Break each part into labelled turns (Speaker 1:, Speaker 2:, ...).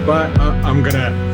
Speaker 1: But I'm gonna.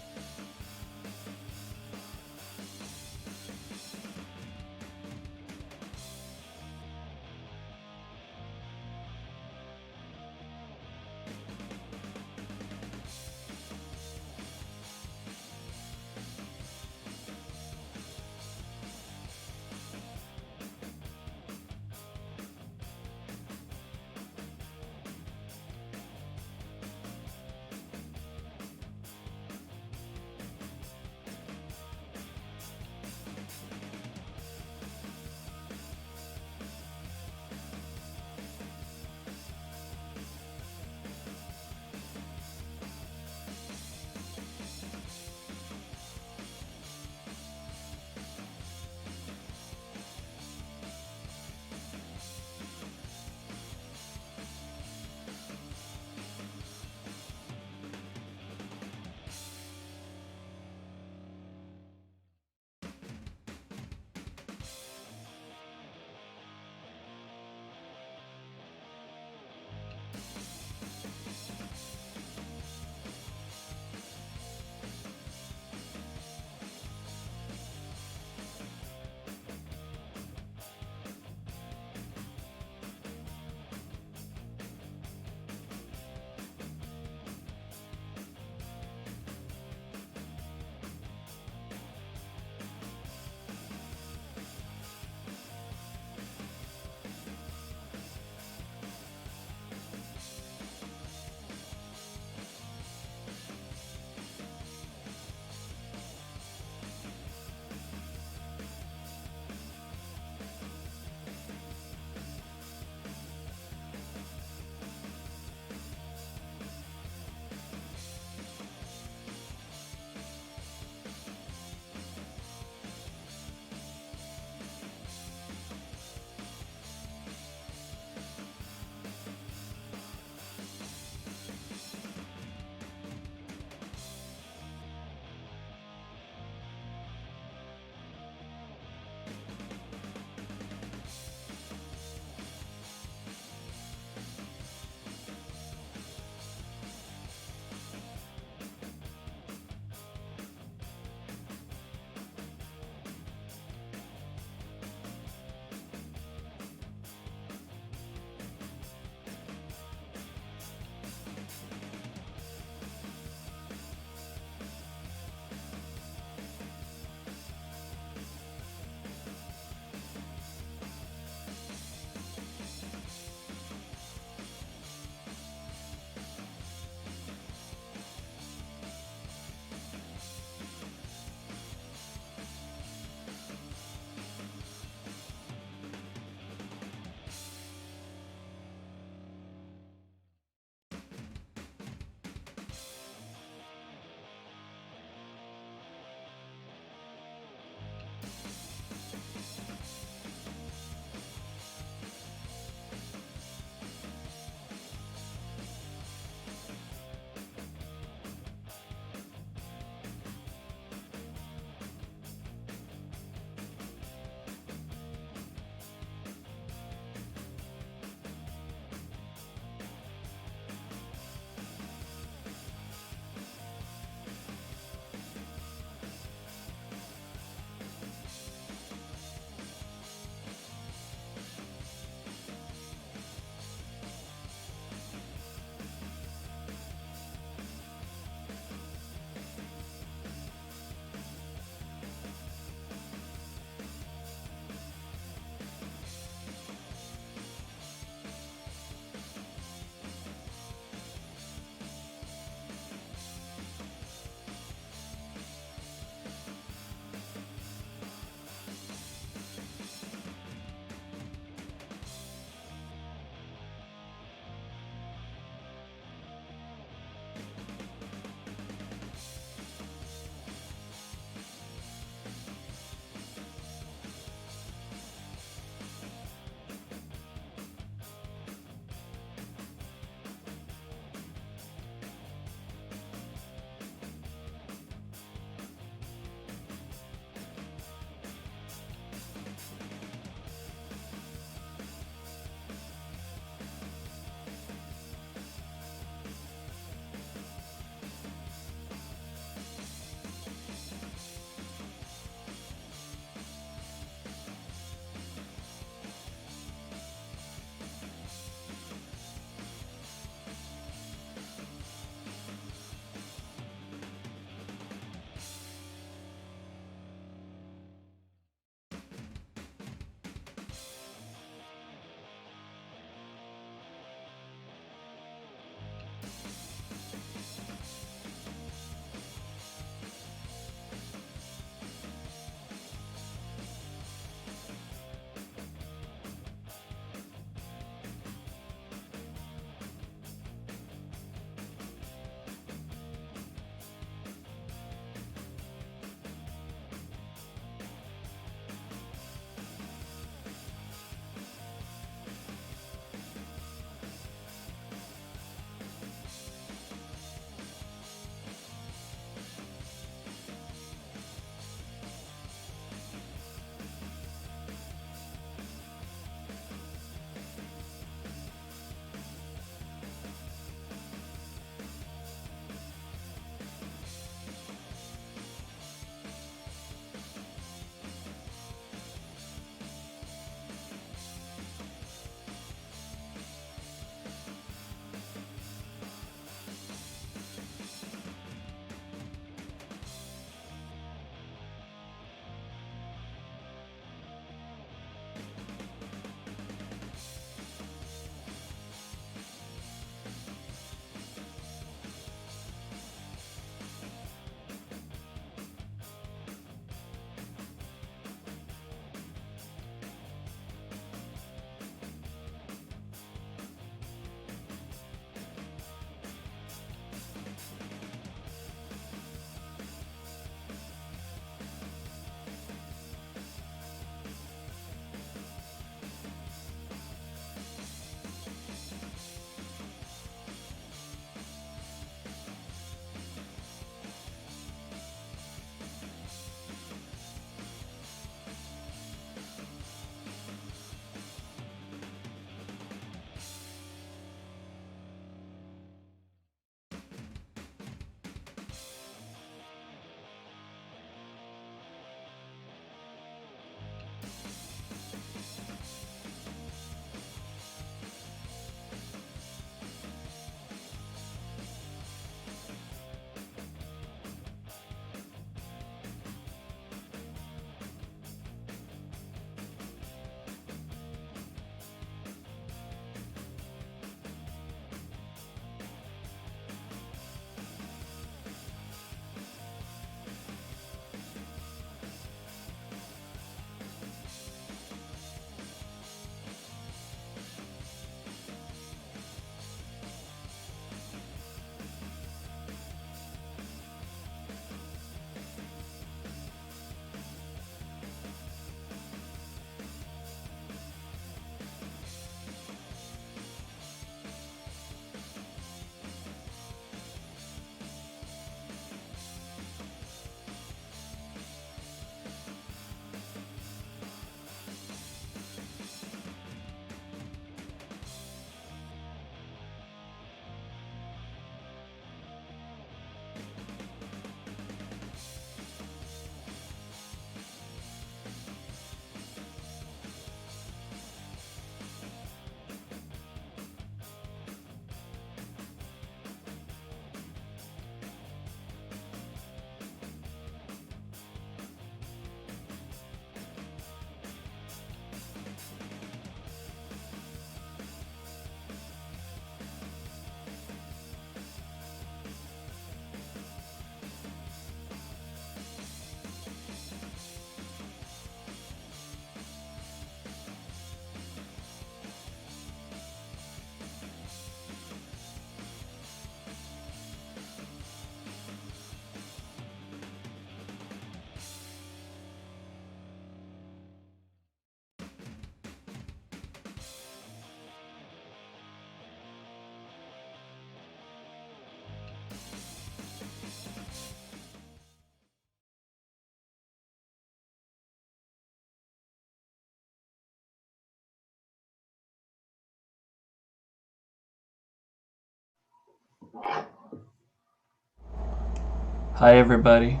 Speaker 1: Hi everybody,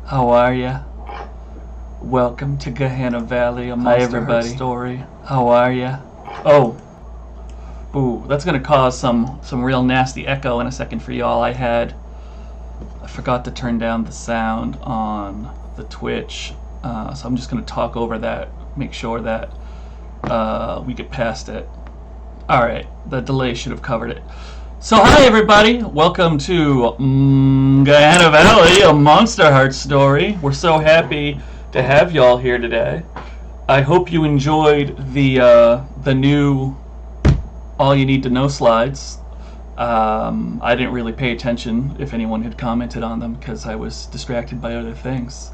Speaker 1: how are ya? Welcome to Gehenna Valley, a Monsterhearts story. How are ya? Oh, ooh, that's gonna cause some real nasty echo in a second for y'all. I forgot to turn down the sound on the Twitch, so I'm just gonna talk over that, make sure that we get past it. Alright, the delay should have covered it. So hi everybody, welcome to Gehenna Valley, a Monsterhearts story. We're so happy to have y'all here today. I hope you enjoyed the new All You Need to Know slides. I didn't really pay attention if anyone had commented on them because I was distracted by other things.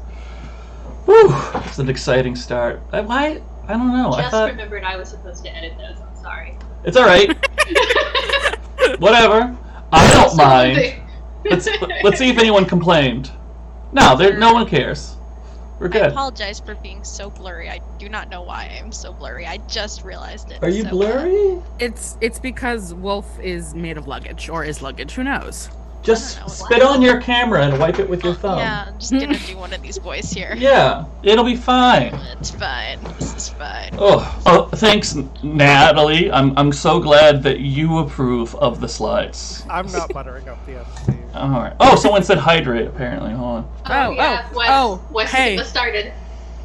Speaker 1: Whew, it's an exciting start. I don't know.
Speaker 2: Just remembered I was supposed to edit those, I'm sorry.
Speaker 1: It's alright. Whatever. I don't mind. Let's see if anyone complained. No, no one cares. We're good.
Speaker 3: I apologize for being so blurry. I do not know why I'm so blurry. I just realized it.
Speaker 1: Are you blurry?
Speaker 4: It's because Wolfe is made of luggage, or is luggage, who knows?
Speaker 1: Just spit on your camera and wipe it with your thumb.
Speaker 3: Yeah, I'm just gonna do one of these boys here.
Speaker 1: Yeah, it'll be fine.
Speaker 3: It's fine. This is fine.
Speaker 1: Oh, thanks, Natalie. I'm so glad that you approve of the slides.
Speaker 5: I'm not buttering up the MC.
Speaker 1: All right. Oh, someone said hydrate. Apparently, hold on.
Speaker 2: Wes,
Speaker 4: hey.
Speaker 2: Wes started.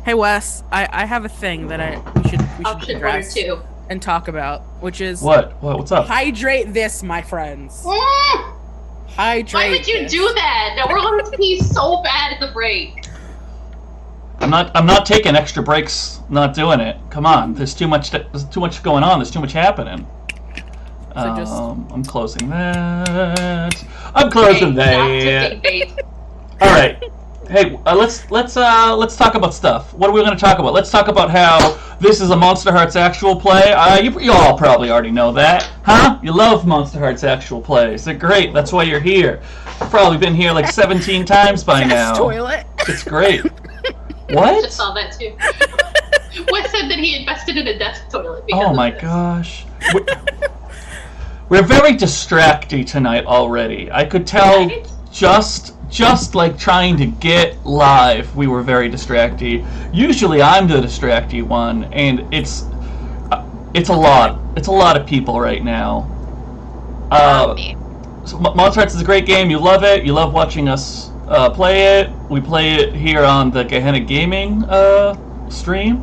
Speaker 4: Hey Wes, I have a thing that we should we should
Speaker 2: option 1 or
Speaker 4: address
Speaker 2: 2.
Speaker 4: and talk about, which is
Speaker 1: What's up?
Speaker 4: hydrate this, my friends.
Speaker 2: Mm!
Speaker 4: Hydrate.
Speaker 2: Why would you
Speaker 4: this.
Speaker 2: do that? Now we're going to pee so bad at the break.
Speaker 1: I'm not taking extra breaks. Not doing it. Come on. There's too much going on. There's too much happening. I'm closing that. I'm closing that. All right. Hey, let's talk about stuff. What are we going to talk about? Let's talk about how this is a Monsterhearts actual play. You all probably already know that, huh? You love Monsterhearts actual plays. They're great. That's why you're here. You've probably been here like 17 times by now.
Speaker 4: Toilet.
Speaker 1: It's great. What?
Speaker 2: I just saw that too. Wes said that he invested in a desk toilet.
Speaker 1: Oh my gosh. We're very distracty tonight already. I could tell
Speaker 2: Right?
Speaker 1: just like trying to get live, we were very distracty. Usually I'm the distracty one, and it's a lot. It's a lot of people right now.
Speaker 3: Me.
Speaker 1: So Monsterhearts is a great game. You love it. You love watching us play it. We play it here on the Gehenna Gaming stream,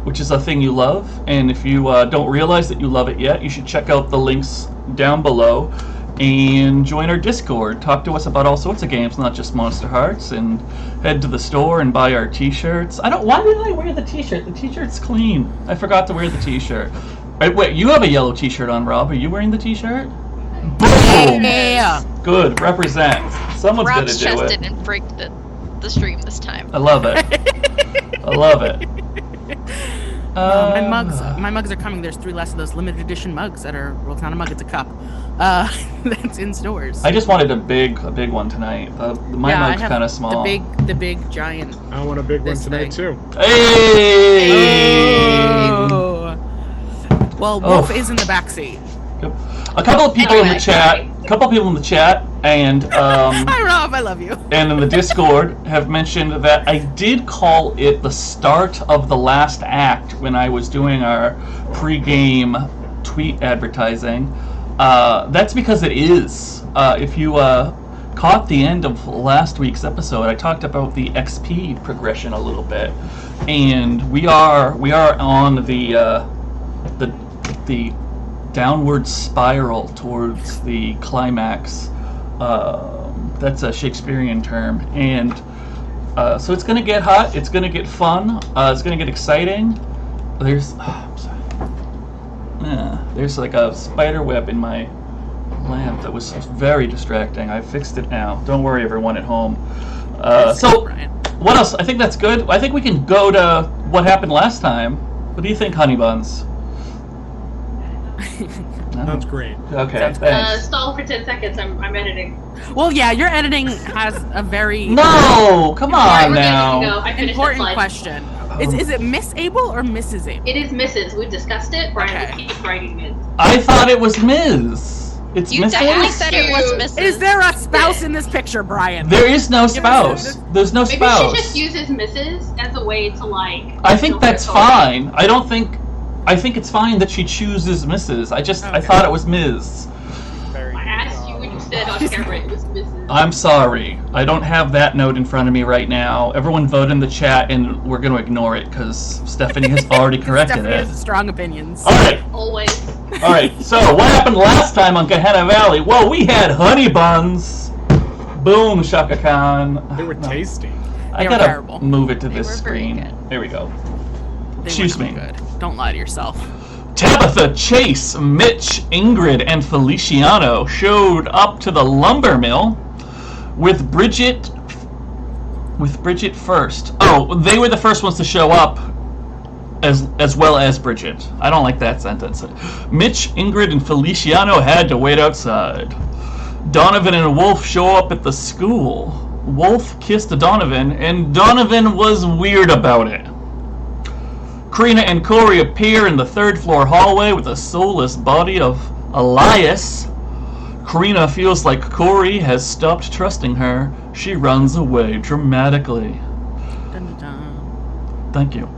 Speaker 1: which is a thing you love. And if you don't realize that you love it yet, you should check out the links down below and join our Discord. Talk to us about all sorts of games, not just Monsterhearts, and head to the store and buy our t-shirts. Why didn't I wear the t-shirt? The t-shirt's clean. I forgot to wear the t-shirt. Wait, you have a yellow t-shirt on, Rob. Are you wearing the t-shirt? Boom!
Speaker 4: Yeah.
Speaker 1: Good, represent. Someone's gonna
Speaker 3: Rob's
Speaker 1: do
Speaker 3: chest
Speaker 1: it.
Speaker 3: didn't break the stream this time.
Speaker 1: I love it. I love it.
Speaker 4: My mugs are coming. There's 3 less of those limited edition mugs that are, well, it's not a mug, it's a cup. That's in stores.
Speaker 1: I just wanted a big one tonight. My mug's kind of small.
Speaker 4: The big giant.
Speaker 5: I want a big one
Speaker 4: This
Speaker 5: tonight
Speaker 4: thing.
Speaker 5: too.
Speaker 1: Hey!
Speaker 4: Oh. Well, Wolfe is in the back seat.
Speaker 1: Yep. A couple of people in the chat, and
Speaker 4: Hi, Rob. I love you.
Speaker 1: and in the Discord have mentioned that I did call it the start of the last act when I was doing our pre-game tweet advertising. That's because it is. If you caught the end of last week's episode, I talked about the XP progression a little bit, and we are on the downward spiral towards the climax. That's a Shakespearean term, and so it's gonna get hot. It's gonna get fun. It's gonna get exciting. There's like a spider web in my lamp that was very distracting. I fixed it now. Don't worry, everyone at home. So what else? I think that's good. I think we can go to what happened last time. What do you think, Honey Buns? No?
Speaker 5: Sounds great.
Speaker 1: Okay, thanks.
Speaker 2: Stall for 10 seconds. I'm editing.
Speaker 4: Well, yeah, your editing has a very
Speaker 1: No, come
Speaker 2: Alright,
Speaker 1: on
Speaker 2: we're good to
Speaker 1: now.
Speaker 2: go. I finished
Speaker 4: important
Speaker 2: that slide.
Speaker 4: question. Is it Miss Abel or Mrs. Abel?
Speaker 2: It is Mrs. We've discussed it. Brian
Speaker 4: Okay.
Speaker 2: will keep writing it.
Speaker 1: I thought it was Ms. It's
Speaker 3: You
Speaker 1: Mrs.
Speaker 3: definitely said it was Mrs.
Speaker 4: Is there a spouse in this picture, Brian?
Speaker 1: There is no spouse. There's no
Speaker 2: Maybe
Speaker 1: spouse.
Speaker 2: she just uses Mrs. as a way to like.
Speaker 1: I think
Speaker 2: filter
Speaker 1: that's
Speaker 2: her
Speaker 1: fine. I think it's fine that she chooses Mrs. I
Speaker 4: Okay.
Speaker 1: thought it was Ms.
Speaker 5: Very
Speaker 2: I asked you when you said on camera it was Mrs.
Speaker 1: I'm sorry. I don't have that note in front of me right now. Everyone vote in the chat, and we're going to ignore it because Stephanie has already corrected
Speaker 4: Stephanie
Speaker 1: it.
Speaker 4: has strong opinions.
Speaker 1: All right.
Speaker 2: Always.
Speaker 1: All right. So what happened last time on Gehenna Valley? Well, we had honey buns. Boom, Shaka Khan.
Speaker 5: They were tasty.
Speaker 1: I
Speaker 4: They were
Speaker 1: gotta
Speaker 4: terrible.
Speaker 1: move it to
Speaker 3: They
Speaker 1: this
Speaker 3: were very
Speaker 1: screen.
Speaker 3: good.
Speaker 1: There we go.
Speaker 4: They
Speaker 1: Excuse
Speaker 4: weren't
Speaker 1: me.
Speaker 4: Good. Don't lie to yourself.
Speaker 1: Tabitha, Chase, Mitch, Ingrid, and Feliciano showed up to the lumber mill with Bridget first. Oh, they were the first ones to show up as well as Bridget. I don't like that sentence. Mitch, Ingrid, and Feliciano had to wait outside. Donovan and Wolfe show up at the school. Wolfe kissed Donovan, and Donovan was weird about it. Crina and Corey appear in the 3rd floor hallway with the soulless body of Elias. Crina feels like Corey has stopped trusting her. She runs away dramatically.
Speaker 4: Dun, dun, dun.
Speaker 1: Thank you.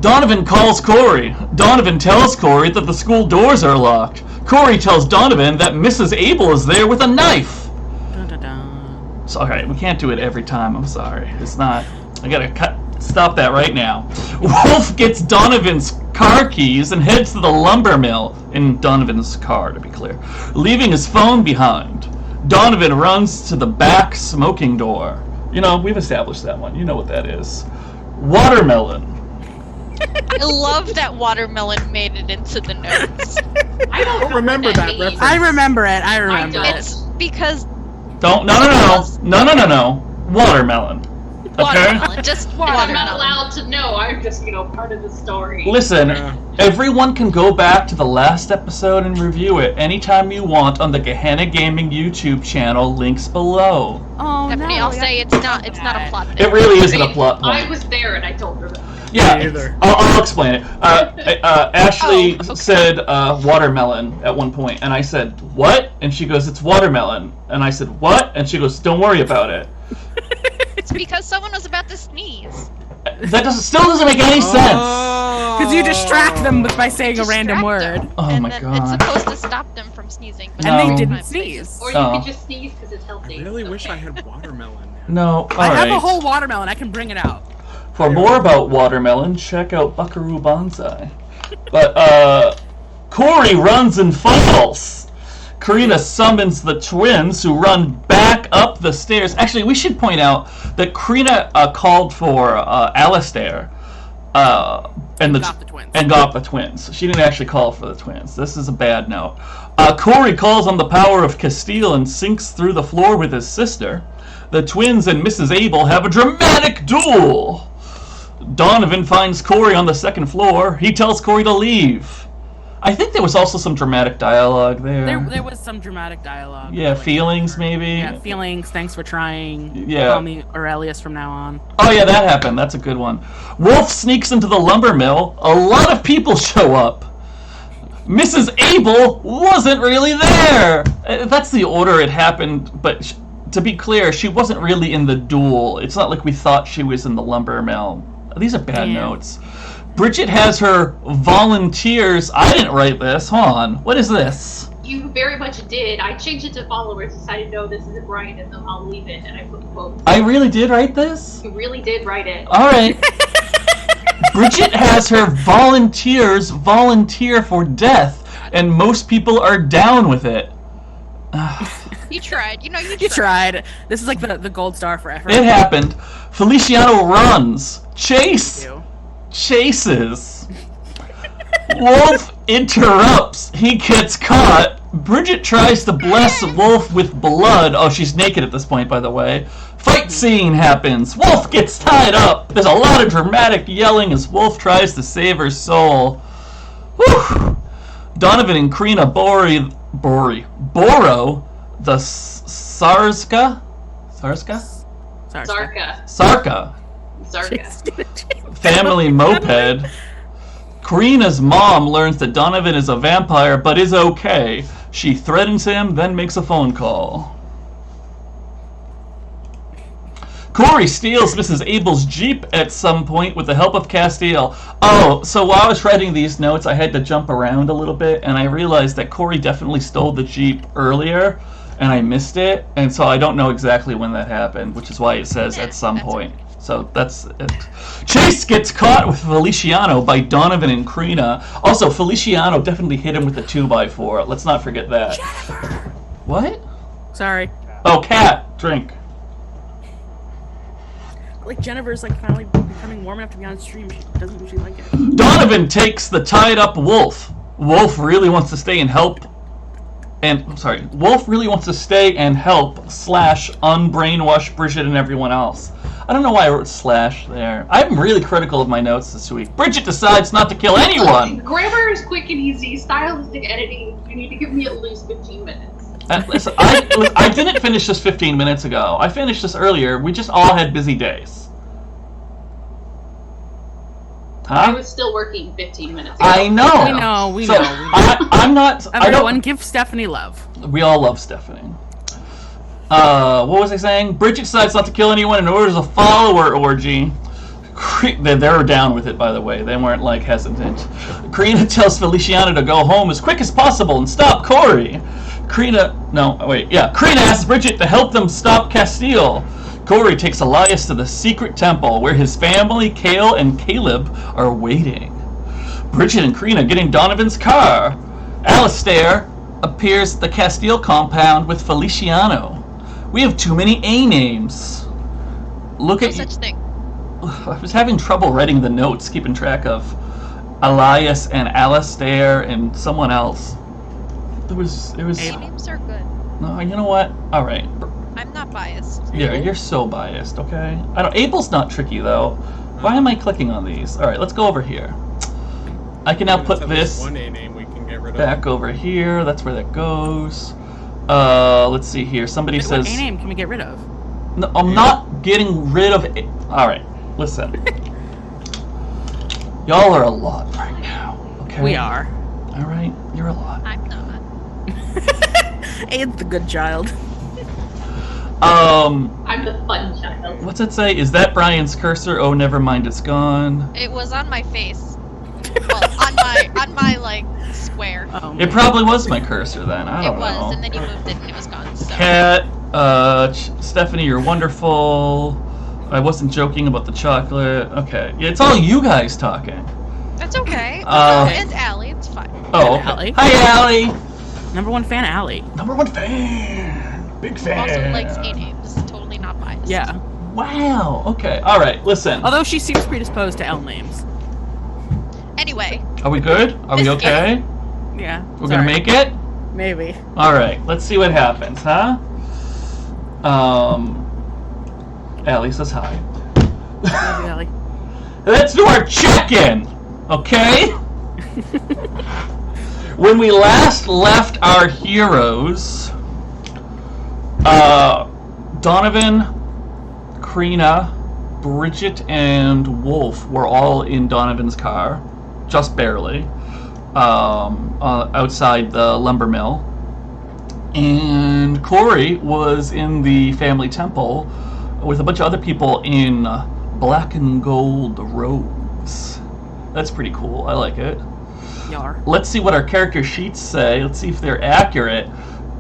Speaker 1: Donovan calls Corey. Donovan tells Corey that the school doors are locked. Corey tells Donovan that Mrs. Abel is there with a knife.
Speaker 4: Dun, dun, dun.
Speaker 1: So, alright, we can't do it every time. I'm sorry. It's not. I gotta stop that right now. Wolfe gets Donovan's car keys and heads to the lumber mill, in Donovan's car to be clear, leaving his phone behind. Donovan runs to the back smoking door. You know, we've established that one. You know what that is. Watermelon.
Speaker 3: I love that watermelon made it into the notes.
Speaker 2: I don't
Speaker 5: remember
Speaker 2: what
Speaker 5: that
Speaker 2: means.
Speaker 5: reference.
Speaker 4: I remember it. I remember
Speaker 2: don't.
Speaker 4: it.
Speaker 3: It's because
Speaker 1: No. Watermelon. Okay?
Speaker 3: watermelon, just
Speaker 2: I'm not
Speaker 3: watermelon.
Speaker 2: allowed to know. I'm just, part of the story.
Speaker 1: Listen, everyone can go back to the last episode and review it anytime you want on the Gehenna Gaming YouTube channel, links below.
Speaker 4: Oh,
Speaker 3: Stephanie,
Speaker 4: no,
Speaker 3: I'll say it's not a plot thing.
Speaker 1: It really isn't a plot point.
Speaker 2: I was there and I told her that.
Speaker 1: Yeah,
Speaker 5: Me either.
Speaker 1: I'll explain it. Ashley
Speaker 3: Oh, okay.
Speaker 1: said watermelon at one point, and I said, what? And she goes, it's watermelon. And I said, what? And she goes, don't worry about it.
Speaker 3: It's because someone was about to sneeze.
Speaker 1: That still doesn't make any sense.
Speaker 4: Because you distract them by saying a random
Speaker 3: Distract them,
Speaker 4: word.
Speaker 1: Oh
Speaker 3: and
Speaker 1: my
Speaker 3: then
Speaker 1: God.
Speaker 3: it's supposed to stop them from sneezing. But
Speaker 4: And
Speaker 1: No.
Speaker 4: they
Speaker 3: sometimes
Speaker 4: didn't
Speaker 3: they just-
Speaker 4: sneeze.
Speaker 2: Or you
Speaker 1: Oh.
Speaker 2: could just sneeze because it's healthy.
Speaker 5: I really wish I
Speaker 2: Okay.
Speaker 5: had watermelon.
Speaker 1: No,
Speaker 4: I have a
Speaker 1: alright.
Speaker 4: whole watermelon. I can bring it out.
Speaker 1: For more about watermelon, check out Buckaroo Banzai. But, Corey runs and falls. Crina summons the twins, who run back up the stairs. Actually, we should point out that Crina called for Alistair, and
Speaker 4: got the twins.
Speaker 1: and got the twins. She didn't actually call for the twins. This is a bad note. Corey calls on the power of Castile and sinks through the floor with his sister. The twins and Mrs. Abel have a dramatic duel. Donovan finds Corey on the second floor. He tells Corey to leave. I think there was also some dramatic dialogue there.
Speaker 4: There was some dramatic dialogue.
Speaker 1: Yeah, feelings maybe.
Speaker 4: Yeah, feelings. Thanks for trying.
Speaker 1: Yeah.
Speaker 4: Call me Aurelius from now on.
Speaker 1: Oh yeah, that happened. That's a good one. Wolfe sneaks into the lumber mill. A lot of people show up. Mrs. Abel wasn't really there. That's the order it happened, but to be clear, she wasn't really in the duel. It's not like we thought she was in the lumber mill. These are bad notes. Bridget has her volunteers. I didn't write this. Hold on. What is this?
Speaker 2: You very much did. I changed it to followers, decided no, this isn't right, and then I'll leave it, and I put quote.
Speaker 1: I really did write this?
Speaker 2: You really did write it.
Speaker 1: All right. Bridget has her volunteers volunteer for death, and most people are down with it.
Speaker 3: You tried. You
Speaker 4: You tried. This is like the gold star for effort.
Speaker 1: It happened. Feliciano runs. Chase
Speaker 4: Ew.
Speaker 1: chases. Wolfe interrupts. He gets caught. Bridget tries to bless Wolfe with blood. Oh, she's naked at this point, by the way. Fight scene happens. Wolfe gets tied up. There's a lot of dramatic yelling as Wolfe tries to save her soul. Whew. Donovan and Crina borrow the Sarka?
Speaker 2: Zarka.
Speaker 1: Family moped. Crina's mom learns that Donovan is a vampire but is okay. She threatens him, then makes a phone call. Corey steals Mrs. Abel's Jeep at some point with the help of Castile. Oh, so while I was writing these notes, I had to jump around a little bit, and I realized that Corey definitely stole the Jeep earlier, and I missed it, and so I don't know exactly when that happened, which is why it says at some point. So that's it. Chase gets caught with Feliciano by Donovan and Crina. Also, Feliciano definitely hit him with a 2x4. Let's not forget that.
Speaker 4: Jennifer.
Speaker 1: What?
Speaker 4: Sorry.
Speaker 1: Oh, cat. Drink.
Speaker 4: Like Jennifer's like finally becoming warm enough to be on stream. She doesn't usually like it.
Speaker 1: Donovan takes the tied up Wolfe. Wolfe really wants to stay and help. Wolfe really wants to stay and help / unbrainwash Bridget and everyone else. I don't know why I wrote / there. I'm really critical of my notes this week. Bridget decides not to kill anyone.
Speaker 2: Grammar is quick and easy. Stylistic editing, you need to give me at least 15 minutes.
Speaker 1: Listen, I didn't finish this 15 minutes ago. I finished this earlier. We just all had busy days.
Speaker 2: I
Speaker 1: Huh?
Speaker 2: was still working 15 minutes ago.
Speaker 1: I know.
Speaker 4: We
Speaker 1: So,
Speaker 4: know.
Speaker 1: I'm not. I
Speaker 4: Everyone
Speaker 1: don't.
Speaker 4: give Stephanie love.
Speaker 1: We all love Stephanie. What was I saying? Bridget decides not to kill anyone and orders a follower orgy. They were down with it, by the way. They weren't, like, hesitant. Crina tells Feliciano to go home as quick as possible and stop Corey. Crina asks Bridget to help them stop Castile. Corey takes Elias to the secret temple where his family, Kale and Caleb, are waiting. Bridget and Crina getting Donovan's car. Alistair appears at the Castile compound with Feliciano. We have too many A names. Look
Speaker 3: No
Speaker 1: at you.
Speaker 3: such thing.
Speaker 1: I was having trouble writing the notes, keeping track of Elias and Alistair and someone else. It was.
Speaker 3: A names are good.
Speaker 1: No, you know what? All right.
Speaker 3: I'm not biased.
Speaker 1: Yeah, you're so biased. Okay. I don't. Abel's not tricky though. Why am I clicking on these? All right, let's go over here. I can now put
Speaker 5: At least
Speaker 1: this
Speaker 5: one A name we can get rid of.
Speaker 1: back over here. That's where that goes. Let's see here. Somebody
Speaker 4: What
Speaker 1: says.
Speaker 4: A name can we get rid of?
Speaker 1: No, I'm not getting rid of it. All right, listen. Y'all are a lot right now. Okay.
Speaker 4: We are.
Speaker 1: All right, you're a lot.
Speaker 3: I'm not.
Speaker 4: Aid's the good child.
Speaker 2: I'm the fun child.
Speaker 1: What's it say? Is that Brian's cursor? Oh, never mind, it's gone.
Speaker 3: It was on my face. Well, on my like square.
Speaker 4: Oh,
Speaker 1: It probably was my cursor then. I
Speaker 3: It
Speaker 1: don't
Speaker 3: was,
Speaker 1: know.
Speaker 3: and then you moved it, and it was gone. So.
Speaker 1: Cat, Stephanie, you're wonderful. I wasn't joking about the chocolate. Okay, yeah, it's all you guys talking.
Speaker 3: That's okay.
Speaker 1: Okay.
Speaker 3: And Allie, it's fine.
Speaker 1: Oh, okay.
Speaker 4: Allie.
Speaker 1: Hi, Allie.
Speaker 4: #1 fan, Allie.
Speaker 1: #1 fan. Big fan.
Speaker 3: Also likes A names. Totally not biased.
Speaker 4: Yeah.
Speaker 1: Wow. Okay. All right. Listen.
Speaker 4: Althougugh she seems predisposed to L names.
Speaker 3: Anyway.
Speaker 1: Are we good? Are we okay?
Speaker 4: Yeah.
Speaker 1: We're gonna make it.
Speaker 4: Maybe.
Speaker 1: All right. Let's see what happens, huh? Allie says hi.
Speaker 4: Love you, Allie.
Speaker 1: Let's do our check-in, okay? When we last left our heroes, Donovan, Crina, Bridget, and Wolfe were all in Donovan's car, just barely, outside the lumber mill. And Corey was in the family temple with a bunch of other people in black and gold robes. That's pretty cool. I like it.
Speaker 4: Yar.
Speaker 1: Let's see what our character sheets say. Let's see if they're accurate.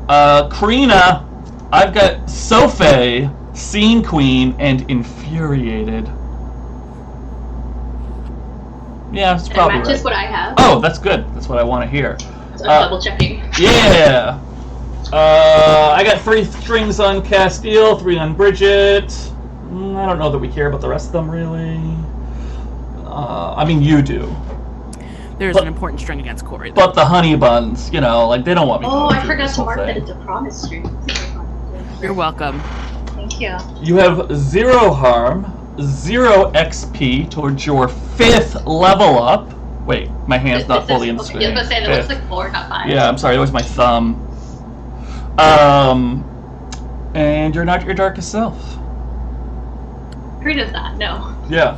Speaker 1: Crina, I've got Sophie, Scene Queen, and Infuriated. Yeah, it's
Speaker 2: And it
Speaker 1: probably
Speaker 2: matches
Speaker 1: right.
Speaker 2: what I have.
Speaker 1: Oh, that's good. That's what I want to hear.
Speaker 2: So I'm double checking.
Speaker 1: Yeah. I got 3 strings on Castile, 3 on Bridget. I don't know that we care about the rest of them, really. I mean, you do.
Speaker 4: There's
Speaker 1: But-
Speaker 4: an important string against Corey. though.
Speaker 1: But the honey buns, you know, like, they don't want me
Speaker 2: Oh,
Speaker 1: going
Speaker 2: I
Speaker 1: through
Speaker 2: forgot
Speaker 1: this
Speaker 2: to
Speaker 1: whole
Speaker 2: mark that
Speaker 1: thing.
Speaker 2: it's a promise string.
Speaker 4: You're welcome.
Speaker 2: Thank you.
Speaker 1: You have 0 harm, 0 XP towards your 5th level up. Wait, my hand's not fully in the
Speaker 2: okay,
Speaker 1: screen.
Speaker 2: I was gonna say that looks
Speaker 1: Fifth.
Speaker 2: like 4, not 5.
Speaker 1: Yeah, I'm sorry, that was my thumb. And you're not your darkest self.
Speaker 2: Crina's not, no.
Speaker 1: Yeah.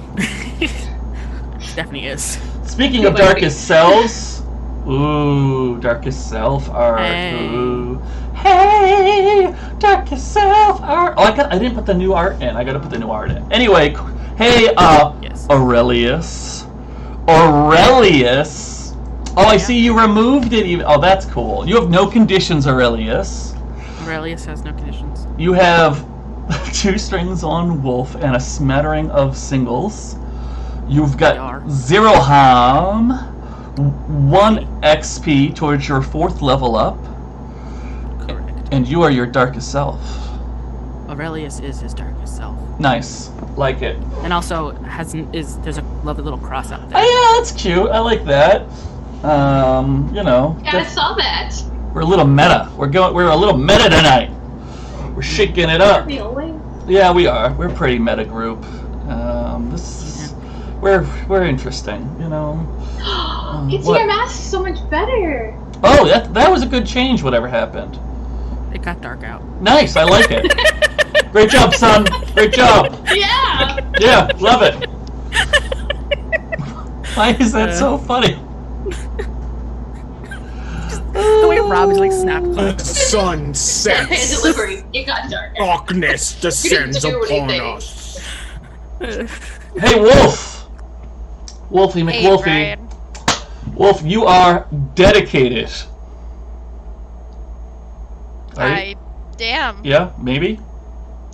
Speaker 4: Definitely is.
Speaker 1: Speaking of darkest selves, ooh, darkest self art.
Speaker 4: Hey.
Speaker 1: Ooh. Hey, darkest self art. Oh, I didn't put the new art in. I gotta put the new art in. Anyway, hey,
Speaker 4: Yes.
Speaker 1: Aurelius. Aurelius. Oh, I see you removed it even. Oh, that's cool. You have no conditions, Aurelius.
Speaker 4: Aurelius has no conditions.
Speaker 1: You have 2 strings on Wolfe and a smattering of singles. You've got
Speaker 4: Yar.
Speaker 1: 0 harm, 1 XP towards your 4th level up,
Speaker 4: Correct.
Speaker 1: and you are your darkest self.
Speaker 4: Aurelius is his darkest self.
Speaker 1: Nice, like it.
Speaker 4: And also there's a lovely little cross out
Speaker 1: Oh
Speaker 4: there.
Speaker 1: yeah, that's cute. I like that. You know,
Speaker 2: Yeah, I saw that.
Speaker 1: we're a little meta. We're a little meta tonight. We're shaking it up.
Speaker 2: The only.
Speaker 1: Yeah, we are. We're a pretty meta group. This is, we're interesting, you know.
Speaker 2: It's
Speaker 1: what?
Speaker 2: your mask so much better.
Speaker 1: Oh, that was a good change. Whatever happened.
Speaker 4: It got dark out.
Speaker 1: Nice, I like it. Great job, son. Great job.
Speaker 2: Yeah.
Speaker 1: Yeah, love it. Why is that so funny?
Speaker 4: The way Rob is like snapped.
Speaker 5: The sun
Speaker 2: And
Speaker 5: sets.
Speaker 2: delivery. It got dark.
Speaker 5: Darkness descends
Speaker 2: do
Speaker 5: upon
Speaker 2: anything.
Speaker 5: us.
Speaker 1: Hey, Wolfe. Wolfie
Speaker 3: Hey,
Speaker 1: McWolfie.
Speaker 3: Brian.
Speaker 1: Wolfe, you are dedicated. Are you?
Speaker 3: I damn.
Speaker 1: Yeah, maybe?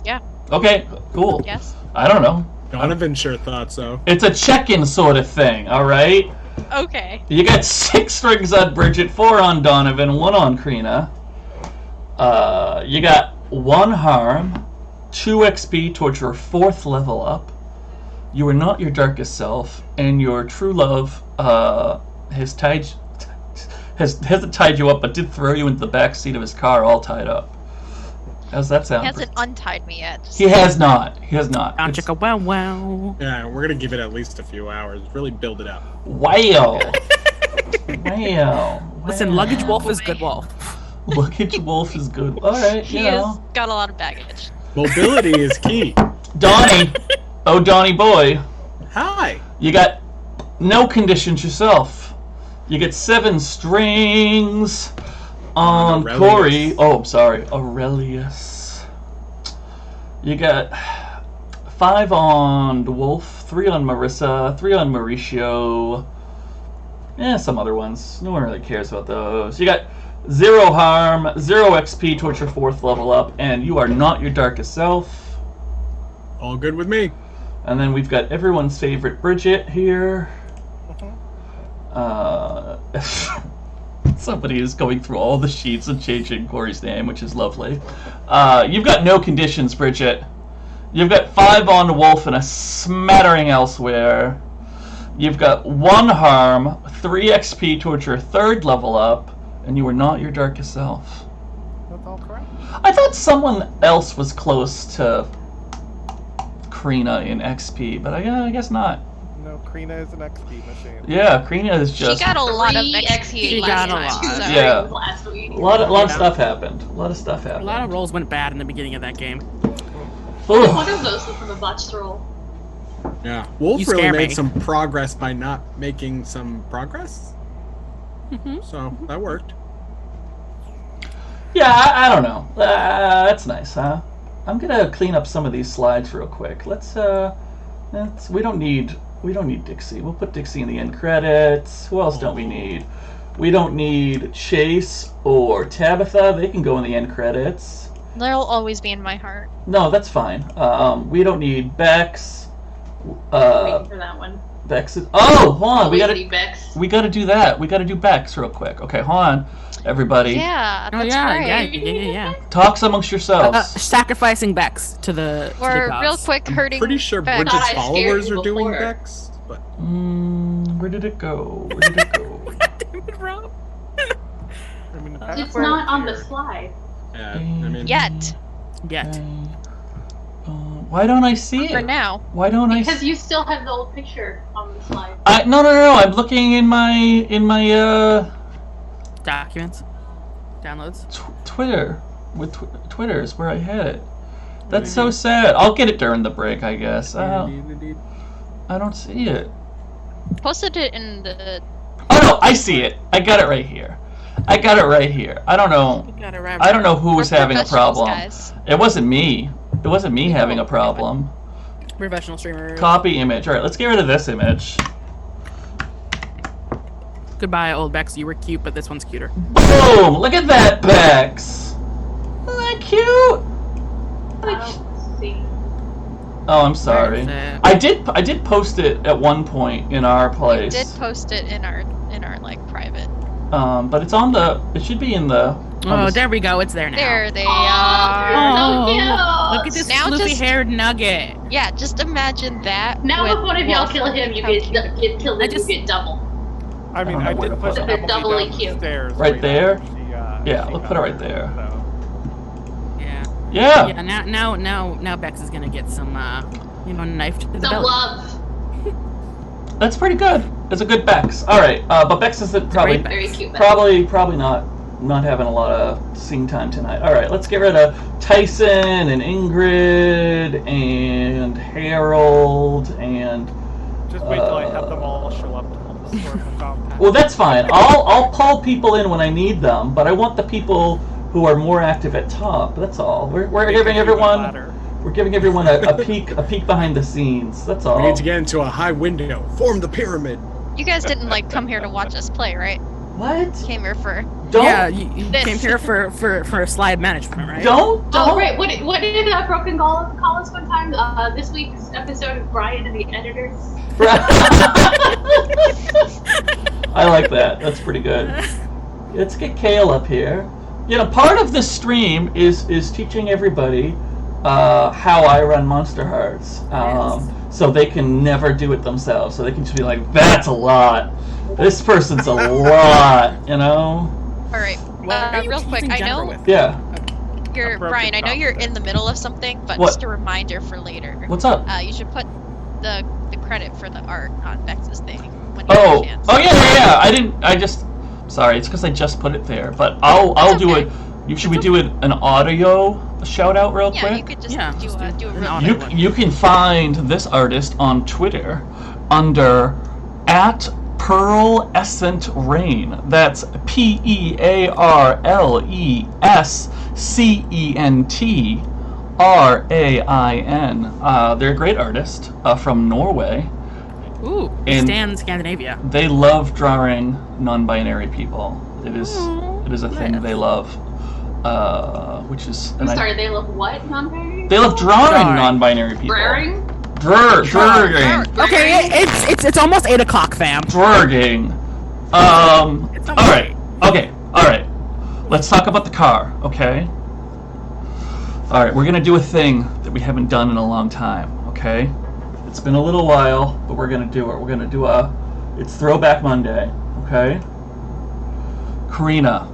Speaker 3: Yeah.
Speaker 1: Okay, cool.
Speaker 3: Yes.
Speaker 1: I don't know.
Speaker 5: Donovan sure thought so.
Speaker 1: It's a check-in sort of thing, alright?
Speaker 3: Okay.
Speaker 1: You got 6 strings on Bridget, 4 on Donovan, 1 on Crina. You got 1 harm, 2 XP towards your 4th level up. You are not your darkest self, and your true love hasn't tied you up, but did throw you into the back seat of his car, all tied up. How's that sound?
Speaker 3: He hasn't untied me yet.
Speaker 1: He has not. He has not.
Speaker 4: Down chicka wow wow.
Speaker 5: Yeah, we're gonna give it at least a few hours. Really build it up.
Speaker 1: Wow. Wow.
Speaker 4: Listen, Luggage Wolf is good wolf.
Speaker 1: Luggage Wolf is good. All right,
Speaker 3: He
Speaker 1: you
Speaker 3: has
Speaker 1: know.
Speaker 3: got a lot of baggage.
Speaker 5: Mobility is key.
Speaker 1: Donnie. Oh, Donnie boy.
Speaker 5: Hi.
Speaker 1: You got no conditions yourself. You get 7 strings on
Speaker 5: Aurelius.
Speaker 1: Corey. Oh, I'm sorry. Aurelius. You got 5 on Wolfe, 3 on Marissa, 3 on Mauricio. Some other ones. No one really cares about those. You got 0 harm, 0 XP towards your 4th level up, and you are not your darkest self.
Speaker 5: All good with me.
Speaker 1: And then we've got everyone's favorite Bridget here. Somebody is going through all the sheets and changing Corey's name, which is lovely. You've got no conditions, Bridget. You've got 5 on Wolfe and a smattering elsewhere. You've got 1 harm, 3 XP towards your 3rd level up, and you are not your darkest self.
Speaker 6: That's all correct.
Speaker 1: I thought someone else was close to Crina in XP, but I guess not.
Speaker 6: No, Crina is an XP machine.
Speaker 1: Yeah, Crina is just...
Speaker 3: She got a lot of
Speaker 2: 3
Speaker 3: XP
Speaker 4: She
Speaker 3: last
Speaker 4: got a
Speaker 3: time.
Speaker 4: lot.
Speaker 3: So.
Speaker 1: Yeah.
Speaker 2: Last week.
Speaker 1: A lot of
Speaker 4: Yeah.
Speaker 1: stuff happened. A lot of stuff
Speaker 4: A
Speaker 1: happened.
Speaker 4: lot of rolls went bad in the beginning of that game.
Speaker 2: I wonder if those were from a botched roll.
Speaker 5: Yeah. Wolf
Speaker 4: You
Speaker 5: really
Speaker 4: scare
Speaker 5: made
Speaker 4: me.
Speaker 5: some progress by not making some progress. So that worked.
Speaker 1: Yeah, I don't know. That's nice, huh? I'm gonna clean up some of these slides real quick. We don't need Dixie. We'll put Dixie in the end credits. Who else don't we need? We don't need Chase or Tabitha. They can go in the end credits.
Speaker 3: They'll always be in my heart.
Speaker 1: No, that's fine. We don't need Bex.
Speaker 2: Waiting for that one.
Speaker 1: Bex is... Oh, hold on.
Speaker 2: Always Bex.
Speaker 1: We gotta do that. We gotta do Bex real quick. Okay, hold on, everybody.
Speaker 3: Yeah,
Speaker 4: Oh
Speaker 3: that's
Speaker 4: yeah,
Speaker 3: right.
Speaker 4: yeah.
Speaker 1: Talks amongst yourselves.
Speaker 4: Sacrificing Bex to the
Speaker 3: Or
Speaker 4: cause.
Speaker 3: real quick, hurting.
Speaker 5: Pretty sure
Speaker 3: Bex.
Speaker 5: Bridget's
Speaker 2: I scared
Speaker 5: followers
Speaker 2: you
Speaker 5: are doing
Speaker 2: before.
Speaker 5: Bex, but
Speaker 1: Where did it go? Where did it go?
Speaker 4: Damn it, Rob.
Speaker 6: I mean,
Speaker 2: It's not on the slide.
Speaker 5: yeah, I mean,
Speaker 3: Yet,
Speaker 4: Yet.
Speaker 1: Why don't I see
Speaker 3: for
Speaker 1: it?
Speaker 3: now.
Speaker 1: Why don't I?
Speaker 2: Because you still have the old picture on the slide.
Speaker 1: No. I'm looking in my
Speaker 4: Documents. Downloads.
Speaker 1: Twitter with Twitter's where I had it. That's so sad. I'll get it during the break, I guess. I don't see it.
Speaker 3: Posted it in the.
Speaker 1: Oh no, I see it. I got it right here. I don't know.
Speaker 4: Got it right.
Speaker 1: I don't know who was
Speaker 3: We're
Speaker 1: having a
Speaker 3: professionals,
Speaker 1: problem.
Speaker 3: guys.
Speaker 1: It wasn't me. It wasn't me having a problem.
Speaker 4: Professional streamer.
Speaker 1: Copy image. All right, let's get rid of this image.
Speaker 4: Goodbye, old Bex. You were cute, but this one's cuter.
Speaker 1: Boom! Look at that, Bex. Isn't that cute?
Speaker 2: I don't see.
Speaker 1: Oh, I'm sorry.
Speaker 4: Where is it?
Speaker 1: I did post it at one point in our place.
Speaker 3: Did post it in our like private.
Speaker 1: But it's on the. It should be in the.
Speaker 4: Oh, there we go. It's there now.
Speaker 3: There they
Speaker 2: Oh,
Speaker 3: are.
Speaker 2: so cute.
Speaker 4: Look at this
Speaker 3: Now
Speaker 4: floofy-haired nugget.
Speaker 3: Yeah, just imagine that.
Speaker 2: Now
Speaker 3: with
Speaker 2: if one of y'all
Speaker 3: Wolf.
Speaker 2: kill him, you
Speaker 3: How
Speaker 2: get
Speaker 3: cute.
Speaker 2: killed
Speaker 4: I
Speaker 2: and you
Speaker 4: just-
Speaker 2: get double.
Speaker 6: I mean,
Speaker 1: I
Speaker 6: I
Speaker 1: don't know where
Speaker 6: did
Speaker 1: to
Speaker 6: put
Speaker 1: put it.
Speaker 2: They're
Speaker 6: Emily
Speaker 2: doubly
Speaker 6: down
Speaker 2: cute.
Speaker 6: the stairs
Speaker 1: Right there?
Speaker 6: after
Speaker 1: Yeah,
Speaker 6: she
Speaker 1: we'll
Speaker 6: got
Speaker 1: put it right
Speaker 6: hurt,
Speaker 1: there.
Speaker 6: so.
Speaker 4: Yeah.
Speaker 1: Yeah.
Speaker 4: Yeah. Now Bex is gonna get some, knife to the
Speaker 2: Some
Speaker 4: belly.
Speaker 2: love.
Speaker 1: That's pretty good. It's a good Bex. All right, but Bex is probably
Speaker 4: great Bex.
Speaker 2: Very cute.
Speaker 1: probably not having a lot of scene time tonight. All right, let's get rid of Tyson and Ingrid and Harold and.
Speaker 6: Just wait till I have them all show up on the store without that.
Speaker 1: Well, that's fine. I'll pull people in when I need them, but I want the people who are more active at top. That's all. We're giving everyone a peek behind the scenes. That's all.
Speaker 5: We need to get into a high window. Form the pyramid.
Speaker 3: You guys didn't come here to watch us play, right?
Speaker 1: What?
Speaker 3: Came here for.
Speaker 1: Don't.
Speaker 4: Yeah, you
Speaker 3: This.
Speaker 4: came here for slide management, right?
Speaker 1: Don't.
Speaker 2: Oh, right. What did Broken call us one time? This week's episode of Brian and the Editors.
Speaker 1: I like that. That's pretty good. Let's get Kale up here. You know, part of this stream is teaching everybody how I run Monsterhearts, so they can never do it themselves. So they can just be like, "That's a lot. This person's a lot," you know.
Speaker 3: All right.
Speaker 4: What are you
Speaker 3: Real quick,
Speaker 4: teasing
Speaker 3: I
Speaker 4: Jennifer
Speaker 3: know
Speaker 4: with?
Speaker 1: Yeah.
Speaker 3: you're
Speaker 6: A broken
Speaker 3: Brian. I know you're
Speaker 6: prompter.
Speaker 3: in the middle of something, but
Speaker 1: What?
Speaker 3: just a reminder for later.
Speaker 1: What's up?
Speaker 3: You should put the credit for the art on Vex's thing when you
Speaker 1: Oh.
Speaker 3: get a chance.
Speaker 1: Oh yeah. I didn't. I just. Sorry, it's because I just put it there. But I'll
Speaker 3: That's
Speaker 1: do
Speaker 3: okay.
Speaker 1: it. Should we do an audio shout out real
Speaker 3: Yeah,
Speaker 1: quick?
Speaker 3: you could just
Speaker 4: Yeah,
Speaker 3: do
Speaker 4: just
Speaker 3: a
Speaker 4: do an
Speaker 3: real
Speaker 4: audio.
Speaker 3: quick.
Speaker 1: You can find this artist on Twitter under @PearlescentRain. That's PearlescentRain. They're a great artist from Norway.
Speaker 4: Ooh,
Speaker 1: And-
Speaker 4: Stan Scandinavia.
Speaker 1: They love drawing non-binary people. It is a thing
Speaker 4: nice.
Speaker 1: they love, which is.
Speaker 2: I'm sorry, they love what? Non-binary?
Speaker 1: They love drawing
Speaker 4: Drawing.
Speaker 1: non-binary people.
Speaker 2: Drawing?
Speaker 1: Drawing.
Speaker 4: Okay, it's almost 8 o'clock, fam.
Speaker 1: Drawing.
Speaker 4: It's
Speaker 1: All right. Okay. All right. Let's talk about the car. Okay. All right. We're gonna do a thing that we haven't done in a long time. Okay. It's been a little while, but we're gonna do it. We're gonna do it's Throwback Monday. Okay. Crina,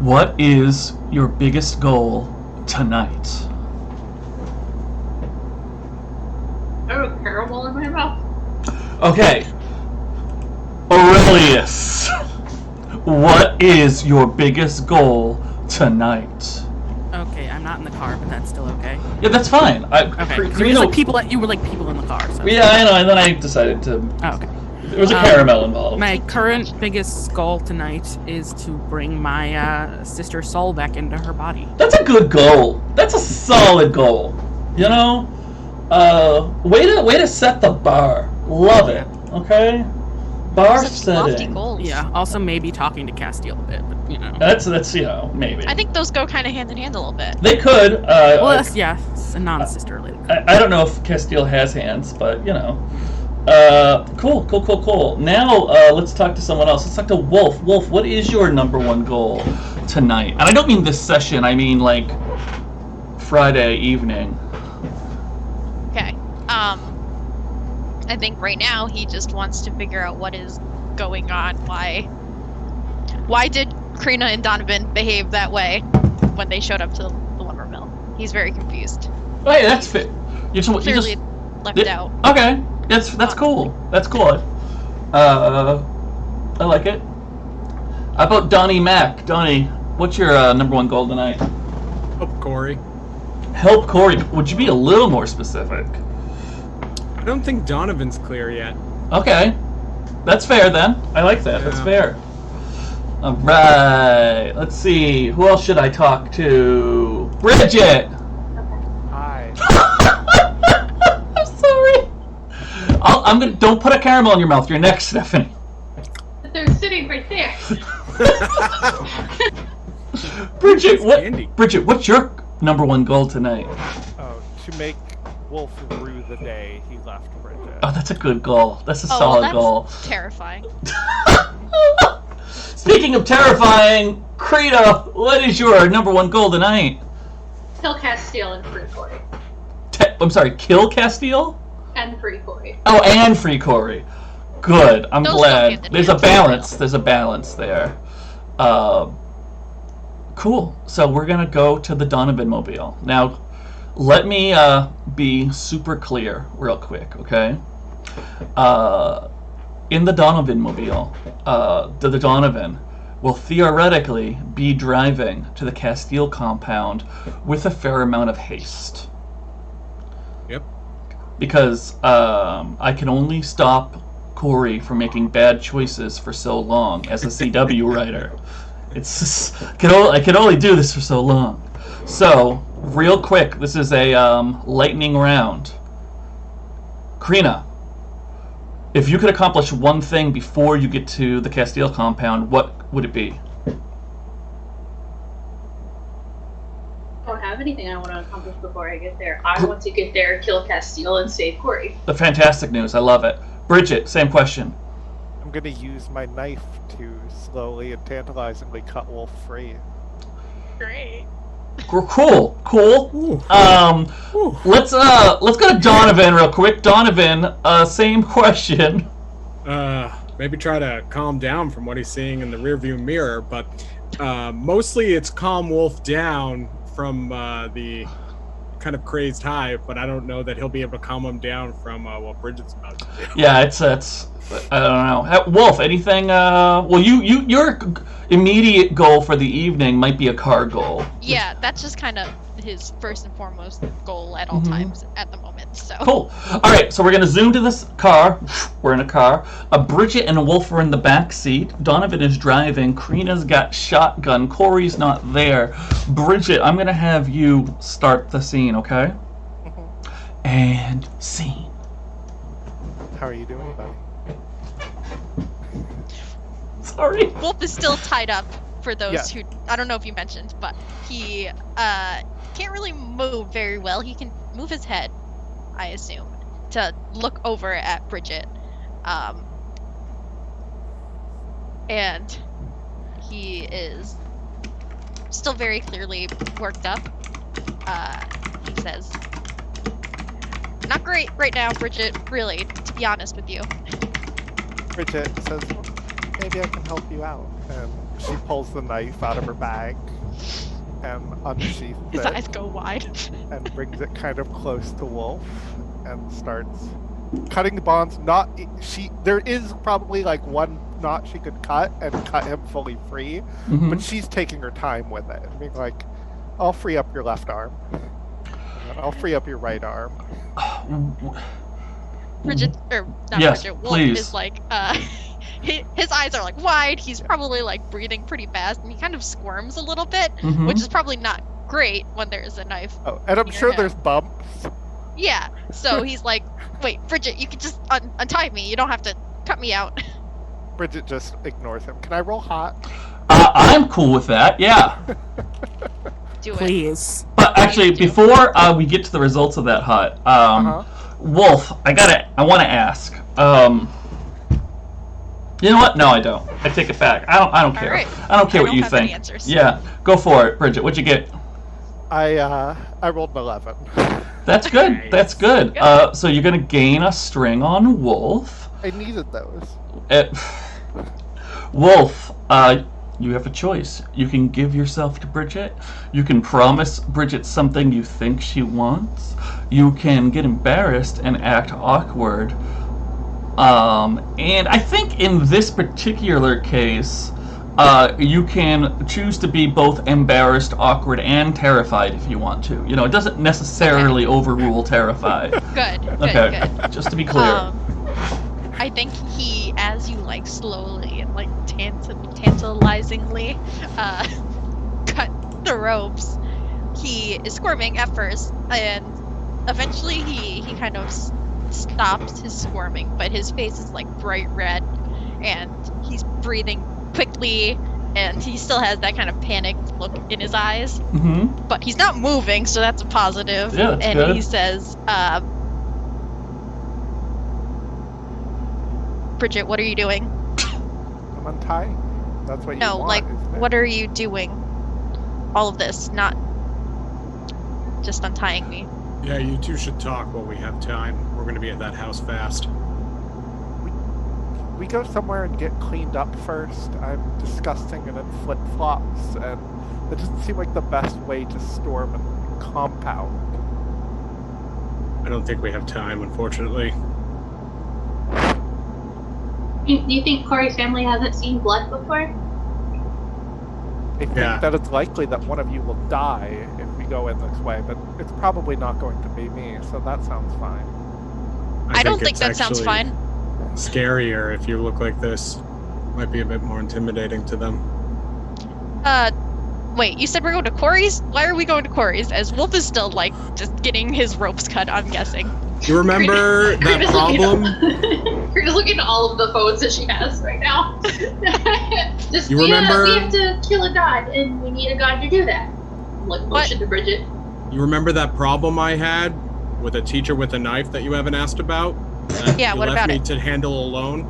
Speaker 1: what is your biggest goal tonight?
Speaker 2: I have a caramel in my mouth.
Speaker 1: Okay. Aurelius, what is your biggest goal tonight?
Speaker 4: Okay, I'm not in the car, but that's still okay.
Speaker 1: Yeah, that's fine.
Speaker 4: Okay, you were like people in the car. So.
Speaker 1: Yeah, I know, and then I decided to.
Speaker 4: Oh, okay.
Speaker 1: There was a caramel involved.
Speaker 4: My current biggest goal tonight is to bring my sister's soul back into her body.
Speaker 1: That's a good goal. That's a solid goal. You know, way to set the bar. Love it. Okay, bar
Speaker 3: Such lofty
Speaker 1: setting.
Speaker 3: goals.
Speaker 4: Yeah. Also, maybe talking to Castiel a bit, but you know.
Speaker 1: That's maybe.
Speaker 3: I think those go kind of hand in hand a little bit.
Speaker 1: They could.
Speaker 4: Well, it's a non-sister related.
Speaker 1: I don't know if Castile has hands, but you know. Cool. Now, let's talk to someone else. Let's talk to Wolfe. Wolfe, what is your #1 goal tonight? And I don't mean this session. I mean like Friday evening.
Speaker 3: Okay. I think right now he just wants to figure out what is going on. Why did Crina and Donovan behave that way when they showed up to the lumber mill? He's very confused.
Speaker 1: Oh, hey, that's fit. You just
Speaker 3: Clearly left out.
Speaker 1: Okay. That's cool. That's cool. I like it. How about Donnie Mac? Donnie, what's your #1 goal tonight?
Speaker 5: Oh, Corey.
Speaker 1: Help Corey. Would you be a little more specific?
Speaker 5: I don't think Donovan's clear yet.
Speaker 1: Okay. That's fair then. I like that. That's
Speaker 5: Yeah.
Speaker 1: fair. Alright. Let's see. Who else should I talk to? Bridget!
Speaker 6: Hi.
Speaker 1: I'm sorry. I'm gonna. Don't put a caramel in your mouth. You're next, Stephanie.
Speaker 2: But they're sitting right there.
Speaker 1: Bridget,
Speaker 5: Candy.
Speaker 1: Bridget, what's your #1 goal tonight?
Speaker 6: Oh, to make Wolfe rue the day he left Bridget.
Speaker 1: Oh, that's a good goal. That's a
Speaker 3: Oh,
Speaker 1: solid
Speaker 3: that's
Speaker 1: goal.
Speaker 3: terrifying.
Speaker 1: Speaking of terrifying, Crina, what is your #1 goal tonight?
Speaker 2: Kill Castile and free Corey.
Speaker 1: I'm sorry, kill Castile?
Speaker 2: And free Corey.
Speaker 1: Oh, and free Corey. Good. I'm
Speaker 3: Those go
Speaker 1: glad.
Speaker 3: hand in
Speaker 1: There's a
Speaker 3: hand for real.
Speaker 1: balance. There's a balance there. Cool. So we're gonna go to the Donovan mobile now. Let me be super clear, real quick, okay? In the Donovan mobile, the Donovan will theoretically be driving to the Castile compound with a fair amount of haste.
Speaker 5: Yep.
Speaker 1: Because I can only stop Corey from making bad choices for so long as a CW writer. It's just, I can only do this for so long. So, real quick, this is a lightning round. Crina, If you could accomplish one thing before you get to the Castile compound, what would it be?
Speaker 2: I don't have anything I want to accomplish before I get there. I want to get there, kill Castile, and save Corey.
Speaker 1: The fantastic news. I love it. Bridget, same question.
Speaker 6: I'm gonna use my knife to slowly and tantalizingly cut Wolf free.
Speaker 3: Great.
Speaker 1: Cool.
Speaker 5: Ooh.
Speaker 1: Let's go to Donovan real quick. Donovan, same question.
Speaker 5: Maybe try to calm down from what he's seeing in the rearview mirror, but mostly it's calm Wolf down from the kind of crazed high, but I don't know that he'll be able to calm him down from what Bridget's about to do.
Speaker 1: Yeah, it's I don't know. Wolf, anything? Well, your immediate goal for the evening might be a car goal.
Speaker 3: Yeah, that's just kind of his first and foremost goal at all times at the moment. So
Speaker 1: Cool. All right, so we're gonna zoom to this car. We're in a car. Bridget and Wolf are in the back seat. Donovan is driving. Crina's got shotgun. Corey's not there. Bridget, I'm gonna have you start the scene, okay? And scene.
Speaker 6: How are you doing, buddy?
Speaker 1: Sorry.
Speaker 3: Wolfe is still tied up for those
Speaker 6: Yeah.
Speaker 3: who I don't know if you mentioned, but he can't really move very well. He can move his head, I assume, to look over at Bridget. And he is still very clearly worked up. He says, "Not great right now, Bridget, really, to be honest with you."
Speaker 6: Bridget says, well, maybe I can help you out. And she pulls the knife out of her bag and unsheaths
Speaker 3: His
Speaker 6: it
Speaker 3: eyes go wide.
Speaker 6: and brings it kind of close to Wolf and starts cutting the bonds. There is probably like one knot she could cut and cut him fully free, but she's taking her time with it. I mean, like, I'll free up your left arm. And then I'll free up your right arm.
Speaker 3: Bridget, or not
Speaker 1: Yes,
Speaker 3: Bridget, Wolfe
Speaker 1: please.
Speaker 3: is like, his eyes are like wide. He's probably like breathing pretty fast, and he kind of squirms a little bit, which is probably not great when there's a knife.
Speaker 6: Oh, and I'm
Speaker 3: in your
Speaker 6: sure
Speaker 3: head.
Speaker 6: there's bumps.
Speaker 3: Yeah, so he's like, wait, Bridget, you can just untie me. You don't have to cut me out.
Speaker 6: Bridget just ignores him. Can I roll hot?
Speaker 1: I'm cool with that. Yeah.
Speaker 3: Do it.
Speaker 4: Please.
Speaker 1: But actually, before we get to the results of that hut, Wolf, I want to ask. You know what? No, I don't. I take it back. I don't care.
Speaker 3: All right.
Speaker 1: I don't care what you
Speaker 3: have any
Speaker 1: think.
Speaker 3: answers.
Speaker 1: Yeah, go for it, Bridget. What'd you get?
Speaker 6: I rolled an 11.
Speaker 1: That's good.
Speaker 5: Nice.
Speaker 1: That's good. So you're gonna gain a string on Wolf.
Speaker 6: I needed those.
Speaker 1: Wolf, you have a choice. You can give yourself to Bridget. You can promise Bridget something you think she wants. You can get embarrassed and act awkward. And I think in this particular case, you can choose to be both embarrassed, awkward, and terrified if you want to. You know, it doesn't necessarily overrule terrified.
Speaker 3: Good.
Speaker 1: Just to be clear.
Speaker 3: I think he, as you like slowly and like tantalizingly cut the ropes, he is squirming at first, and eventually he kind of stops his squirming, but his face is like bright red, and he's breathing quickly, and he still has that kind of panicked look in his eyes. But he's not moving, so that's a positive.
Speaker 1: Yeah, that's
Speaker 3: and
Speaker 1: good.
Speaker 3: he says, Bridget, what are you doing?
Speaker 6: I'm untying. That's what you
Speaker 3: No,
Speaker 6: want,
Speaker 3: like,
Speaker 6: isn't it?
Speaker 3: what are you doing? All of this, not just untying me.
Speaker 5: Yeah, you two should talk while we have time. We're going to be at that house fast.
Speaker 6: We go somewhere and get cleaned up first. I'm disgusting and in flip-flops, and it doesn't seem like the best way to storm a compound.
Speaker 5: I don't think we have time, unfortunately.
Speaker 2: Do you think Corey's family hasn't seen blood before?
Speaker 6: I think
Speaker 5: Yeah.
Speaker 6: that it's likely that one of you will die if we go in this way, but it's probably not going to be me, so that sounds fine.
Speaker 3: I don't think
Speaker 5: it's
Speaker 3: that sounds
Speaker 5: actually
Speaker 3: fine.
Speaker 5: Scarier if you look like this. Might be a bit more intimidating to them.
Speaker 3: Wait, you said we're going to Corey's? Why are we going to Corey's? As Wolfe is still, like, just getting his ropes cut, I'm guessing.
Speaker 5: You remember that problem?
Speaker 2: just looking at all of the phones that she has right now. Just,
Speaker 5: You remember-
Speaker 2: we have to kill a god, and we need a god to do that. Like, motion to Bridget.
Speaker 5: You remember that problem I had with a teacher with a knife that you haven't asked about? That
Speaker 3: Yeah,
Speaker 5: you
Speaker 3: what
Speaker 5: left
Speaker 3: about
Speaker 5: me
Speaker 3: it?
Speaker 5: to handle alone?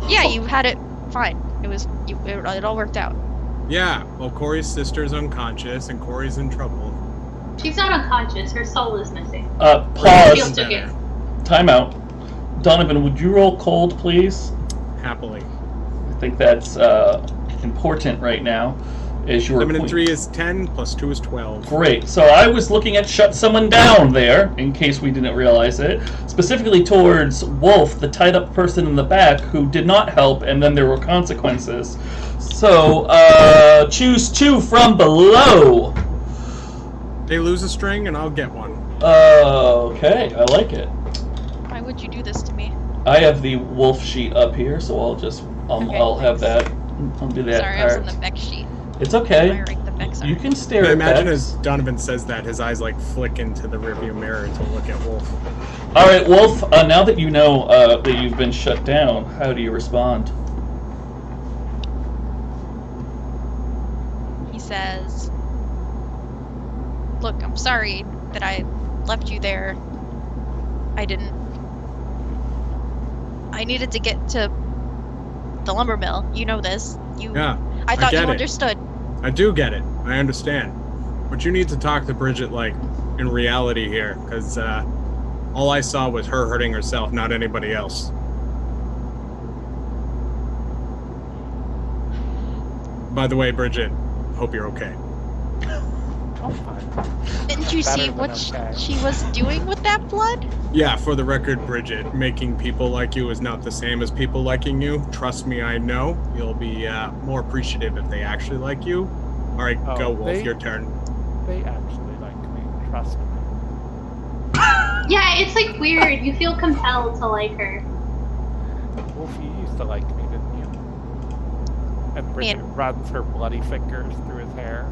Speaker 3: Yeah, you had it fine. It all worked out.
Speaker 5: Yeah, well, Corey's sister's unconscious and Corey's in trouble.
Speaker 2: She's not unconscious. Her soul is missing.
Speaker 1: Pause.
Speaker 2: Shield took it.
Speaker 1: Time out. Donovan, would you roll cold, please?
Speaker 5: Happily.
Speaker 1: I think that's important right now. Is your
Speaker 5: 7 and
Speaker 1: point.
Speaker 5: 3 is 10, plus 2 is 12.
Speaker 1: Great. So I was looking at shut someone down there, in case we didn't realize it, specifically towards Wolfe, the tied up person in the back who did not help, and then there were consequences. So choose 2 from below.
Speaker 5: They lose a string and I'll get one.
Speaker 1: Okay, I like it.
Speaker 3: Why would you do this to me?
Speaker 1: I have the Wolf sheet up here, so I'll have that. I'll do that
Speaker 3: Sorry, I was
Speaker 1: part.
Speaker 3: on the back sheet.
Speaker 1: It's okay.
Speaker 3: The Bex are.
Speaker 1: You can stare
Speaker 5: I
Speaker 1: at
Speaker 5: imagine
Speaker 1: that.
Speaker 5: as Donovan says that, his eyes like flick into the rearview mirror to look at Wolf.
Speaker 1: All right, Wolf. Now that you know that you've been shut down, how do you respond?
Speaker 3: He says, "Look, I'm sorry that I left you there. I needed to get to the lumber mill. You know this.
Speaker 5: Yeah,
Speaker 3: I thought
Speaker 5: get
Speaker 3: you
Speaker 5: it.
Speaker 3: understood.
Speaker 5: I do get it. I understand. But you need to talk to Bridget like in reality here, because all I saw was her hurting herself, not anybody else. By the way, Bridget, hope you're okay.
Speaker 6: I'm fine.
Speaker 3: Didn't you
Speaker 6: Better
Speaker 3: see
Speaker 6: than
Speaker 3: what
Speaker 6: okay.
Speaker 3: she was doing with that blood?
Speaker 5: Yeah, for the record, Bridget, making people like you is not the same as people liking you. Trust me, I know. You'll be more appreciative if they actually like you. All right,
Speaker 6: Oh,
Speaker 5: go, Wolf,
Speaker 6: they-
Speaker 5: your turn.
Speaker 6: They actually like me. Trust me.
Speaker 2: Yeah, it's like weird. You feel compelled to like her.
Speaker 6: Wolf, you used to like me, didn't you? And Bridget runs her bloody fingers through his hair.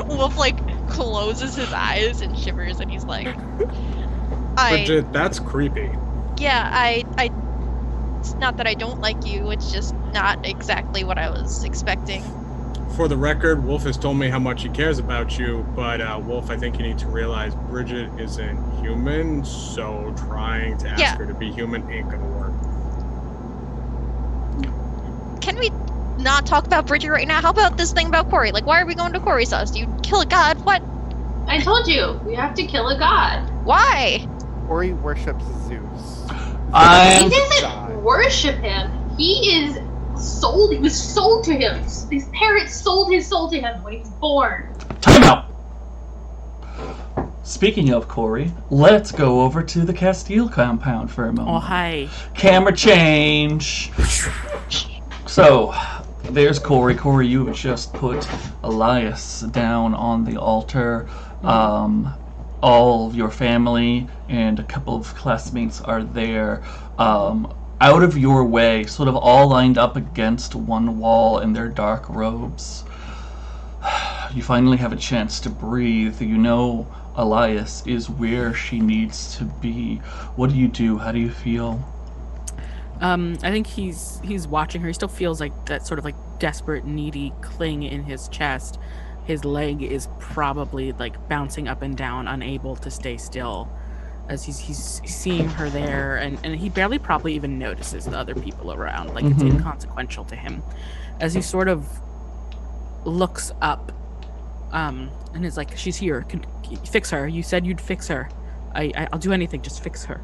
Speaker 3: Wolf like closes his eyes and shivers, and he's like,
Speaker 5: Bridget, that's creepy.
Speaker 3: I it's not that I don't like you, it's just not exactly what I was expecting.
Speaker 5: For the record, Wolf has told me how much he cares about you, but Wolf, I think you need to realize Bridget isn't human, so trying to ask her to be human ain't gonna work.
Speaker 3: Can we not talk about Bridget right now? How about this thing about Corey? Like, why are we going to Corey's house? Do you kill a god? What?
Speaker 2: I told you, we have to kill a god.
Speaker 3: Why?
Speaker 6: Or he worships Zeus.
Speaker 2: He doesn't worship him. He is sold. He was sold to him. His parents sold his soul to him when he was born.
Speaker 1: Time out. Speaking of Corey, let's go over to the Castile compound for a moment.
Speaker 4: Oh, hi.
Speaker 1: Camera change. So, there's Corey. Corey, you have just put Elias down on the altar. All of your family and a couple of classmates are there. Out of your way, sort of all lined up against one wall in their dark robes. You finally have a chance to breathe. You know Elias is where she needs to be. What do you do? How do you feel?
Speaker 4: I think he's watching her. He still feels like that sort of like desperate, needy cling in his chest. His leg is probably like bouncing up and down, unable to stay still, as he's seeing her there, and he barely probably even notices the other people around. Like it's inconsequential to him, as he sort of looks up, and is like, "She's here. Can you fix her? You said you'd fix her. I'll do anything. Just fix her."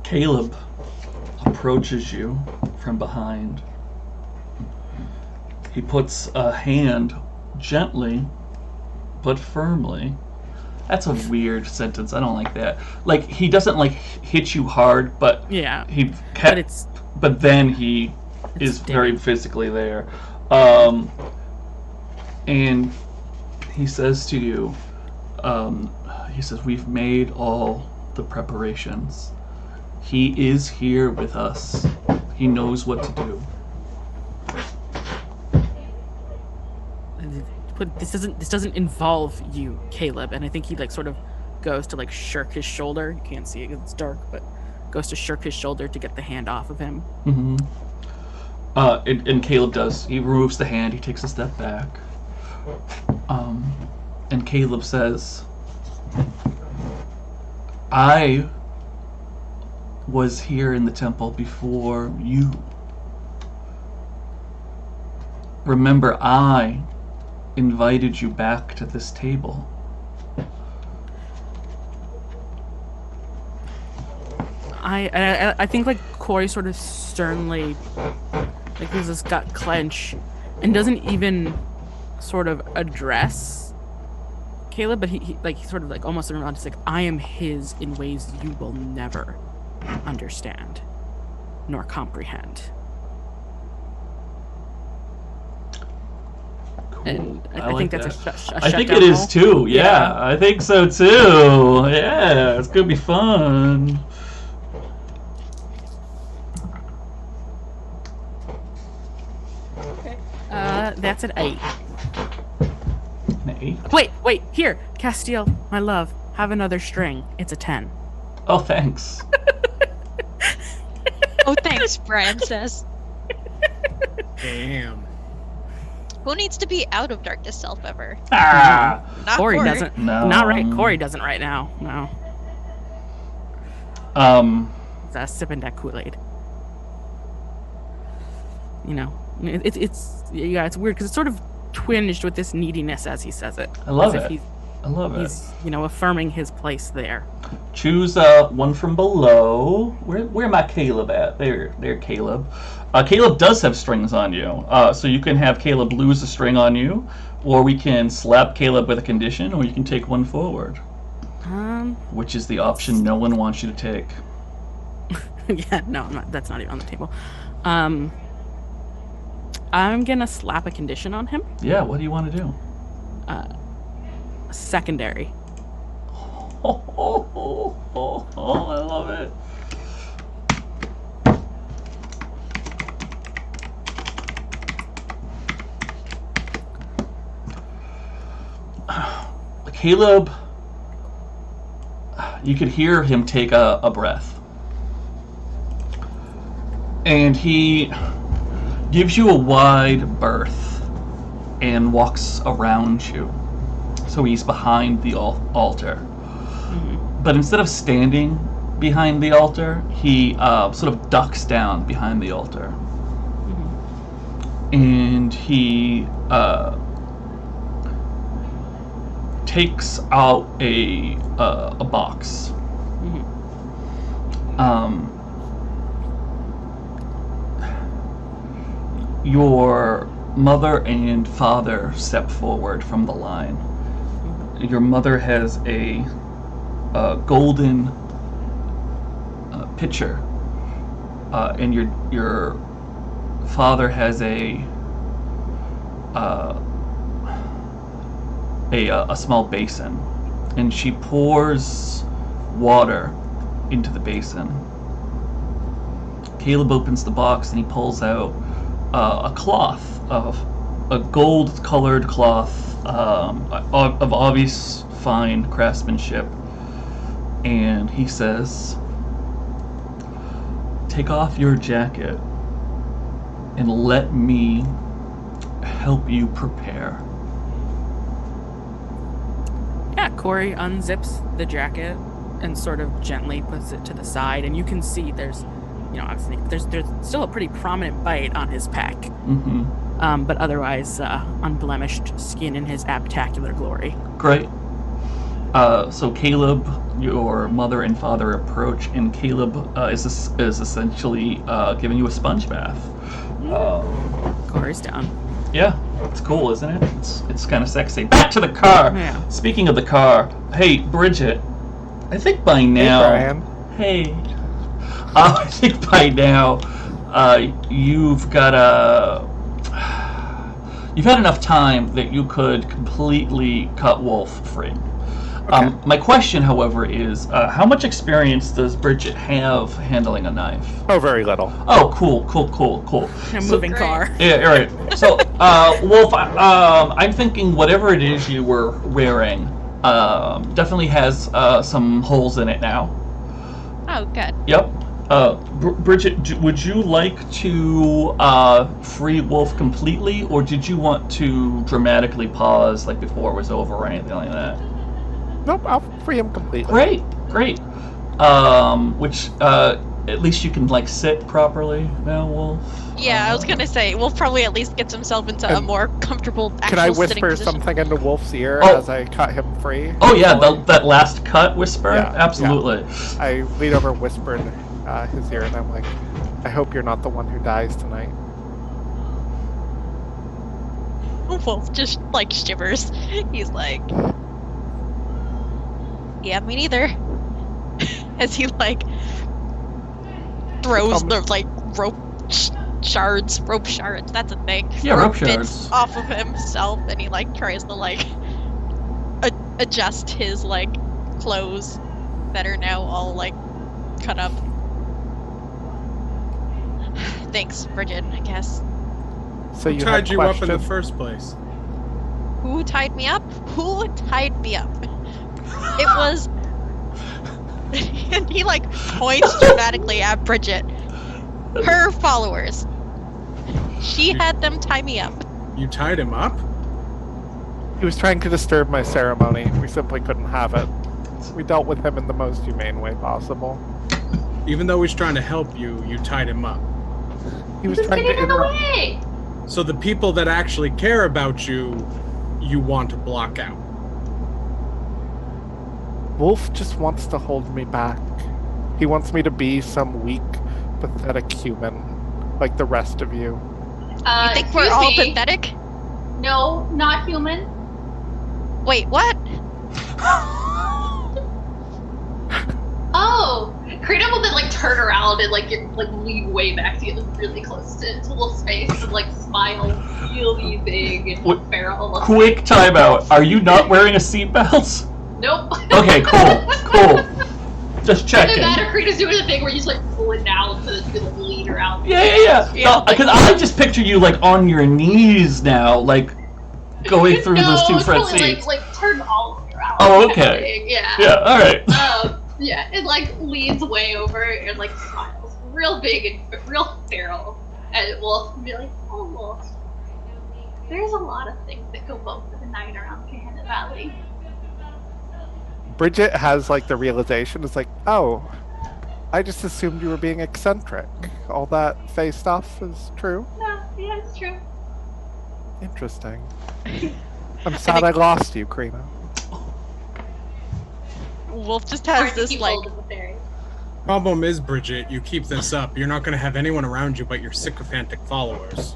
Speaker 1: Caleb approaches you from behind. He puts a hand gently but firmly. That's a weird sentence. I don't like that. Like, he doesn't like hit you hard, but
Speaker 4: Yeah,
Speaker 1: he
Speaker 4: but
Speaker 1: but then he is
Speaker 4: stinging.
Speaker 1: very physically there. And he says to you, he says, "We've made all the preparations. He is here with us. He knows what to do."
Speaker 4: this doesn't involve you, Caleb. And I think he like sort of goes to like shirk his shoulder. You can't see it because it's dark, but goes to shirk his shoulder to get the hand off of him.
Speaker 1: Mm-hmm. And Caleb does. He removes the hand. He takes a step back. And Caleb says, I was here in the temple before you. Remember, I invited you back to this table.
Speaker 4: I think like Corey sort of sternly like gives his gut clench and doesn't even sort of address Caleb, but he sort of like almost around to like, I am his in ways you will never understand nor comprehend.
Speaker 1: Cool.
Speaker 4: And I
Speaker 1: like
Speaker 4: think that's
Speaker 1: that.
Speaker 4: a
Speaker 1: I think
Speaker 4: shutdown
Speaker 1: it is
Speaker 4: roll.
Speaker 1: too. Yeah, I think so too. Yeah, it's gonna be fun.
Speaker 4: That's an 8.
Speaker 1: An 8?
Speaker 4: Wait, here, Castile, my love, have another string. It's a 10.
Speaker 1: Oh, thanks.
Speaker 3: Oh, thanks, Francis.
Speaker 5: Damn.
Speaker 3: Who needs to be out of darkest self ever?
Speaker 1: Ah!
Speaker 3: Not
Speaker 4: Corey doesn't.
Speaker 1: No.
Speaker 4: Not right. Corey doesn't right now. No. He's sipping that Kool-Aid. You know, it's weird because it's sort of twinged with this neediness as he says it.
Speaker 1: I love
Speaker 4: as
Speaker 1: it.
Speaker 4: if
Speaker 1: I love it.
Speaker 4: He's affirming his place there.
Speaker 1: Choose one from below. Where am I Caleb at? There, Caleb. Caleb does have strings on you, so you can have Caleb lose a string on you, or we can slap Caleb with a condition, or you can take one forward. Which is the option no one wants you to take.
Speaker 4: Yeah, no, that's not even on the table. I'm gonna slap a condition on him.
Speaker 1: Yeah, what do you want to do?
Speaker 4: Secondary.
Speaker 1: Oh, I love it. Caleb, you could hear him take a breath. And he gives you a wide berth and walks around you. So he's behind the altar. Mm-hmm. But instead of standing behind the altar, he sort of ducks down behind the altar. Mm-hmm. And he takes out a box. Mm-hmm. Your mother and father step forward from the line. Your mother has a golden pitcher, and your father has a small basin, and she pours water into the basin. Caleb opens the box and he pulls out a cloth, a gold-colored cloth of obvious fine craftsmanship, and he says, "Take off your jacket and let me help you prepare."
Speaker 4: Yeah, Corey unzips the jacket and sort of gently puts it to the side, and you can see there's still a pretty prominent bite on his pack. Mm-hmm. But otherwise unblemished skin in his abtacular glory.
Speaker 1: Great. So Caleb, your mother and father approach, and Caleb is essentially giving you a sponge bath.
Speaker 4: Corey's down.
Speaker 1: Yeah, it's cool, isn't it? It's kind of sexy. Back to the car. Yeah. Speaking of the car, hey Bridget, I think by now.
Speaker 6: Hey, Brian.
Speaker 1: Hey. I think by now, you've had enough time that you could completely cut Wolfe free. My question, however, is how much experience does Bridget have handling a knife?
Speaker 6: Oh, very little.
Speaker 1: Oh, cool.
Speaker 4: A moving car.
Speaker 1: Yeah, all right. So, Wolf, I'm thinking whatever it is you were wearing definitely has some holes in it now.
Speaker 3: Oh, good.
Speaker 1: Yep. Bridget, would you like to free Wolf completely, or did you want to dramatically pause like before it was over or anything like that?
Speaker 6: Nope, I'll free him completely.
Speaker 1: Great. Which at least you can like sit properly now, Wolf.
Speaker 3: Yeah, I was gonna say, Wolf probably at least gets himself into a more comfortable actual
Speaker 6: Can I
Speaker 3: sitting
Speaker 6: whisper
Speaker 3: position.
Speaker 6: something into Wolf's ear as I cut him free?
Speaker 1: Oh yeah, that last cut whisper?
Speaker 6: Yeah,
Speaker 1: Absolutely.
Speaker 6: Yeah. I lean over and whisper in his ear, and I'm like, I hope you're not the one who dies tonight.
Speaker 3: Wolf just like shivers. He's like, yeah, me neither. As he like throws the like rope shards, that's a thing.
Speaker 1: Yeah, rope
Speaker 3: bits
Speaker 1: shards.
Speaker 3: off of himself, and he like tries to like adjust his like clothes that are now all like cut up. Thanks, Bridget, I guess.
Speaker 6: So you
Speaker 5: tied you up in the
Speaker 6: questions?
Speaker 5: first place?
Speaker 3: Who tied me up? Who tied me up? It was... and he, like, points dramatically at Bridget. Her followers. She had them tie me up.
Speaker 5: You tied him up?
Speaker 6: He was trying to disturb my ceremony. We simply couldn't have it. We dealt with him in the most humane way possible.
Speaker 5: Even though he's trying to help you, you tied him up.
Speaker 6: He was trying to
Speaker 2: Get in the
Speaker 6: interrupt.
Speaker 2: way!
Speaker 5: So the people that actually care about you, you want to block out.
Speaker 6: Wolf just wants to hold me back. He wants me to be some weak, pathetic human, like the rest of you.
Speaker 3: You think we're
Speaker 2: excuse
Speaker 3: all
Speaker 2: me?
Speaker 3: pathetic?
Speaker 2: No, not human.
Speaker 3: Wait, what?
Speaker 2: Oh, Crina will then like turn around and like lean way back to get really close to Wolf's face and like smile really big and
Speaker 1: What?
Speaker 2: feral.
Speaker 1: Quick timeout. Are you not wearing a seatbelt?
Speaker 2: Nope.
Speaker 1: Okay, cool. Just checking.
Speaker 2: Either that or Crina's doing the thing where you just like pull it down to like lean around.
Speaker 1: Yeah. Because I just picture you like on your knees now, like going through those two
Speaker 2: it's
Speaker 1: front
Speaker 2: probably,
Speaker 1: seats.
Speaker 2: like turn all the way around.
Speaker 1: Oh, okay.
Speaker 2: Yeah.
Speaker 1: Yeah, all right.
Speaker 2: Yeah, it like leans way over and like smiles real big and real feral, and Wolf will be like, "Oh, Wolf, there's a lot of things that go wrong for the night around Gehenna Valley."
Speaker 6: Bridget has like the realization. It's like, oh, I just assumed you were being eccentric. All that Fae stuff is true.
Speaker 2: No, yeah, it's true.
Speaker 6: Interesting. I'm sad I lost you, Crina.
Speaker 3: Wolf just has
Speaker 2: Hard to
Speaker 3: this
Speaker 2: keep
Speaker 3: like...
Speaker 2: hold of the fairy.
Speaker 5: Problem is, Bridget, you keep this up, you're not going to have anyone around you but your sycophantic followers.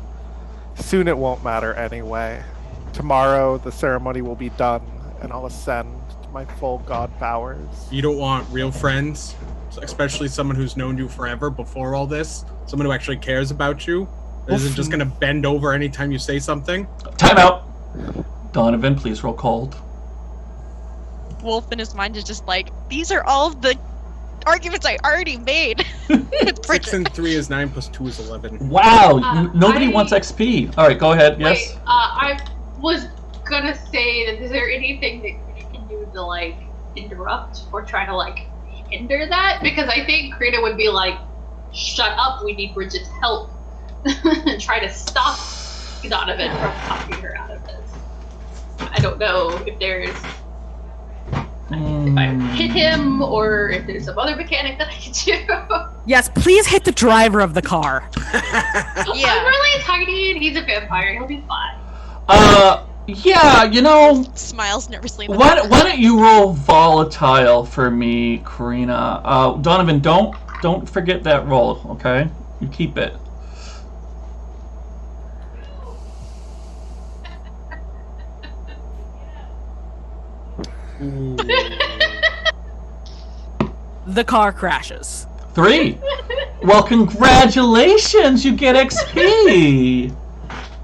Speaker 6: Soon it won't matter anyway. Tomorrow the ceremony will be done, and I'll ascend to my full god powers.
Speaker 5: You don't want real friends, especially someone who's known you forever before all this, someone who actually cares about you, that isn't just going to bend over anytime you say something.
Speaker 1: Timeout. Donovan, please roll cold.
Speaker 3: Wolf in his mind is just like, these are all the arguments I already made with
Speaker 5: 6
Speaker 3: Bridget.
Speaker 5: and 3 is 9 plus 2 is 11.
Speaker 1: Wow, nobody
Speaker 2: I-
Speaker 1: wants XP. All right, go ahead. Yes.
Speaker 2: Wait, I was gonna say that is there anything that you can do to like interrupt or try to like hinder that? Because I think Crina would be like, "Shut up, we need Bridget's help," and try to stop Donovan from talking her out of this. I don't know if there's if I hit him or if there's some other mechanic that I can do.
Speaker 4: Yes, please hit the driver of the car.
Speaker 2: I'm
Speaker 3: Yeah.
Speaker 2: really tiny and he's a vampire. He'll be fine.
Speaker 1: Yeah, you know,
Speaker 3: Smiles nervously. in the
Speaker 1: why
Speaker 3: back.
Speaker 1: don't you roll volatile for me, Crina? Donovan, don't forget that roll, okay? You keep it.
Speaker 5: Ooh.
Speaker 4: The car crashes.
Speaker 1: 3. Well, congratulations, you get XP.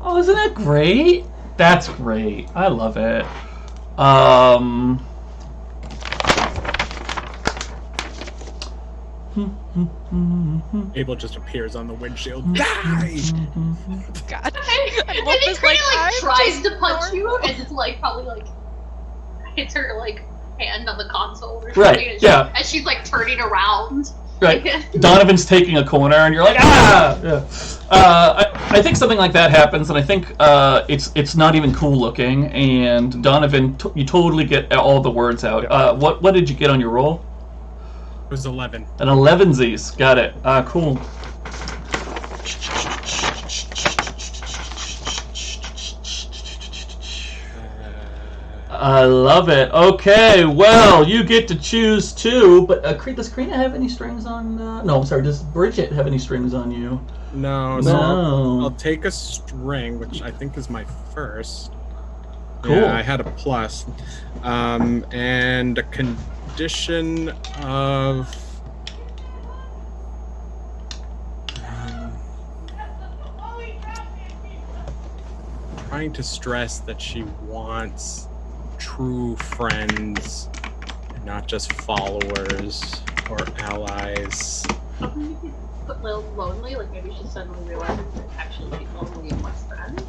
Speaker 1: Oh, isn't that great? That's great. I love it.
Speaker 5: Abel just appears on the windshield. Die!
Speaker 3: God.
Speaker 2: And
Speaker 3: Wolfe
Speaker 2: then
Speaker 3: is like,
Speaker 2: Crina,
Speaker 3: "I'm
Speaker 2: tries
Speaker 3: just
Speaker 2: to punch
Speaker 3: normal."
Speaker 2: you, and it's like probably like hits her like hand on the console or
Speaker 1: Right,
Speaker 2: something. And
Speaker 1: yeah.
Speaker 2: As she's like turning around.
Speaker 1: Right.
Speaker 2: Like,
Speaker 1: Donovan's taking a corner, and you're like, ah! Yeah. I think something like that happens, and I think it's not even cool looking. And Donovan, you totally get all the words out. What did you get on your roll?
Speaker 5: It was 11.
Speaker 1: An 11-zies. Got it. Cool. I love it. Okay, well, you get to choose two, but does Crina have any strings on... No, I'm sorry, does Bridget have any strings on you?
Speaker 5: No, so I'll take a string, which I think is my first.
Speaker 1: Cool.
Speaker 5: Yeah, I had a plus. And a condition of... trying to stress that she wants true friends, and not just followers or allies.
Speaker 2: you could put lonely, like maybe she suddenly realizes that actually she's lonely and wants friends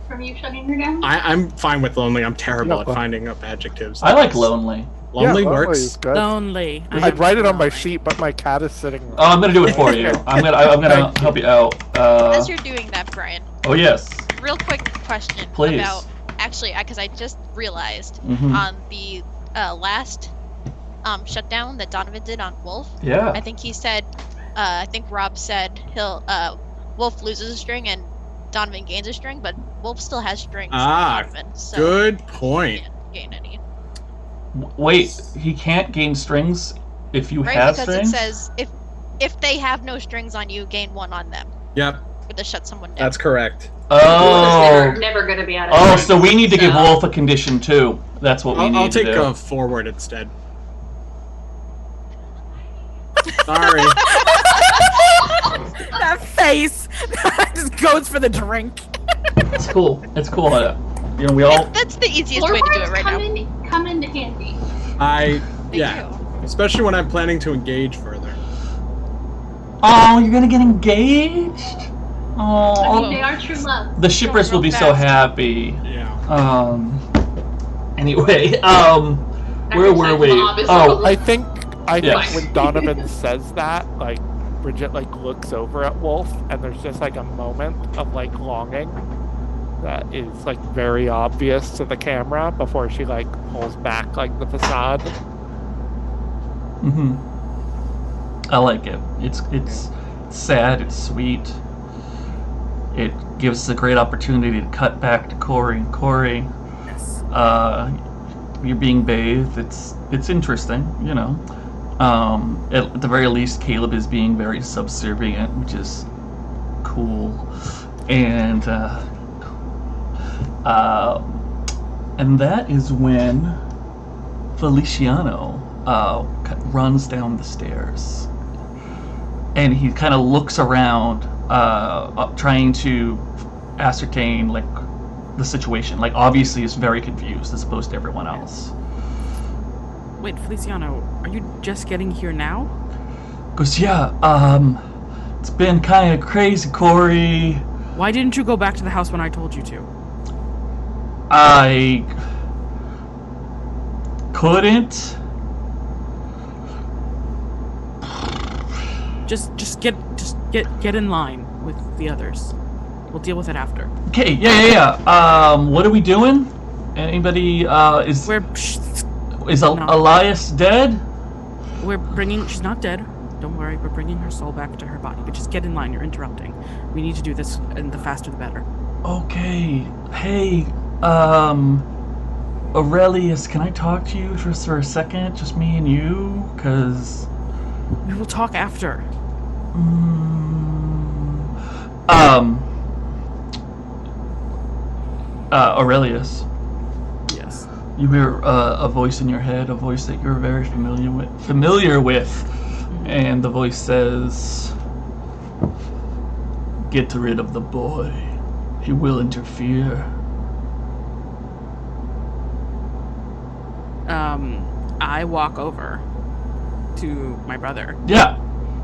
Speaker 2: from you shutting her down.
Speaker 5: I'm fine with lonely. I'm terrible at
Speaker 6: Yeah.
Speaker 5: finding up adjectives.
Speaker 1: I like lonely.
Speaker 5: Lonely
Speaker 6: Yeah,
Speaker 5: works.
Speaker 6: is good.
Speaker 4: Lonely.
Speaker 6: I'd write it on my sheet, but my cat is sitting.
Speaker 1: Oh, I'm gonna do it for you. I'm gonna help you out.
Speaker 3: As you're doing that, Brian,
Speaker 1: Oh yes.
Speaker 3: real quick question
Speaker 1: Please.
Speaker 3: about actually, because I just realized
Speaker 1: Mhm.
Speaker 3: on the last shutdown that Donovan did on Wolfe,
Speaker 1: Yeah.
Speaker 3: I think he said, I think Rob said Wolfe loses a string and Donovan gains a string, but Wolfe still has strings.
Speaker 5: Ah,
Speaker 3: on Donovan, so
Speaker 5: Good
Speaker 3: he
Speaker 5: point.
Speaker 3: can't gain any.
Speaker 1: Wait, he can't gain strings if you
Speaker 3: Right?
Speaker 1: have
Speaker 3: Because
Speaker 1: strings?
Speaker 3: it says if they have no strings on you, gain one on them.
Speaker 5: Yep,
Speaker 3: Or to shut someone down.
Speaker 5: that's correct.
Speaker 1: Oh.
Speaker 2: Never gonna be out of
Speaker 1: Oh,
Speaker 2: it.
Speaker 1: so we need to give
Speaker 2: So-
Speaker 1: Wolf a condition too. That's what we need
Speaker 5: I'll
Speaker 1: to
Speaker 5: take
Speaker 1: do.
Speaker 5: a forward instead. Sorry.
Speaker 4: That face just goes for the drink.
Speaker 1: It's cool. It's cool. You know, we all.
Speaker 3: That's the easiest way to do it right now.
Speaker 2: Come in handy.
Speaker 3: They
Speaker 5: Yeah,
Speaker 3: do.
Speaker 5: especially when I'm planning to engage further.
Speaker 1: Oh, you're gonna get engaged.
Speaker 2: I mean,
Speaker 1: Oh,
Speaker 2: they are true love.
Speaker 1: the shippers will be so
Speaker 3: fast.
Speaker 1: happy.
Speaker 5: Yeah.
Speaker 1: Anyway, where were we?
Speaker 2: Bob is
Speaker 1: Oh,
Speaker 2: probably-
Speaker 6: I think
Speaker 1: Yes.
Speaker 6: when Donovan says that, like Bridget like looks over at Wolfe, and there's just like a moment of like longing that is like very obvious to the camera before she like pulls back like the facade.
Speaker 1: Mm-hmm. I like it. It's sad. It's sweet. It gives us a great opportunity to cut back to Corey. Corey,
Speaker 4: Yes.
Speaker 1: you're being bathed. It's interesting, you know. At the very least, Caleb is being very subservient, which is cool. And that is when Feliciano runs down the stairs, and he kind of looks around, trying to ascertain like the situation. Like obviously, he's very confused as opposed to everyone else.
Speaker 4: Wait, Feliciano, are you just getting here now?
Speaker 1: Goes, yeah. It's been kind of crazy, Corey.
Speaker 4: Why didn't you go back to the house when I told you to?
Speaker 1: I couldn't.
Speaker 4: Just get in line with the others. We'll deal with it after.
Speaker 1: Okay, yeah. What are we doing? Anybody? Is
Speaker 4: No.
Speaker 1: Elias dead?
Speaker 4: We're bringing. She's not dead. Don't worry. We're bringing her soul back to her body. But just get in line. You're interrupting. We need to do this, and the faster the better.
Speaker 1: Okay. Hey, Aurelius, can I talk to you just for a second? Just me and you? Cause.
Speaker 4: We will talk after.
Speaker 1: Aurelius,
Speaker 4: Yes.
Speaker 1: you hear a voice in your head, a voice that you're very familiar with, and the voice says, "Get rid of the boy. He will interfere."
Speaker 4: I walk over to my brother.
Speaker 1: Yeah.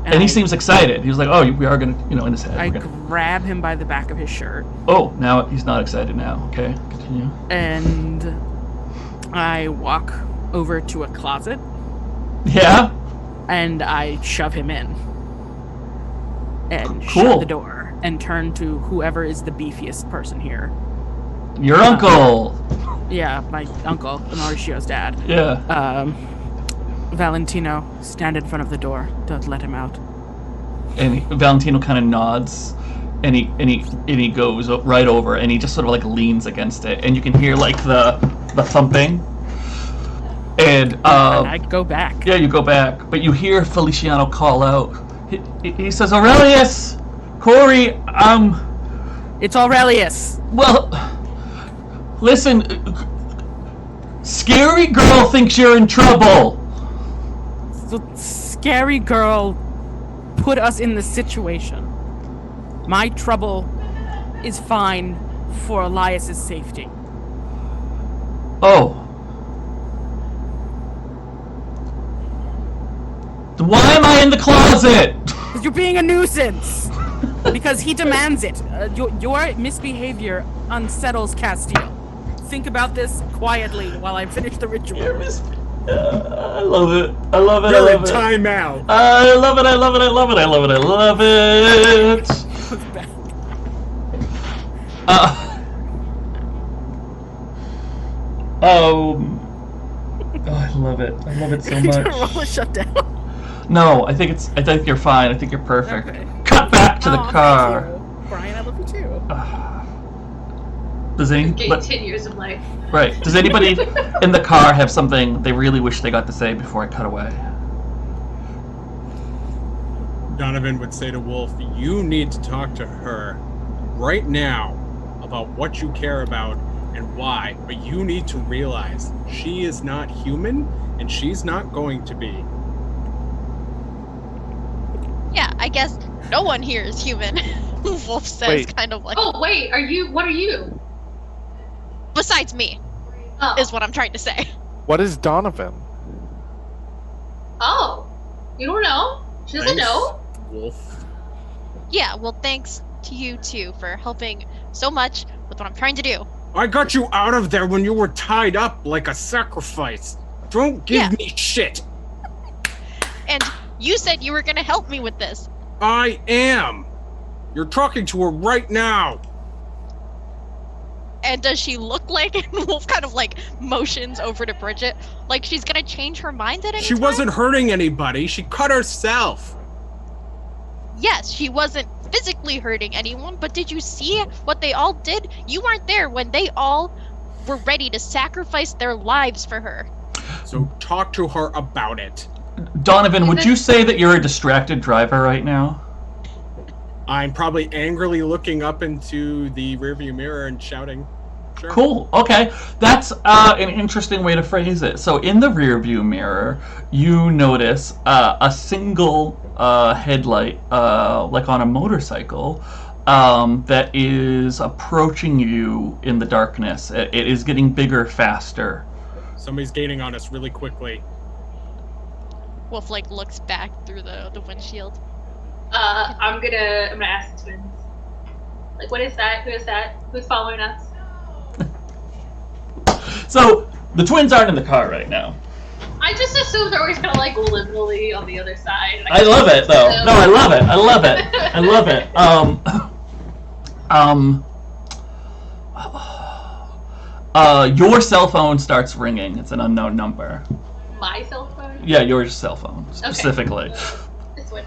Speaker 1: And he seems excited. He was like, "Oh, we are gonna," in his head.
Speaker 4: I grab him by the back of his shirt.
Speaker 1: Oh, now he's not excited now. Okay, continue.
Speaker 4: And I walk over to a closet.
Speaker 1: Yeah.
Speaker 4: And I shove him in. And
Speaker 1: Cool.
Speaker 4: shut the door. And turn to whoever is the beefiest person here.
Speaker 1: Your uncle.
Speaker 4: Yeah, my uncle, Mauricio's dad.
Speaker 1: Yeah.
Speaker 4: Valentino, stand in front of the door. Don't let him out.
Speaker 1: And Valentino kind of nods, and he goes right over, and he just sort of like leans against it, and you can hear like the thumping. And
Speaker 4: I go back.
Speaker 1: Yeah, you go back, but you hear Feliciano call out. He says, "Aurelius, Corey,
Speaker 4: It's Aurelius.
Speaker 1: Well, listen, Scary Girl thinks you're in trouble."
Speaker 4: The scary girl put us in this situation. My trouble is fine for Elias's safety.
Speaker 1: Oh. Why am I in the closet?
Speaker 4: Because you're being a nuisance. Because he demands it. Your misbehavior unsettles Castile. Think about this quietly while I finish the ritual.
Speaker 1: I love it. I love it.
Speaker 5: You're
Speaker 1: I
Speaker 5: in
Speaker 1: love it.
Speaker 5: timeout.
Speaker 1: I love it. I love it. I love it. I love it. I love it. I love it. I love it so much.
Speaker 4: Roll a shutdown.
Speaker 1: No, I think you're fine. I think you're perfect.
Speaker 4: Okay.
Speaker 1: Cut back to the car.
Speaker 4: Thank you. Brian, I love you too.
Speaker 1: Does any
Speaker 2: Gain 10 years of life.
Speaker 1: Right? Does anybody in the car have something they really wish they got to say before I cut away?
Speaker 5: Donovan would say to Wolfe, "You need to talk to her right now about what you care about and why, but you need to realize she is not human and she's not going to be."
Speaker 3: Yeah, I guess no one here is human. Wolfe says,
Speaker 6: Wait.
Speaker 3: kind of like,
Speaker 2: Oh, wait, what are you?
Speaker 3: besides me,
Speaker 2: Oh.
Speaker 3: is what I'm trying to say.
Speaker 6: What is Donovan?
Speaker 2: Oh. You don't know? She doesn't
Speaker 5: Thanks,
Speaker 2: know?
Speaker 5: Wolfe.
Speaker 3: Yeah, well, thanks to you two for helping so much with what I'm trying to do.
Speaker 5: I got you out of there when you were tied up like a sacrifice. Don't give
Speaker 3: Yeah.
Speaker 5: me shit.
Speaker 3: And you said you were gonna help me with this.
Speaker 5: I am. You're talking to her right now.
Speaker 3: And does she look like, and Wolf kind of like motions over to Bridget, like she's gonna change her mind at any
Speaker 5: She
Speaker 3: time?
Speaker 5: wasn't hurting anybody. She cut herself.
Speaker 3: Yes, she wasn't physically hurting anyone, but did you see what they all did? You weren't there when they all were ready to sacrifice their lives for her.
Speaker 5: So talk to her about it.
Speaker 1: Donovan, would you say that you're a distracted driver right now?
Speaker 5: I'm probably angrily looking up into the rearview mirror and shouting. Sure.
Speaker 1: Cool. Okay, that's an interesting way to phrase it. So in the rearview mirror, you notice a single headlight, like on a motorcycle, that is approaching you in the darkness. It is getting bigger, faster.
Speaker 5: Somebody's gaining on us really quickly.
Speaker 3: Wolf like looks back through the windshield.
Speaker 2: I'm gonna ask the twins. Like, what is that? Who is that? Who's following us?
Speaker 1: So the twins aren't in the car right now.
Speaker 2: I just assume they're always kind of like liberally on the other side. And
Speaker 1: I love it though. No, I love it. I love it. I love it. Your cell phone starts ringing. It's an unknown number.
Speaker 2: My cell phone?
Speaker 1: Yeah, your cell phone specifically.
Speaker 2: This one.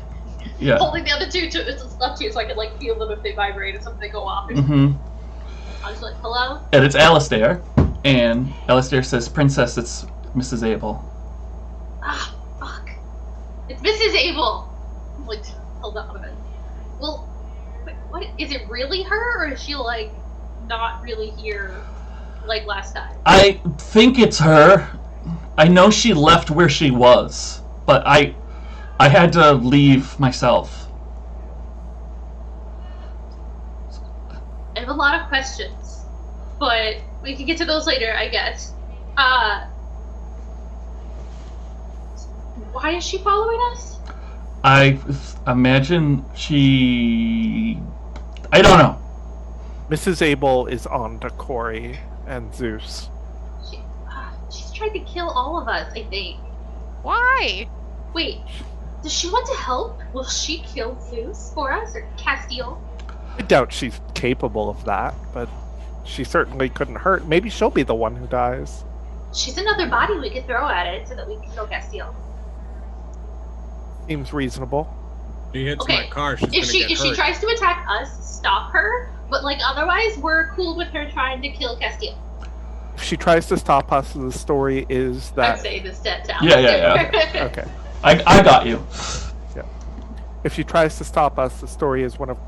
Speaker 1: Yeah.
Speaker 2: Holding the other two to up to you so I can like feel them if they vibrate or something go off.
Speaker 1: Mm-hmm.
Speaker 2: I was like, hello?
Speaker 1: And it's Alistair, and Alistair says, "Princess, it's Mrs. Abel."
Speaker 2: Ah, fuck. It's Mrs. Abel. I'm like, hold on a minute. Well, wait, what? Is it really her, or is she like not really here like last time?
Speaker 1: I think it's her. I know she left where she was, but I had to leave myself.
Speaker 2: I have a lot of questions, but we can get to those later, I guess. Why is she following us?
Speaker 1: I imagine she... I don't know.
Speaker 6: Mrs. Abel is on to Corey and Zeus.
Speaker 2: She's trying to kill all of us, I think.
Speaker 3: Why?
Speaker 2: Wait, does she want to help? Will she kill Zeus for us, or Castiel?
Speaker 6: I doubt she's capable of that, but she certainly couldn't hurt. Maybe she'll be the one who dies.
Speaker 2: She's another body we could throw at it so that we can kill Castiel.
Speaker 6: Seems reasonable.
Speaker 5: If she hits my car, she's
Speaker 2: if
Speaker 5: gonna get hurt.
Speaker 2: she tries to attack us, stop her. But like otherwise, we're cool with her trying to kill Castiel.
Speaker 6: If she tries to stop us, the story is
Speaker 2: I'd
Speaker 6: that...
Speaker 2: say this step down.
Speaker 1: Yeah.
Speaker 6: Okay.
Speaker 1: I got you.
Speaker 6: Yeah. If she tries to stop us, the story is one of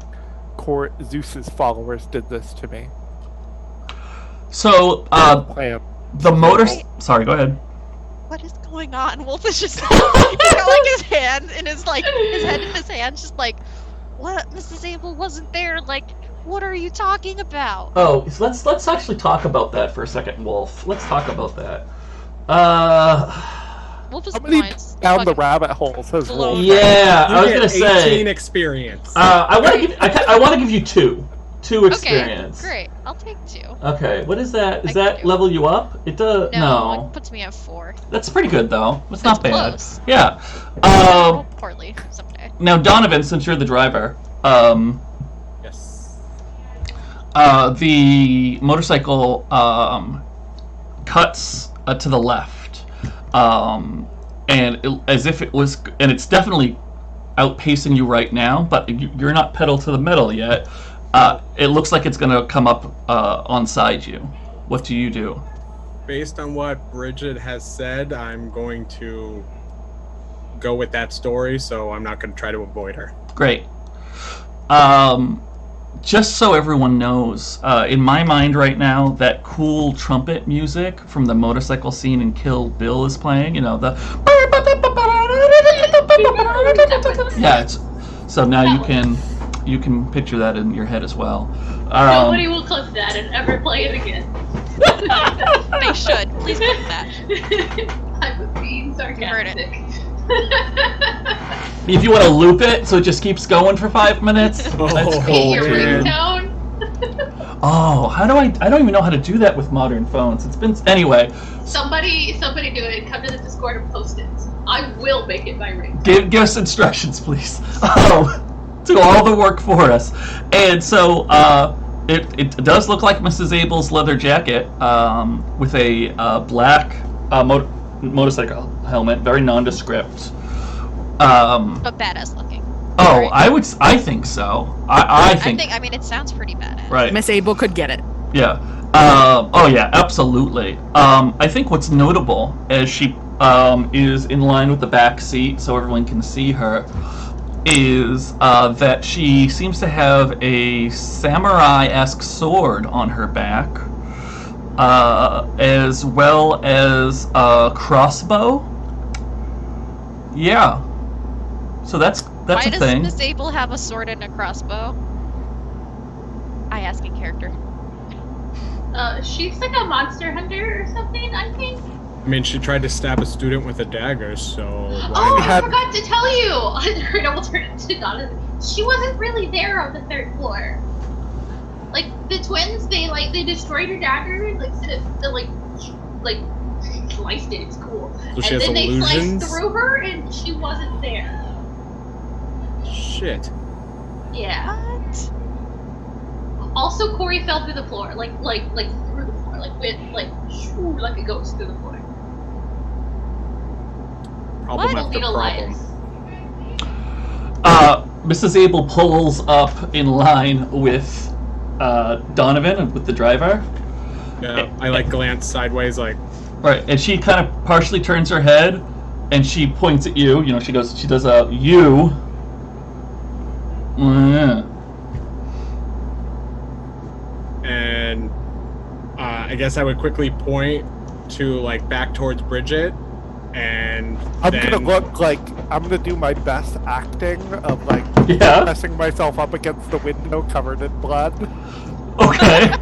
Speaker 6: Zeus's followers did this to me.
Speaker 1: So,
Speaker 6: Plan.
Speaker 1: the motor... Sorry, go ahead.
Speaker 3: What is going on? Wolf is just he's got like his hand in his his head in his hand, just like, what? Mrs. Abel wasn't there. Like, what are you talking about?
Speaker 1: Oh, so let's actually talk about that for a second, Wolf. Let's talk about that.
Speaker 3: Wolf is
Speaker 6: Somebody
Speaker 3: blind.
Speaker 6: down the rabbit hole, says
Speaker 3: Blow.
Speaker 6: Wolf.
Speaker 1: Yeah,
Speaker 5: You
Speaker 1: I was
Speaker 5: get
Speaker 1: gonna say.
Speaker 5: 18 experience.
Speaker 1: I want to give you two experience.
Speaker 3: Okay, great. I'll take 2.
Speaker 1: Okay, what is that? Does
Speaker 3: I can
Speaker 1: that
Speaker 3: do.
Speaker 1: level you up? It does.
Speaker 3: No, it puts me at 4.
Speaker 1: That's pretty good though. It's not bad.
Speaker 3: Close.
Speaker 1: Yeah.
Speaker 3: I'll roll poorly someday.
Speaker 1: Now Donovan, since you're the driver,
Speaker 5: Yes.
Speaker 1: the motorcycle cuts to the left, and as if it was, and it's definitely outpacing you right now, but you're not pedal to the metal yet. It looks like it's going to come up onside you. What do you do?
Speaker 5: Based on what Bridget has said, I'm going to go with that story, so I'm not going to try to avoid her.
Speaker 1: Great. Just so everyone knows, in my mind right now, that cool trumpet music from the motorcycle scene in Kill Bill is playing. You know, the... Yeah, so now you can picture that in your head as well.
Speaker 2: Nobody will clip that and ever play it again.
Speaker 3: They should. Please click that.
Speaker 2: I'm being sarcastic.
Speaker 1: If you want to loop it so it just keeps going for 5 minutes, that's cool.
Speaker 2: Your
Speaker 1: Too.
Speaker 2: ringtone.
Speaker 1: Oh, how do I don't even know how to do that with modern phones. It's been anyway.
Speaker 2: Somebody do it. Come to the Discord and post it. I will make it my ringtone.
Speaker 1: Give us instructions, please. Do all the work for us. And so it does look like Mrs. Abel's leather jacket with a black motorcycle helmet, very nondescript.
Speaker 3: But badass looking.
Speaker 1: Oh,
Speaker 3: Right?
Speaker 1: I think so. I think.
Speaker 3: I mean, it sounds pretty badass.
Speaker 1: Right.
Speaker 4: Miss Abel could get it.
Speaker 1: Yeah. Oh yeah, absolutely. I think what's notable as she is in line with the back seat, so everyone can see her, is that she seems to have a samurai-esque sword on her back, as well as a crossbow. Yeah. So that's
Speaker 3: Why
Speaker 1: a
Speaker 3: does
Speaker 1: thing.
Speaker 3: Miss Abel have a sword and a crossbow? I ask in character.
Speaker 2: She's like a monster hunter or something, I think.
Speaker 5: I mean, she tried to stab a student with a dagger, so
Speaker 2: Oh,
Speaker 5: why
Speaker 2: I
Speaker 5: not?
Speaker 2: forgot to tell you! I will turn it to Donovan. She wasn't really there on the 3rd floor. Like, the twins, they destroyed her dagger and, like, sliced it. It's cool.
Speaker 5: So she
Speaker 2: And
Speaker 5: has
Speaker 2: then they
Speaker 5: illusions?
Speaker 2: sliced through her and she wasn't there.
Speaker 5: Shit.
Speaker 2: Yeah.
Speaker 3: What?
Speaker 2: Also, Corey fell through the floor, like through the floor, like a ghost through the floor.
Speaker 5: Problem
Speaker 3: What?
Speaker 5: after
Speaker 2: Little
Speaker 5: problem.
Speaker 2: liars.
Speaker 1: Mrs. Abel pulls up in line with Donovan, with the driver.
Speaker 5: Yeah, I glance sideways, like,
Speaker 1: Right, and she kind of partially turns her head, and she points at you. You know, she does a you.
Speaker 5: and I guess I would quickly point to back towards Bridget, and
Speaker 6: I'm
Speaker 5: then...
Speaker 6: gonna look like I'm gonna do my best acting of
Speaker 1: Yeah.
Speaker 6: pressing myself up against the window covered in blood.
Speaker 1: Okay.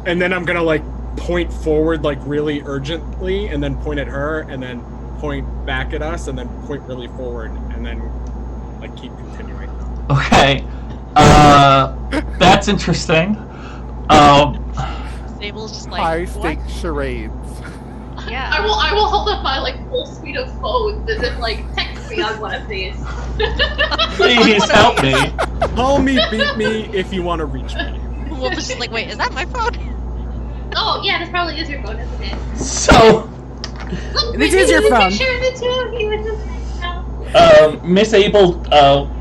Speaker 5: And then I'm gonna point forward really urgently, and then point at her, and then point back at us, and then point really forward, and then like keep continuing.
Speaker 1: Okay. That's interesting.
Speaker 3: Sable's just like,
Speaker 6: High
Speaker 3: what?
Speaker 6: stakes charades.
Speaker 3: Yeah.
Speaker 2: I will hold up my like full suite of phones as if like text me on one of these.
Speaker 1: Please help me.
Speaker 5: Call me, beat me if you want to reach me.
Speaker 3: Wolf is just like, wait, is that my phone?
Speaker 2: Oh yeah, this probably is your phone, isn't it?
Speaker 1: So,
Speaker 2: Look,
Speaker 4: This
Speaker 2: we
Speaker 4: is your
Speaker 2: did a
Speaker 4: phone.
Speaker 2: picture of the two of you in the now.
Speaker 1: Miss Abel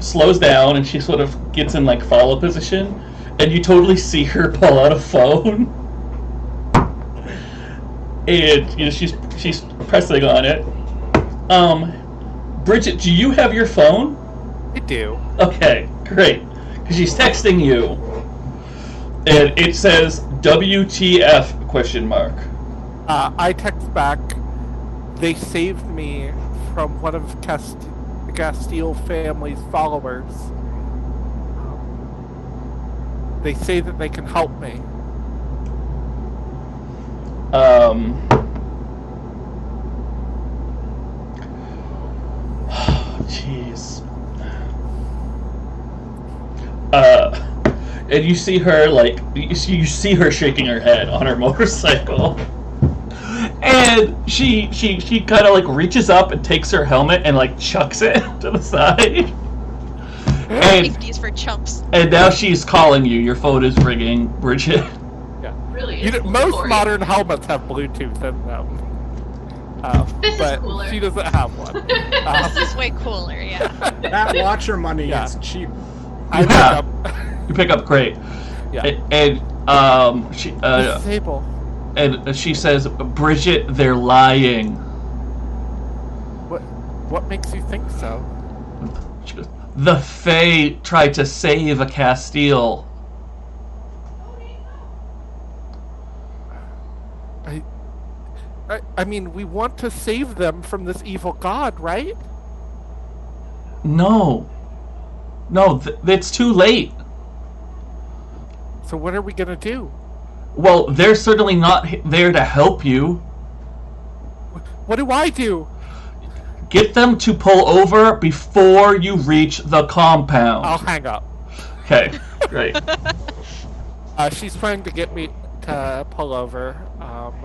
Speaker 1: slows down and she sort of gets in like follow position, and you totally see her pull out a phone, and you know she's pressing on it. Bridget, do you have your phone?
Speaker 6: I do.
Speaker 1: Okay, great, because she's texting you, and it says WTF ?
Speaker 6: I text back. They saved me from one of Castile family's followers. They say that they can help me.
Speaker 1: Jeez. And you see her like you see her shaking her head on her motorcycle, and she kind of like reaches up and takes her helmet and like chucks it to the side. And,
Speaker 3: Safeties for chumps.
Speaker 1: and now she's calling you. Your phone is ringing, Bridget.
Speaker 2: Really?
Speaker 6: You know,
Speaker 2: is cool
Speaker 6: most
Speaker 2: story.
Speaker 6: modern helmets have Bluetooth in them.
Speaker 2: This is
Speaker 6: But
Speaker 2: cooler.
Speaker 6: she doesn't have one.
Speaker 3: This is way cooler, yeah.
Speaker 5: That watcher money
Speaker 6: Yeah.
Speaker 5: is cheap.
Speaker 6: I pick
Speaker 1: Yeah.
Speaker 6: up.
Speaker 1: You pick up great.
Speaker 6: Yeah.
Speaker 1: And she
Speaker 6: This is Abel.
Speaker 1: and she says, Bridget, they're lying.
Speaker 6: What makes you think so?
Speaker 1: She goes, the Fae tried to save a Castile.
Speaker 6: I mean, we want to save them from this evil god, right?
Speaker 1: No, it's too late.
Speaker 6: So what are we gonna do?
Speaker 1: Well, they're certainly not there to help you.
Speaker 6: What do I do?
Speaker 1: Get them to pull over before you reach the compound.
Speaker 6: I'll hang up.
Speaker 1: Okay, great.
Speaker 6: She's trying to get me to pull over.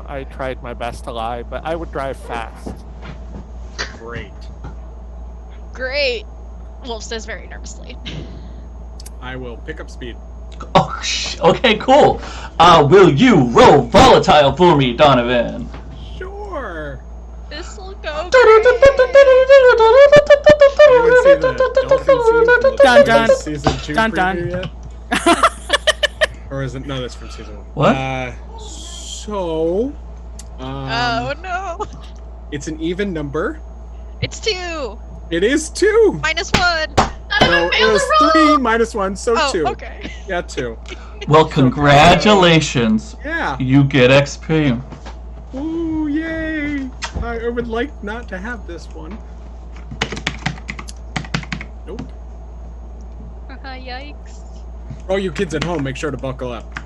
Speaker 6: I tried my best to lie, but I would drive fast.
Speaker 5: Great.
Speaker 3: Great. Wolf says very nervously.
Speaker 5: I will pick up speed.
Speaker 1: Oh, okay, cool. Will you roll volatile for me, Donovan?
Speaker 5: Sure.
Speaker 3: This'll go
Speaker 5: Anyone see the dolphin scene from the
Speaker 4: Dun, dun.
Speaker 5: season 2
Speaker 4: Dun, dun.
Speaker 5: preview yet? Or is it? No, that's from season 1.
Speaker 1: What?
Speaker 3: Oh no.
Speaker 5: It's an even number.
Speaker 3: It's 2.
Speaker 5: It is 2.
Speaker 3: Minus 1.
Speaker 5: No, it was 3 minus 1, so
Speaker 3: Oh,
Speaker 5: 2.
Speaker 3: okay.
Speaker 5: Yeah, 2.
Speaker 1: Well, congratulations.
Speaker 5: Yeah.
Speaker 1: You get XP.
Speaker 5: Ooh, yay. I would like not to have this one. Nope.
Speaker 3: Yikes.
Speaker 5: Oh, you kids at home, make sure to buckle up.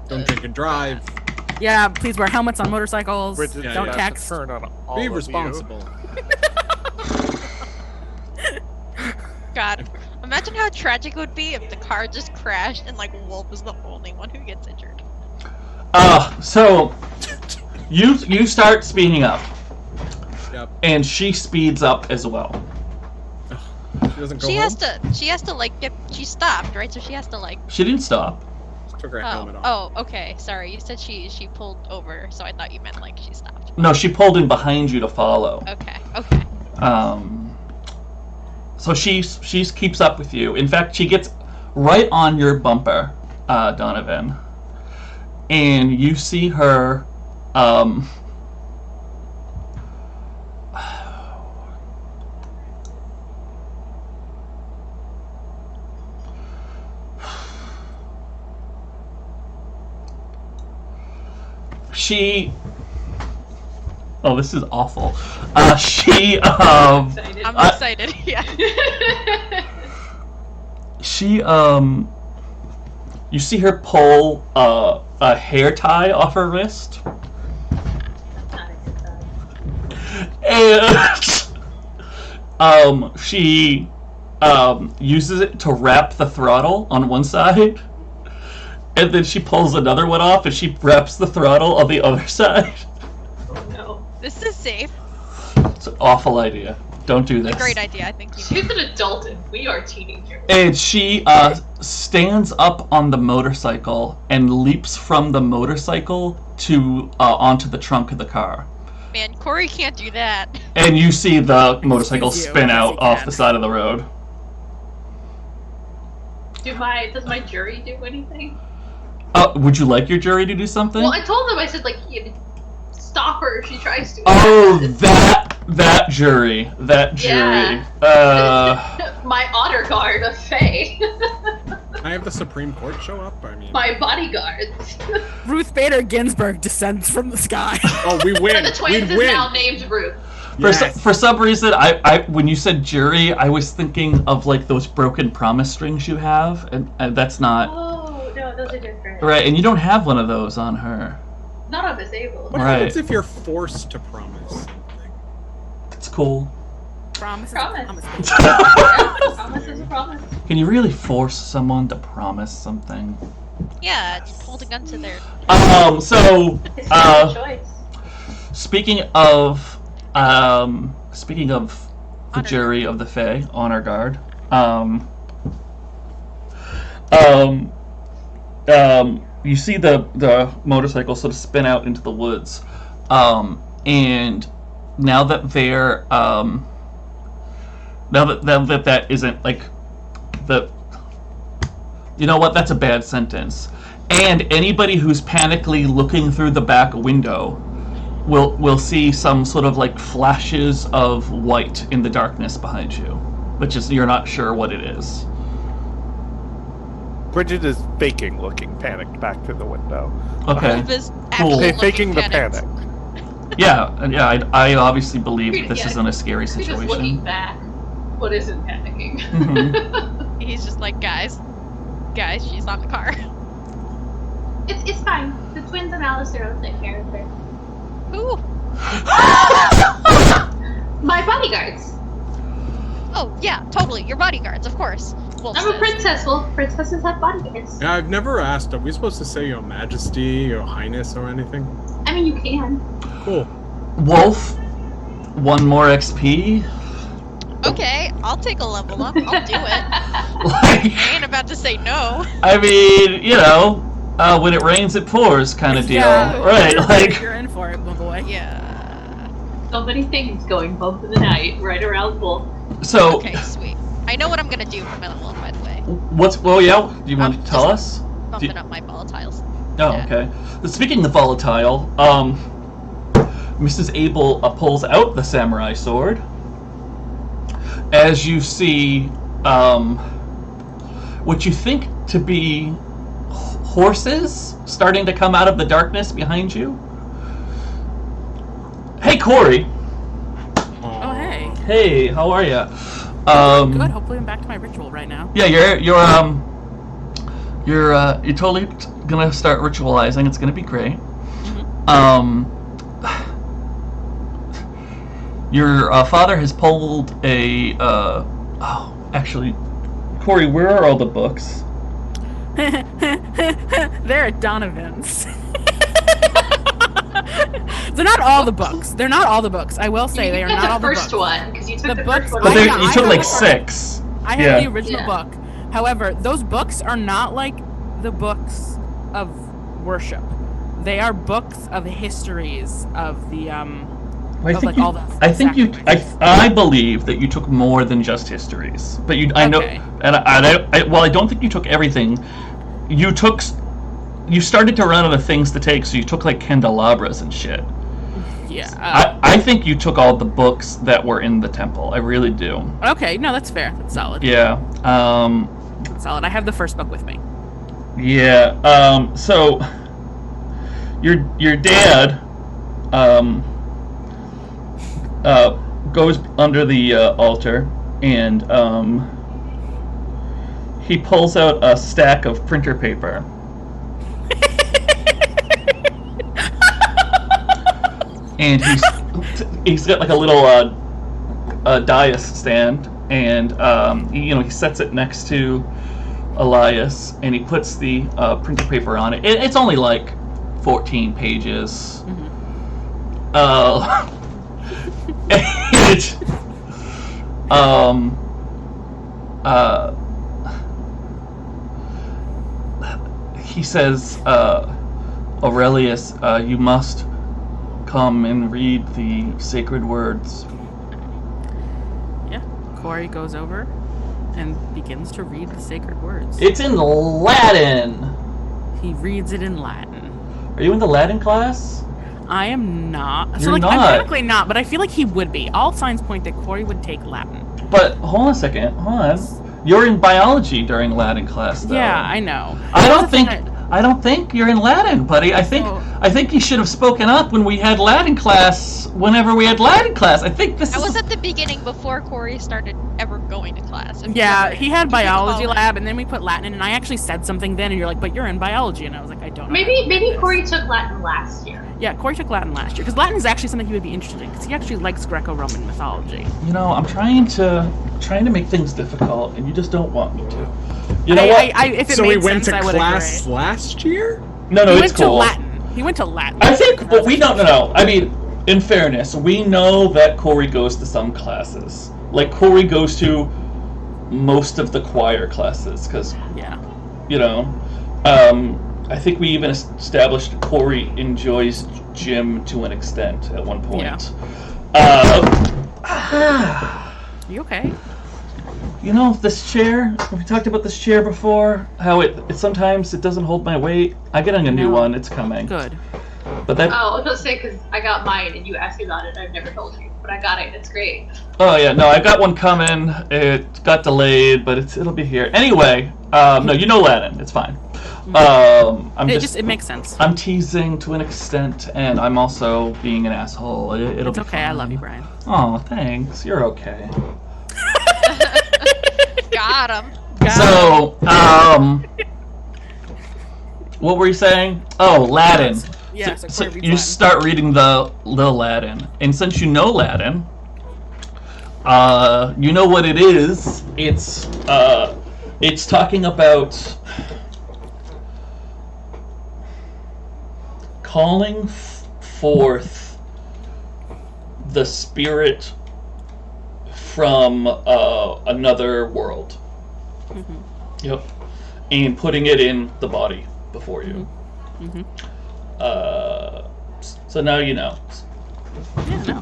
Speaker 5: Don't drink and drive.
Speaker 4: Yeah, please wear helmets on motorcycles.
Speaker 6: Bridget,
Speaker 5: Yeah,
Speaker 4: Don't
Speaker 5: yeah.
Speaker 4: text.
Speaker 6: Turn on all
Speaker 5: Be
Speaker 6: of you.
Speaker 5: responsible.
Speaker 3: God. Imagine how tragic it would be if the car just crashed and like Wolf is the only one who gets injured.
Speaker 1: So you start speeding up,
Speaker 5: Yep.
Speaker 1: and she speeds up as well.
Speaker 5: She doesn't go
Speaker 3: She
Speaker 5: home.
Speaker 3: has to like she stopped, right? So she has to like
Speaker 1: She didn't stop.
Speaker 5: Just took her helmet off.
Speaker 3: Oh, okay. Sorry. You said she pulled over, so I thought you meant like she stopped.
Speaker 1: No, she pulled in behind you to follow.
Speaker 3: Okay.
Speaker 1: So she keeps up with you. In fact, she gets right on your bumper, Donovan, and you see her. She. Oh, this is awful. She.
Speaker 3: I'm excited. Yeah.
Speaker 1: She. You see her pull a hair tie off her wrist, and she uses it to wrap the throttle on one side, and then she pulls another one off, and she wraps the throttle on the other side.
Speaker 2: Oh no.
Speaker 3: This is safe.
Speaker 1: It's an awful idea. Don't do this.
Speaker 3: A great idea, I think.
Speaker 2: She's an adult and we are teenagers.
Speaker 1: And she stands up on the motorcycle and leaps from the motorcycle to onto the trunk of the car.
Speaker 3: Man, Corey can't do that.
Speaker 1: And you see the motorcycle
Speaker 4: Excuse you,
Speaker 1: spin
Speaker 4: yes,
Speaker 1: out
Speaker 4: he
Speaker 1: off
Speaker 4: can.
Speaker 1: the side of the road.
Speaker 2: Does my jury do anything?
Speaker 1: Would you like your jury to do something?
Speaker 2: Well, I told them, I said, like, you stop her if she tries to.
Speaker 1: Oh, that jury. That jury.
Speaker 2: Yeah. My honor guard of Faye.
Speaker 5: I have the Supreme Court show up. I mean,
Speaker 2: My bodyguards.
Speaker 4: Ruth Bader Ginsburg descends from the sky.
Speaker 5: oh, we win.
Speaker 2: The twins
Speaker 5: We'd
Speaker 2: is
Speaker 5: win.
Speaker 2: now named Ruth.
Speaker 5: Yes.
Speaker 1: For some reason, I when you said jury, I was thinking of like those broken promise strings you have, and that's not
Speaker 2: Oh, no, those are different.
Speaker 1: right. And you don't have one of those on her.
Speaker 2: Not on disabled.
Speaker 5: What
Speaker 1: Right.
Speaker 5: happens if you're forced to promise something?
Speaker 1: It's cool.
Speaker 4: Promise.
Speaker 2: Promise.
Speaker 4: Promise.
Speaker 2: Yeah, promise is a promise.
Speaker 1: Can you really force someone to promise something?
Speaker 3: Yeah, just hold a gun to their...
Speaker 1: So,
Speaker 2: It's not a choice.
Speaker 1: speaking of the
Speaker 3: Honor.
Speaker 1: jury of the Fae, honor guard, you see the motorcycle sort of spin out into the woods, and now that they're now that isn't like the, you know what, that's a bad sentence, and anybody who's panically looking through the back window will see some sort of like flashes of white in the darkness behind you, which is, you're not sure what it is.
Speaker 6: Bridget is faking looking panicked back to the window.
Speaker 1: Okay.
Speaker 3: Wolfe is
Speaker 1: Cool.
Speaker 3: actually
Speaker 6: Faking the
Speaker 3: panicked.
Speaker 6: panic.
Speaker 1: Yeah, I obviously believe that this
Speaker 2: Yeah.
Speaker 1: isn't a scary
Speaker 2: We're just looking
Speaker 1: situation.
Speaker 2: back. What isn't panicking?
Speaker 1: Mhm.
Speaker 3: He's just like, guys, she's on the car.
Speaker 2: It's fine. The twins and Alistair will take care of her.
Speaker 3: Ooh.
Speaker 2: My bodyguards.
Speaker 3: Oh, yeah, totally. Your bodyguards, of course. Wolfe
Speaker 2: I'm a
Speaker 3: says.
Speaker 2: princess. Well, princesses have bodyguards.
Speaker 5: Yeah, I've never asked. Are we supposed to say Your Majesty, Your Highness, or anything?
Speaker 2: I mean, you can.
Speaker 5: Cool.
Speaker 1: Wolf, 1 more XP.
Speaker 3: Okay, I'll take a level up. I'll do it.
Speaker 1: Like,
Speaker 3: I ain't about to say no.
Speaker 1: I mean, you know, when it rains, it pours kind of deal,
Speaker 4: Yeah,
Speaker 1: right? Like,
Speaker 4: you're in for it, my boy.
Speaker 3: Yeah.
Speaker 2: So many things going both of the night right around Wolf.
Speaker 1: so
Speaker 3: Okay, sweet. I know what I'm gonna do for my level up, by the way.
Speaker 1: what's? Well, yeah. Do you want to tell us?
Speaker 3: Bumping up my volatiles.
Speaker 1: Oh,
Speaker 3: Yeah.
Speaker 1: okay. Speaking of volatile, Mrs. Abel pulls out the samurai sword. As you see, what you think to be horses starting to come out of the darkness behind you. Hey, Corey.
Speaker 4: Oh, hey.
Speaker 1: Hey, how are you?
Speaker 4: Good. Hopefully, I'm back to my ritual right now.
Speaker 1: Yeah, you're totally gonna start ritualizing. It's gonna be great. Your father has pulled a. Actually, Corey, where are all the books?
Speaker 4: They're at Donovan's. They're not all the books. They're not all the books. I will say they are
Speaker 2: You
Speaker 4: not
Speaker 2: took
Speaker 4: all
Speaker 2: the
Speaker 4: the
Speaker 2: first
Speaker 4: books.
Speaker 2: one because you took
Speaker 4: The
Speaker 2: the
Speaker 4: books-
Speaker 2: first one.
Speaker 1: But
Speaker 4: I
Speaker 1: there,
Speaker 4: know,
Speaker 1: you
Speaker 4: I
Speaker 1: took
Speaker 4: know.
Speaker 1: like 6.
Speaker 4: I
Speaker 1: Yeah.
Speaker 4: have the original
Speaker 2: Yeah.
Speaker 4: book. However, those books are not like the books of worship. They are books of histories of the
Speaker 1: I
Speaker 4: of,
Speaker 1: think
Speaker 4: like,
Speaker 1: you,
Speaker 4: all the
Speaker 1: I think you.
Speaker 4: sacrifices.
Speaker 1: I believe that you took more than just histories, but you. I know,
Speaker 4: Okay.
Speaker 1: and well, I don't think you took everything. You took. You started to run out of things to take, so you took like candelabras and shit.
Speaker 4: Yeah.
Speaker 1: I think you took all the books that were in the temple. I really do.
Speaker 4: Okay, no, that's fair. That's solid.
Speaker 1: Yeah.
Speaker 4: That's solid. I have the first book with me.
Speaker 1: Yeah. So your dad goes under the altar and he pulls out a stack of printer paper. And he's got like a little dais stand, and he sets it next to Elias, and he puts the printer paper on it. It's only like 14 pages. He says, Aurelius, you must come and read the sacred words.
Speaker 4: Yeah, Corey goes over and begins to read the sacred words.
Speaker 1: It's in Latin.
Speaker 4: He reads it in Latin.
Speaker 1: Are you in the Latin class?
Speaker 4: I am not.
Speaker 1: You're not.
Speaker 4: I'm technically not, but I feel like he would be. All signs point that Corey would take Latin.
Speaker 1: But hold on a second. Hold on. You're in biology during Latin class, though.
Speaker 4: Yeah, I know.
Speaker 1: I don't think you're in Latin, buddy. I think you should have spoken up when we had Latin class. Whenever we had Latin class, I think this.
Speaker 3: I was at the beginning before Corey started ever going to class.
Speaker 4: Yeah, he had biology lab, and then we put Latin in, and I actually said something then, and you're like, "But you're in biology," and I was like, "I don't know."
Speaker 2: Maybe Corey took Latin last year.
Speaker 4: Yeah, Corey took Latin last year because Latin is actually something he would be interested in because he actually likes Greco-Roman mythology.
Speaker 1: I'm trying to make things difficult, and you just don't want me to. You know what?
Speaker 4: If it
Speaker 5: so
Speaker 4: made
Speaker 5: he went
Speaker 4: sense,
Speaker 5: to class last year?
Speaker 1: No, it's cool.
Speaker 4: He went to Latin.
Speaker 1: I think, but we don't know. I mean, in fairness, we know that Corey goes to some classes. Like, Corey goes to most of the choir classes, because, I think we even established Corey enjoys gym to an extent at one point.
Speaker 4: Yeah. You okay?
Speaker 1: This chair, we talked about this chair before, how it sometimes it doesn't hold my weight. I'm getting a new one, it's coming.
Speaker 4: Good.
Speaker 1: But that.
Speaker 2: Oh, I was going to say, because I got mine and you asked me about it, I've never told you, but I got it, it's great.
Speaker 1: Oh yeah, no, I got one coming. It got delayed, but it'll be here. Anyway, no, you know Latin, it's fine.
Speaker 4: It makes sense.
Speaker 1: I'm teasing to an extent, and I'm also being an asshole. It'll be
Speaker 4: okay.
Speaker 1: fine.
Speaker 4: I love you, Brian.
Speaker 1: Oh, thanks. You're okay.
Speaker 3: Got him.
Speaker 1: So, what were you saying? Oh, Latin.
Speaker 4: Yeah,
Speaker 1: so you start reading the Latin, and since you know Latin, you know what it is. It's talking about calling forth the spirit from another world. Mm-hmm. Yep. And putting it in the body before you. Mm-hmm. So now you know.
Speaker 4: Yeah,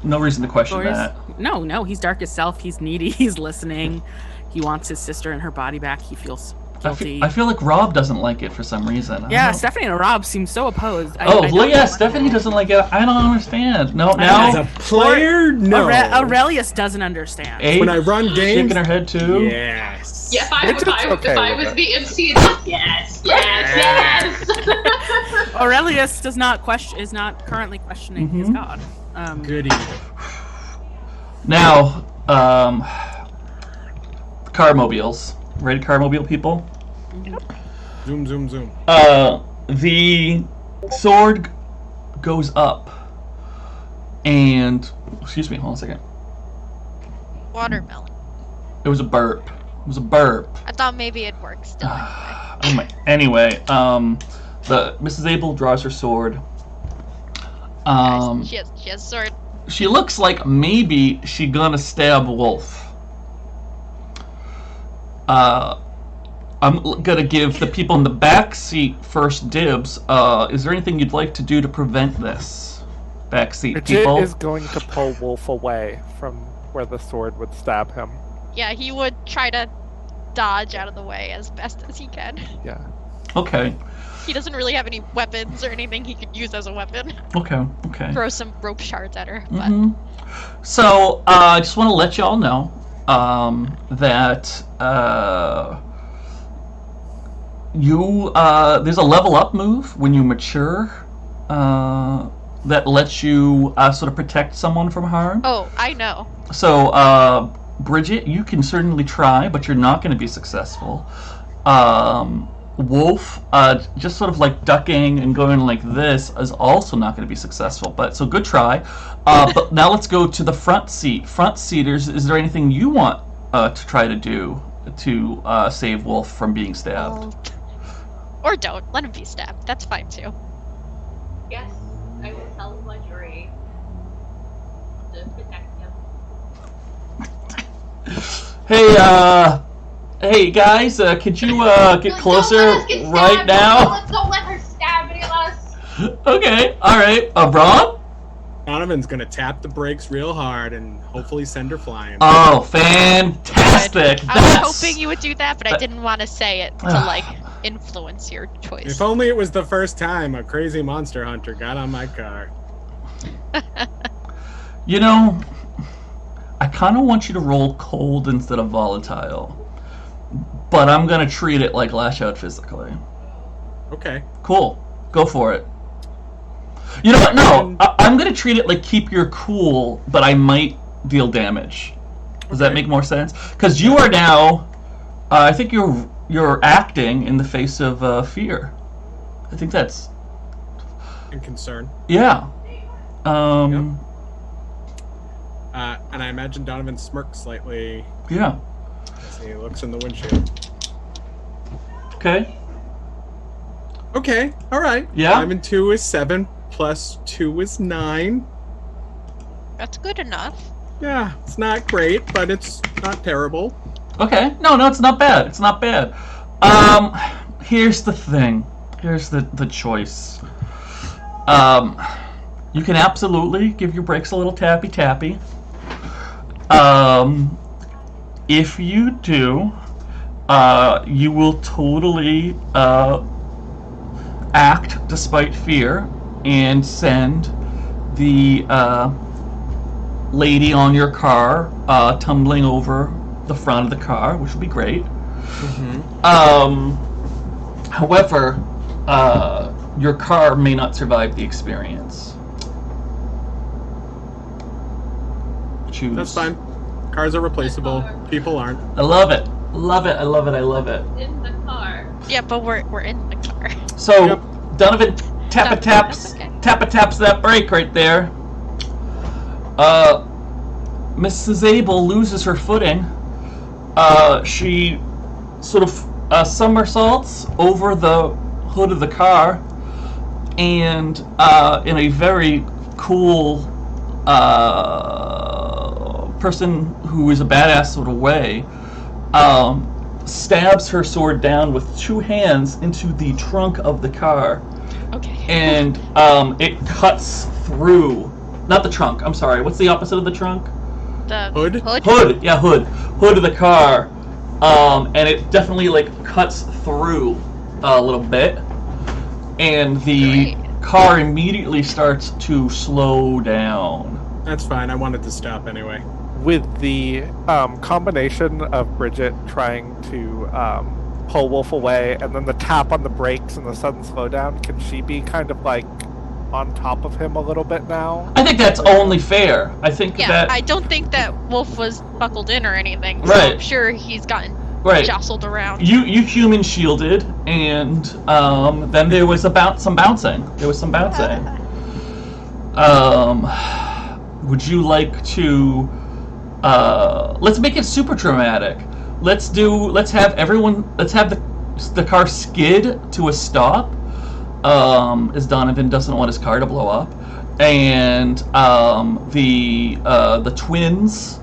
Speaker 1: no reason to question that.
Speaker 4: No, he's dark as self. He's needy. He's listening. He wants his sister and her body back. He feels guilty.
Speaker 1: I feel like Rob doesn't like it for some reason.
Speaker 4: Yeah, Stephanie and Rob seem so opposed.
Speaker 1: Stephanie doesn't like it. I don't understand. No,
Speaker 5: now as a player, no.
Speaker 4: Aurelius doesn't understand.
Speaker 5: When I run games,
Speaker 1: shaking her head too.
Speaker 5: Yes.
Speaker 2: Yeah, if I was the MC, yes.
Speaker 4: Aurelius is not currently questioning his god.
Speaker 5: Goody.
Speaker 1: Now, carmobiles. Ready, carmobile people?
Speaker 5: Zoom.
Speaker 1: The sword goes up, and excuse me, hold on a second.
Speaker 3: Watermelon.
Speaker 1: It was a burp.
Speaker 3: I thought maybe it'd work still.
Speaker 1: Anyway, the Mrs. Abel draws her sword.
Speaker 3: She has a sword.
Speaker 1: She looks like maybe she gonna stab Wolfe. I'm gonna give the people in the back seat first dibs. Is there anything you'd like to do to prevent this? Backseat
Speaker 6: Bridget
Speaker 1: people.
Speaker 6: is going to pull Wolfe away from where the sword would stab him.
Speaker 3: Yeah, he would try to dodge out of the way as best as he can.
Speaker 6: Yeah.
Speaker 1: Okay.
Speaker 3: He doesn't really have any weapons or anything he could use as a weapon.
Speaker 1: Okay.
Speaker 3: Throw some rope shards at her. But...
Speaker 1: Mm-hmm. So, I just want to let y'all know that there's a level up move when you mature that lets you sort of protect someone from harm.
Speaker 3: Oh, I know.
Speaker 1: So, Bridget, you can certainly try, but you're not going to be successful. Wolfe, just sort of like ducking and going like this is also not going to be successful. But so good try. But now let's go to the front seat. Front seaters, is there anything you want to try to do to save Wolfe from being stabbed?
Speaker 3: Or don't. Let him be stabbed. That's fine too.
Speaker 2: Yes, I will tell Marjorie to protect him.
Speaker 1: Hey guys, could you get closer right now?
Speaker 2: Don't let her stab any of us.
Speaker 1: Okay, alright. Braun?
Speaker 5: Donovan's gonna tap the brakes real hard and hopefully send her flying.
Speaker 1: Oh, fantastic!
Speaker 3: I was hoping you would do that, but I didn't want to say it to like influence your choice.
Speaker 5: If only it was the first time a crazy monster hunter got on my car.
Speaker 1: You know, I kind of want you to roll cold instead of volatile, but I'm gonna treat it like lash out physically.
Speaker 5: Okay.
Speaker 1: Cool. Go for it. You know what? No, I'm gonna treat it like keep your cool, but I might deal damage. Does that make more sense? Because you are now, I think you're acting in the face of fear. I think that's.
Speaker 5: And concern.
Speaker 1: Yeah.
Speaker 5: Yep. And I imagine Donovan smirks slightly.
Speaker 1: Yeah.
Speaker 5: As he looks in the windshield.
Speaker 1: Okay.
Speaker 5: Okay. All right.
Speaker 1: Yeah.
Speaker 5: 5 and 2 is 7. Plus 2 is 9.
Speaker 3: That's good enough.
Speaker 5: Yeah, it's not great, but it's not terrible.
Speaker 1: Okay. No, it's not bad. It's not bad. Here's the thing. Here's the choice. You can absolutely give your brakes a little tappy tappy. If you do, you will totally act despite fear and send the lady on your car tumbling over the front of the car, which would be great.
Speaker 5: Mm-hmm.
Speaker 1: However, your car may not survive the experience. Choose.
Speaker 5: That's fine. Cars are replaceable. People aren't.
Speaker 1: I love it. Love it. I love it. I love it.
Speaker 2: In the car.
Speaker 3: Yeah, but we're in the car.
Speaker 1: So,
Speaker 5: Yep.
Speaker 1: Donovan taps
Speaker 3: okay.
Speaker 1: that brake right there. Mrs. Abel loses her footing. She sort of somersaults over the hood of the car, and in a very cool person who is a badass sort of way, stabs her sword down with 2 hands into the trunk of the car.
Speaker 3: Okay.
Speaker 1: And it cuts through, not the trunk, I'm sorry, what's the opposite of the trunk?
Speaker 3: The
Speaker 5: Hood?
Speaker 1: Hood, yeah, hood of the car. And it definitely like cuts through a little bit, and the car immediately starts to slow down.
Speaker 5: That's fine. I wanted to stop anyway.
Speaker 6: With the combination of Bridget trying to pull Wolfe away and then the tap on the brakes and the sudden slowdown, can she be kind of like on top of him a little bit now?
Speaker 1: I think that's only fair. I think
Speaker 3: Yeah,
Speaker 1: that
Speaker 3: I don't think that Wolfe was buckled in or anything. So
Speaker 1: Right.
Speaker 3: I'm sure he's gotten
Speaker 1: right.
Speaker 3: jostled around.
Speaker 1: You human shielded, and then there was some bouncing. There was some bouncing. Would you like to? Let's make it super dramatic. Let's have the car skid to a stop, as Donovan doesn't want his car to blow up, and the twins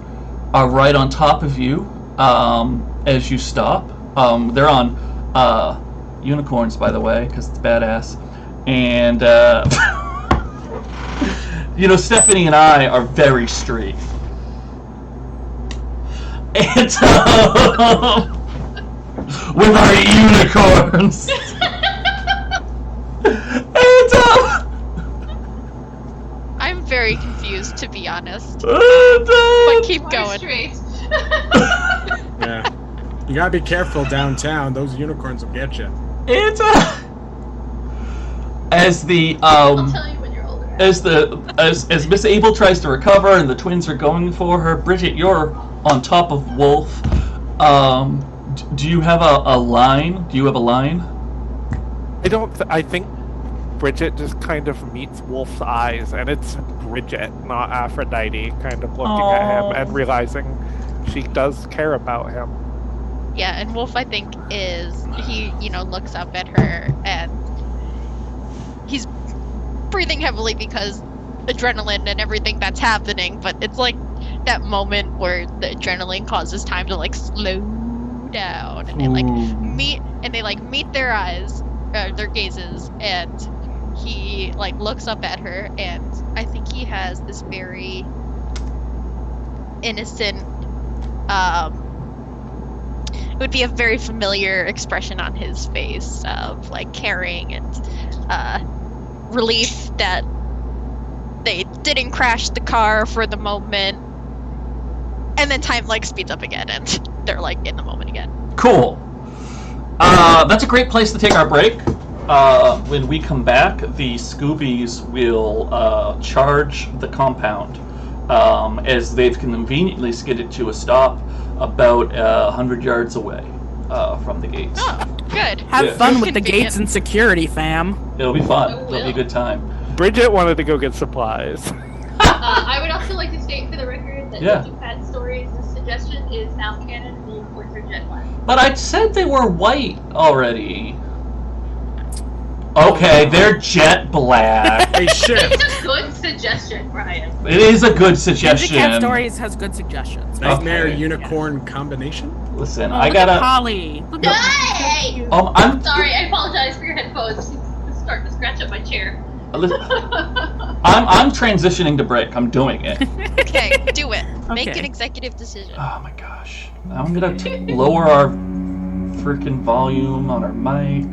Speaker 1: are right on top of you as you stop. They're on unicorns, by the way, because it's badass, and Stephanie and I are very straight. And with our unicorns. And
Speaker 3: I'm very confused, to be honest.
Speaker 1: but
Speaker 3: But keep going.
Speaker 2: Straight.
Speaker 5: Yeah. You gotta be careful downtown. Those unicorns will get you.
Speaker 1: it's as the
Speaker 2: I'll tell you when you're older.
Speaker 1: as Miss Abel tries to recover and the twins are going for her, Bridget, you're on top of Wolfe. Do you have a line? Do you have a line?
Speaker 6: I think Bridget just kind of meets Wolf's eyes, and it's Bridget, not Aphrodite, kind of looking at him and realizing she does care about him.
Speaker 3: Yeah, and Wolfe, I think, he looks up at her and he's breathing heavily because adrenaline and everything that's happening, but it's like that moment where the adrenaline causes time to like slow down, and they meet their eyes, their gazes, and he like looks up at her, and I think he has this very innocent, it would be a very familiar expression on his face of like caring and relief that they didn't crash the car for the moment, and then time like speeds up again and they're like in the moment again.
Speaker 1: Cool. That's a great place to take our break. When we come back, the Scoobies will charge the compound as they've conveniently skidded to a stop about 100 yards away from the gates.
Speaker 3: Oh, good.
Speaker 4: Have fun with the gates and security, fam.
Speaker 1: It'll be fun. It'll be a good time.
Speaker 6: Bridget wanted to go get supplies.
Speaker 2: I would also like to state for the record that Looking Pad Stories' suggestion is now canon and reports are jet black.
Speaker 1: But I said they were white already. Okay, they're jet black.
Speaker 5: Hey, shit.
Speaker 2: It's a good suggestion, Brian.
Speaker 1: It is a good suggestion.
Speaker 4: Cat Stories has good suggestions.
Speaker 5: Nightmare unicorn combination?
Speaker 1: Listen,
Speaker 4: Oh,
Speaker 1: I
Speaker 4: look at
Speaker 1: gotta.
Speaker 4: Polly. Look at
Speaker 2: Hey!
Speaker 1: I'm
Speaker 2: Sorry, I apologize for your headphones. It's starting to scratch up my chair.
Speaker 1: I'm transitioning to break. I'm doing it.
Speaker 3: Okay, do it. Make
Speaker 4: Okay.
Speaker 3: an executive decision.
Speaker 1: Oh my gosh. I'm gonna lower our freaking volume on our mic.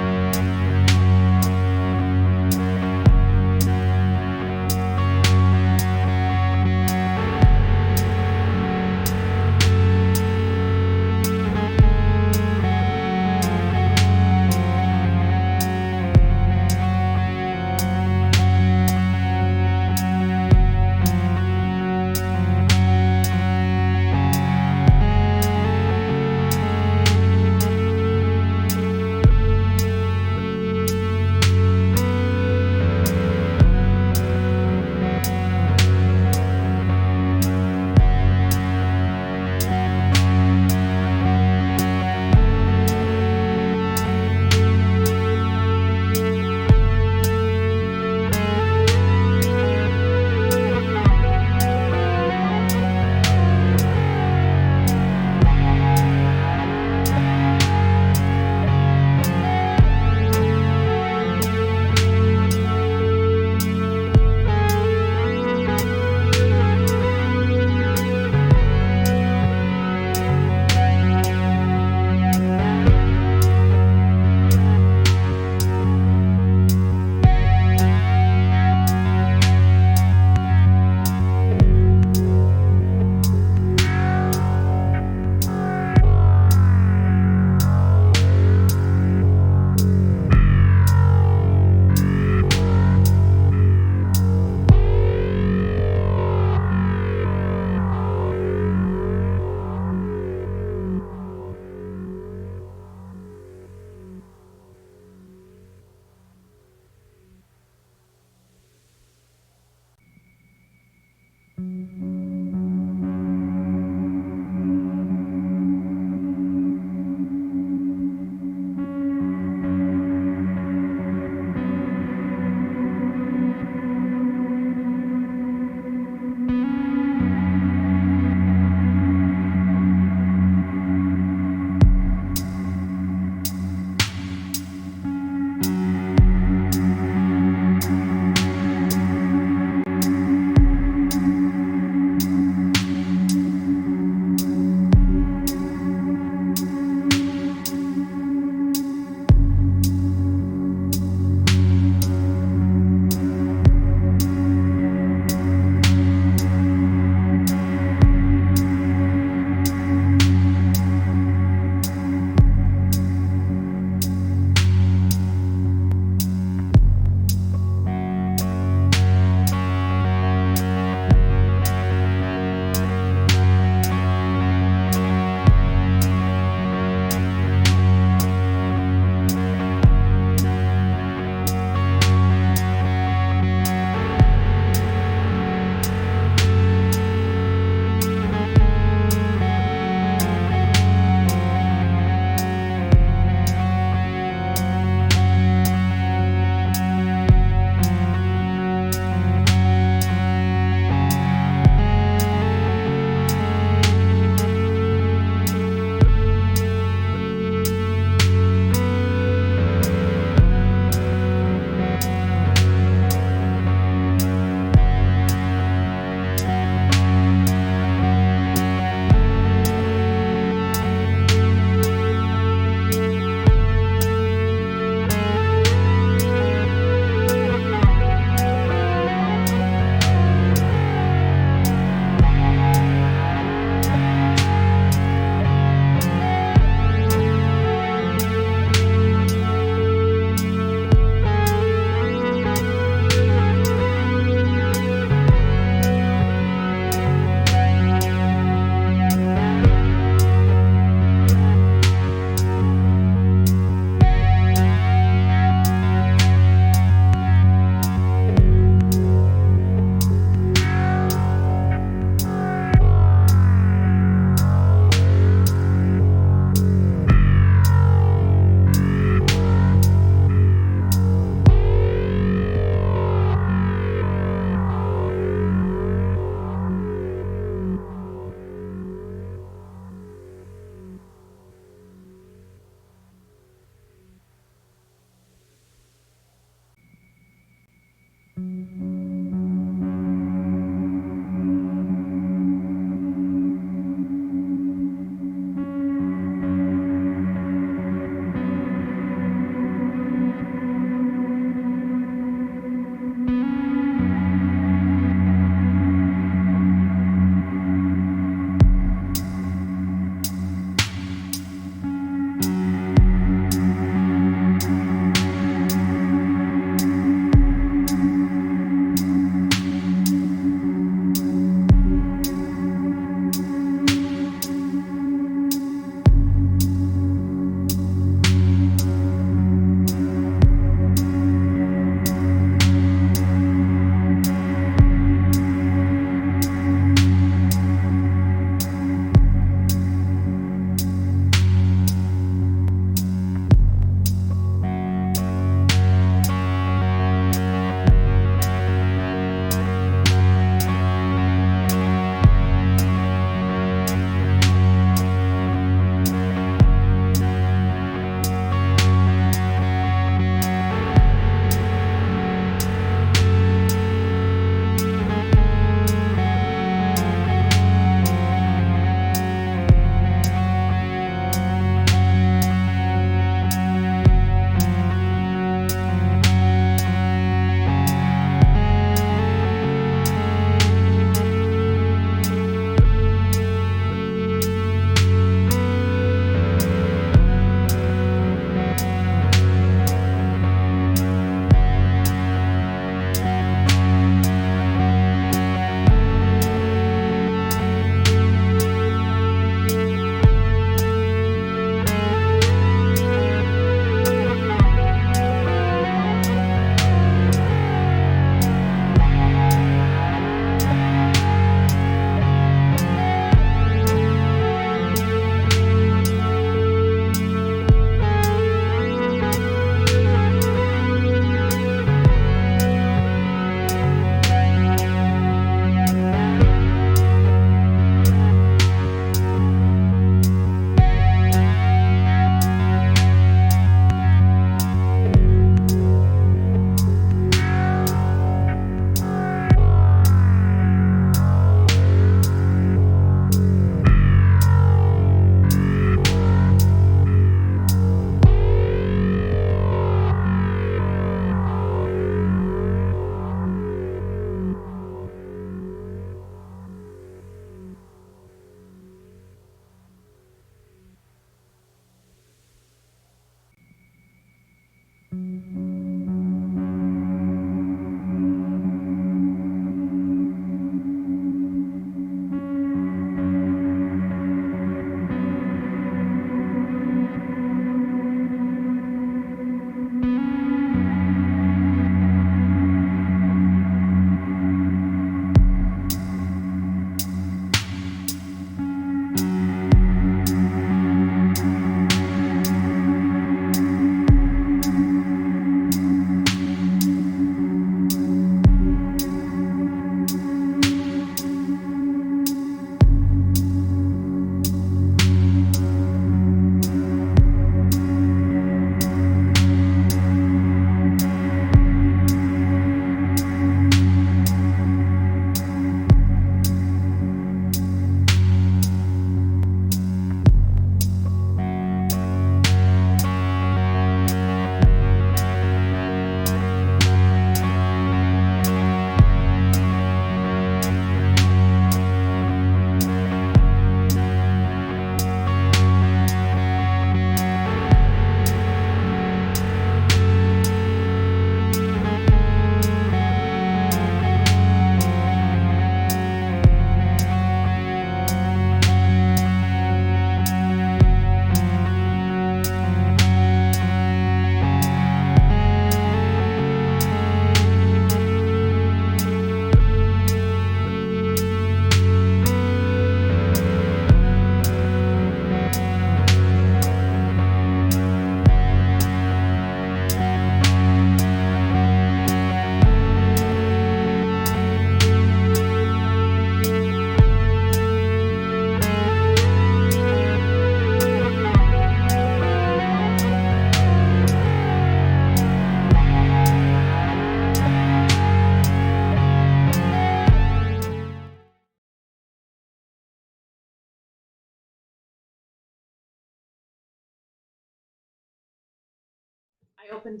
Speaker 2: I opened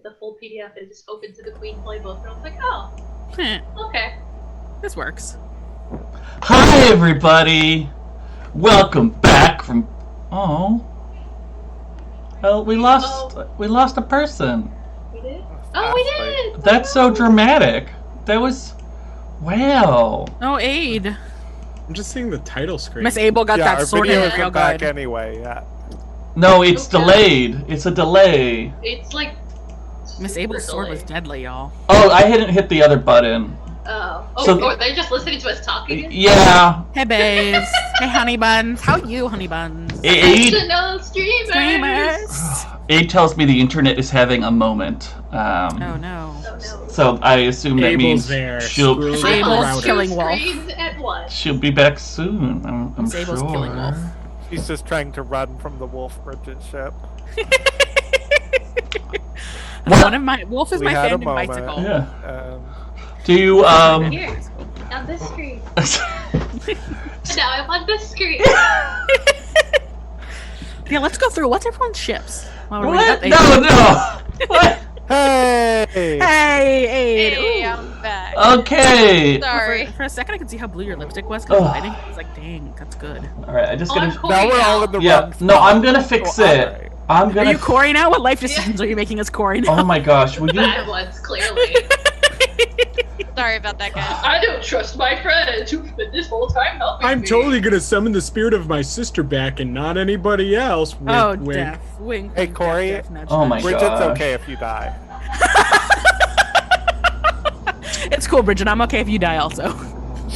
Speaker 2: the full PDF and just opened to the Queen playbook, and I was like, oh, okay.
Speaker 4: This works.
Speaker 1: Hi, everybody. Welcome back from. Oh. Well, we lost a person.
Speaker 2: We did? Oh, we did!
Speaker 1: That's so dramatic. That was. Wow.
Speaker 4: Oh, Aid.
Speaker 5: I'm just seeing the title screen.
Speaker 4: Miss Abel got
Speaker 6: Yeah,
Speaker 4: that
Speaker 6: our
Speaker 4: sorted
Speaker 6: video
Speaker 4: real
Speaker 6: is back
Speaker 4: good.
Speaker 6: anyway. Yeah.
Speaker 1: No, it's
Speaker 2: Okay.
Speaker 1: delayed. It's a delay.
Speaker 2: It's like.
Speaker 4: Miss Abel's sword was deadly, y'all.
Speaker 1: Oh, I hadn't hit the other button.
Speaker 2: Oh,
Speaker 1: So-
Speaker 2: they're just listening to us talking?
Speaker 1: Yeah.
Speaker 4: Hey, babes. Hey, honey buns. How you, honey buns?
Speaker 1: Aid,
Speaker 2: Professional streamers!
Speaker 4: Streamers.
Speaker 1: Aid tells me the internet is having a moment.
Speaker 4: Oh, no.
Speaker 2: Oh, no.
Speaker 1: So I assume that
Speaker 5: Abel's
Speaker 1: means
Speaker 5: there.
Speaker 1: she'll
Speaker 5: screwing
Speaker 4: Abel's
Speaker 5: the router.
Speaker 4: killing Wolf.
Speaker 2: Screens at once.
Speaker 1: she'll be back soon. I'm
Speaker 4: Miss
Speaker 1: sure.
Speaker 4: Abel's killing Wolf.
Speaker 6: He's just trying to run from the Wolf Bridget ship.
Speaker 4: Wolf is
Speaker 6: We
Speaker 4: my
Speaker 6: had a
Speaker 4: fandom
Speaker 6: moment.
Speaker 4: bicycle.
Speaker 1: Yeah. Do you
Speaker 2: Here, on this screen.
Speaker 1: Oh
Speaker 2: Now I'm on this screen.
Speaker 4: Yeah, let's go through. What's everyone's ships? While we're
Speaker 1: What?
Speaker 4: waiting
Speaker 1: No,
Speaker 4: up
Speaker 1: no. What?
Speaker 6: Hey!
Speaker 4: Hey, Aid.
Speaker 3: Hey,
Speaker 4: Ooh.
Speaker 3: I'm back.
Speaker 1: Okay.
Speaker 3: Sorry.
Speaker 4: For a second, I could see how blue your lipstick was because
Speaker 1: Ugh.
Speaker 4: lighting. I was like, dang, that's good.
Speaker 1: All right. I just
Speaker 2: I'm
Speaker 1: gotta.
Speaker 2: Corey
Speaker 6: Now we're all in the
Speaker 1: Yeah.
Speaker 6: wrong
Speaker 1: No,
Speaker 6: spot.
Speaker 1: I'm gonna fix
Speaker 6: Oh,
Speaker 1: it.
Speaker 6: alright.
Speaker 1: I'm
Speaker 4: Are
Speaker 1: gonna.
Speaker 4: you Corey now? What life decisions are you making as Corey now?
Speaker 1: Oh my gosh. Will you?
Speaker 2: Bad ones, clearly.
Speaker 3: Sorry about that, guys.
Speaker 2: I don't trust my friends who've been this whole time helping
Speaker 5: I'm
Speaker 2: me.
Speaker 5: totally gonna summon the spirit of my sister back and not anybody else. Wink,
Speaker 4: Oh,
Speaker 5: wink.
Speaker 4: deaf. Wink.
Speaker 6: Hey,
Speaker 4: wink,
Speaker 6: Corey.
Speaker 4: deaf, nudge,
Speaker 1: Oh my
Speaker 4: nudge.
Speaker 6: Bridget's
Speaker 1: gosh.
Speaker 6: okay if you die.
Speaker 4: It's cool, Bridget. I'm okay if you die also.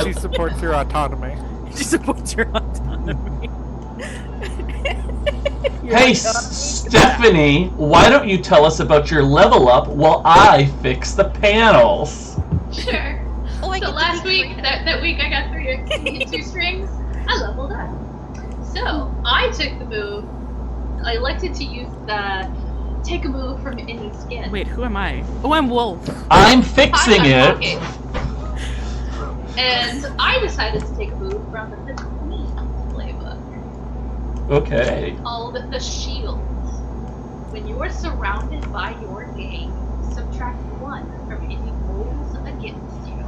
Speaker 6: She supports your autonomy.
Speaker 4: She supports your autonomy. You're
Speaker 1: Hey,
Speaker 4: like,
Speaker 1: Stephanie, why don't you tell us about your level up while I fix the panels?
Speaker 2: Sure.
Speaker 3: Oh, I
Speaker 2: So
Speaker 3: get
Speaker 2: last
Speaker 3: to
Speaker 2: week, that week I got 3 and 2 strings, I leveled up. So, I took the move, I elected to use the take a move from any skin.
Speaker 4: Wait, who am I? Oh, I'm Wolf.
Speaker 1: I'm fixing it.
Speaker 2: Okay. And I decided to take a move from the Queen playbook,
Speaker 1: Okay.
Speaker 2: called the Shield. When you are surrounded by your gang, subtract 1 from any rolls against you.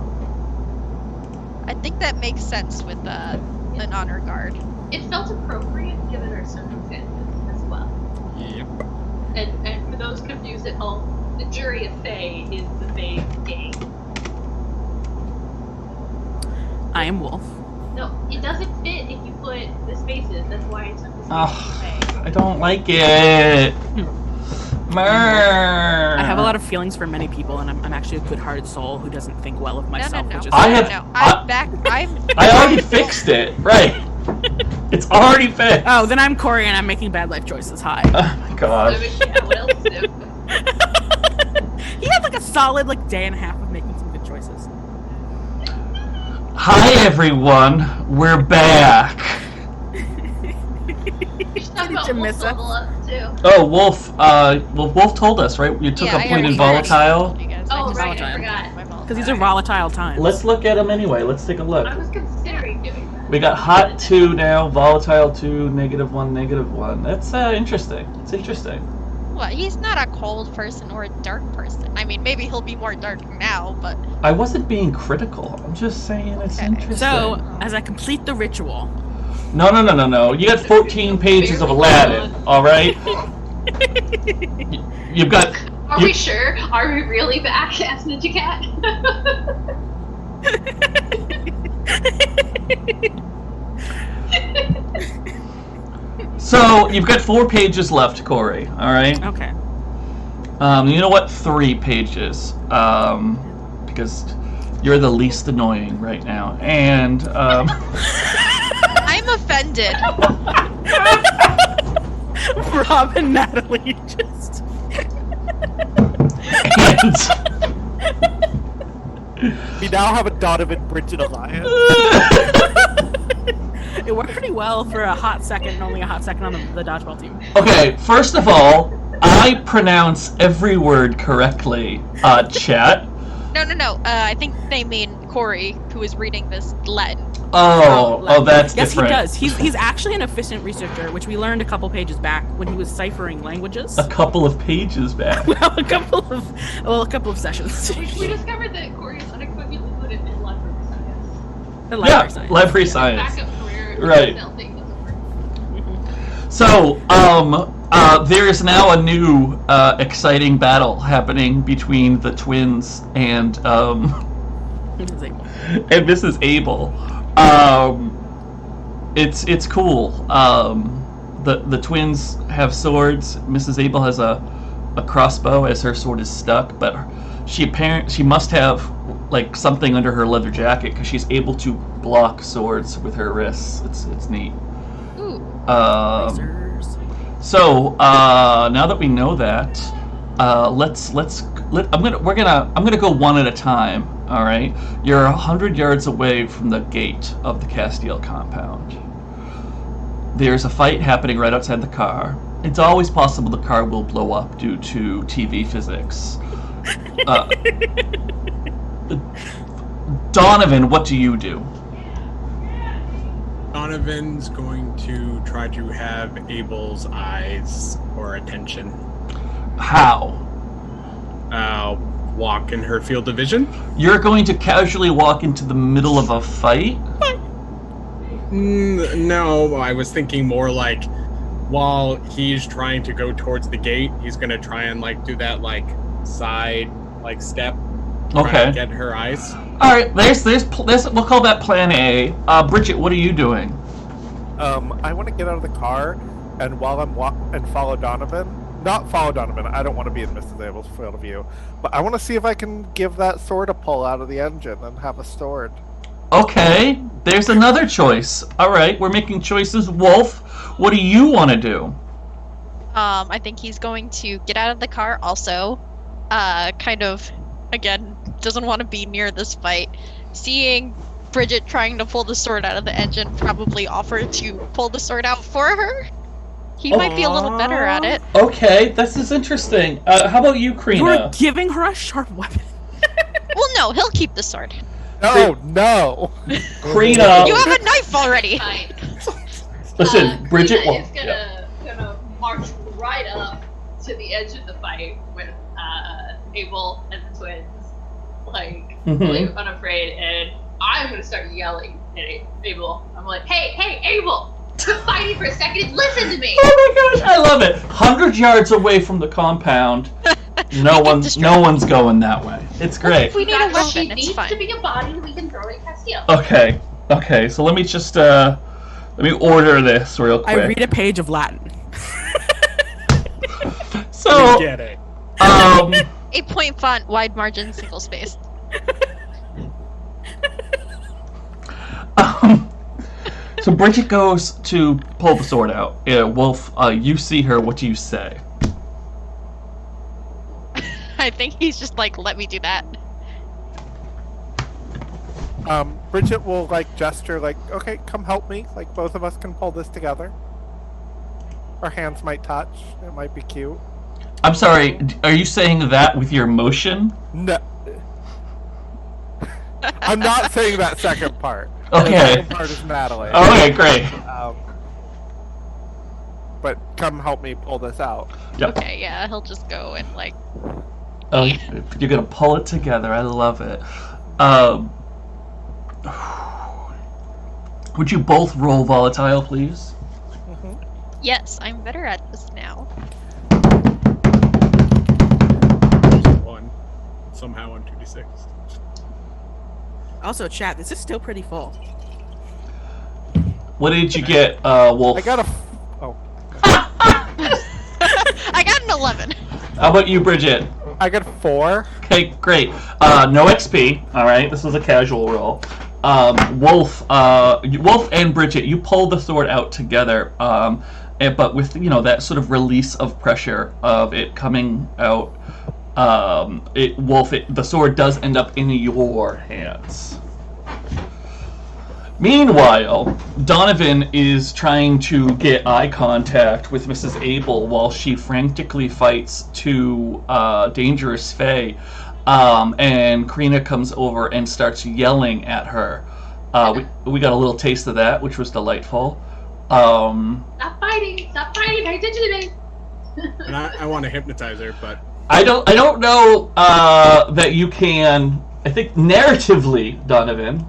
Speaker 3: I think that makes sense with an honor guard.
Speaker 2: It felt appropriate given our circumstances as well.
Speaker 5: Yep.
Speaker 2: And for those confused at home, the jury of Fae is the Fae gang.
Speaker 4: I am Wolfe.
Speaker 2: No, it doesn't fit if you put the spaces. That's why I took the spaces.
Speaker 1: I don't like it.
Speaker 4: I have a lot of feelings for many people, and I'm actually a good-hearted soul who doesn't think well of myself.
Speaker 3: No.
Speaker 4: Which is
Speaker 1: I already fixed it. Right. It's already fixed.
Speaker 4: Oh, then I'm Corey, and I'm making bad life choices. Hi.
Speaker 1: Oh my gosh.
Speaker 2: Yeah, what else do?
Speaker 4: He had like a solid day and a half of making some good choices.
Speaker 1: Hi everyone, we're back.
Speaker 4: Did you miss us?
Speaker 1: Oh, Wolfe. Wolfe told us, right? You took a point in volatile.
Speaker 2: Oh, right, I forgot.
Speaker 4: Because these are volatile times.
Speaker 1: Let's look at them anyway. Let's take a look.
Speaker 2: I was considering doing that.
Speaker 1: We got hot 2 now, volatile 2, -1, -1. That's interesting. It's interesting.
Speaker 3: Well, he's not a cold person or a dark person. I mean, maybe he'll be more dark now, but...
Speaker 1: I wasn't being critical. I'm just saying it's interesting.
Speaker 4: So, as I complete the ritual...
Speaker 1: No. You got 14 pages of Aladdin, alright? You've got...
Speaker 2: Are we sure? Are we really back as Ninja Cat?
Speaker 1: So, you've got 4 pages left, Corey, alright?
Speaker 4: Okay.
Speaker 1: You know what? 3 pages. Because you're the least annoying right now. And,
Speaker 3: I'm offended.
Speaker 4: Rob and Natalie just...
Speaker 6: We now have a Donovan Bridget alliance.
Speaker 4: It worked pretty well for a hot second and only a hot second on the dodgeball team.
Speaker 1: Okay, first of all, I pronounce every word correctly, chat.
Speaker 3: No. I think they mean Corey, who is reading this Latin.
Speaker 1: Oh, that's
Speaker 4: yes,
Speaker 1: different.
Speaker 4: Yes, he does. He's actually an efficient researcher, which we learned a couple pages back when he was ciphering languages.
Speaker 1: A couple of pages back.
Speaker 4: Well, a couple of sessions.
Speaker 2: We discovered that Corey is unequivocally good at library science.
Speaker 4: Science.
Speaker 1: Library science.
Speaker 2: Backup career.
Speaker 1: Right.
Speaker 2: Thing doesn't work.
Speaker 1: So, there is now a new exciting battle happening between the twins and Mrs. Abel. It's cool. The twins have swords. Mrs. Abel has a crossbow as her sword is stuck, but she must have something under her leather jacket because she's able to block swords with her wrists. It's neat.
Speaker 3: Ooh.
Speaker 1: So now that we know that, I'm gonna go one at a time. All right, you're 100 yards away from the gate of the Castile compound. There's a fight happening right outside the car. It's always possible the car will blow up due to TV physics. Donovan, what do you do?
Speaker 5: Donovan's going to try to have Abel's eyes or attention.
Speaker 1: How?
Speaker 5: Walk in her field of vision.
Speaker 1: You're going to casually walk into the middle of a fight?
Speaker 5: No, I was thinking more while he's trying to go towards the gate, he's going to try and do that side step.
Speaker 1: Okay.
Speaker 5: To get her eyes.
Speaker 1: All right. There's we'll call that Plan A. Bridget, what are you doing?
Speaker 6: I want to get out of the car, and while I'm and follow Donovan. Not follow Donovan. I don't want to be in Mrs. Abel's field of view, but I want to see if I can give that sword a pull out of the engine and have a sword.
Speaker 1: Okay. There's another choice. All right. We're making choices. Wolfe, what do you want to do?
Speaker 3: I think he's going to get out of the car also. Again, doesn't want to be near this fight. Seeing Bridget trying to pull the sword out of the engine, probably offer to pull the sword out for her. He might be a little better at it.
Speaker 1: Okay, this is interesting. How about you, Crina?
Speaker 4: You're giving her a sharp weapon.
Speaker 3: Well, no, he'll keep the sword.
Speaker 6: No.
Speaker 1: Crina.
Speaker 3: You have a knife already.
Speaker 1: Listen, Bridget.
Speaker 2: Crina is gonna march right up to the edge of the fight with Abel and the twins, really unafraid, and I'm gonna start yelling at Abel. I'm like, hey, Abel! Quit fighting for a second. Listen to me.
Speaker 1: Oh my gosh, I love it. 100 yards away from the compound. No one's going that way. It's great.
Speaker 3: We need a
Speaker 2: She
Speaker 3: weapon. It's
Speaker 2: needs
Speaker 3: fine.
Speaker 2: to be a body we can throw at Castillo.
Speaker 1: Okay. So let me just let me order this real quick.
Speaker 4: I read a page of Latin.
Speaker 1: So
Speaker 5: Get it.
Speaker 3: 8-point font, wide margin, single space.
Speaker 1: So Bridget goes to pull the sword out. Wolfe, you see her. What do you say?
Speaker 3: I think he's just like, let me do that.
Speaker 6: Bridget will like gesture like, okay, come help me. Like both of us can pull this together. Our hands might touch. It might be cute.
Speaker 1: I'm sorry. Are you saying that with your motion?
Speaker 6: No. I'm not saying that second part.
Speaker 1: Okay.
Speaker 6: The second part is Natalie.
Speaker 1: Okay, great.
Speaker 6: But come help me pull this out.
Speaker 1: Yep.
Speaker 3: Okay, yeah, he'll just go and like.
Speaker 1: Oh, you're gonna pull it together. I love it. Would you both roll volatile, please?
Speaker 3: Yes, I'm better at this now.
Speaker 5: 1. Somehow on 2d6.
Speaker 4: Also, chat, this is still pretty full.
Speaker 1: What did you get, Wolfe?
Speaker 6: I got a. Oh.
Speaker 3: I got an 11.
Speaker 1: How about you, Bridget?
Speaker 6: I got 4.
Speaker 1: Okay, great. No XP. All right, this was a casual roll. Wolfe and Bridget, you pull the sword out together, but with that sort of release of pressure of it coming out. The sword does end up in your hands. Meanwhile, Donovan is trying to get eye contact with Mrs. Abel while she frantically fights two dangerous fae. And Crina comes over and starts yelling at her. We got a little taste of that, which was delightful.
Speaker 2: Stop fighting! Stop fighting! Pay attention to me!
Speaker 5: And I want to hypnotize her, but
Speaker 1: I don't know that you can. I think narratively, Donovan,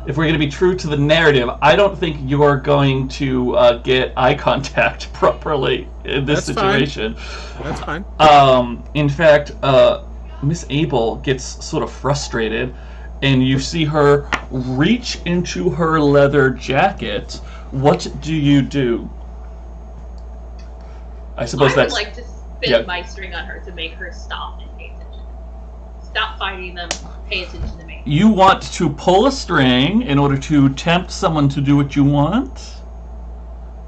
Speaker 1: if we're going to be true to the narrative, I don't think you're going to get eye contact properly in this situation.
Speaker 5: That's fine.
Speaker 1: In fact, Miss Abel gets sort of frustrated, and you see her reach into her leather jacket. What do you do? I suppose
Speaker 2: I would
Speaker 1: that's...
Speaker 2: like to spin my string on her to make her stop and pay attention. Stop fighting them, pay attention to me.
Speaker 1: You want to pull a string in order to tempt someone to do what you want?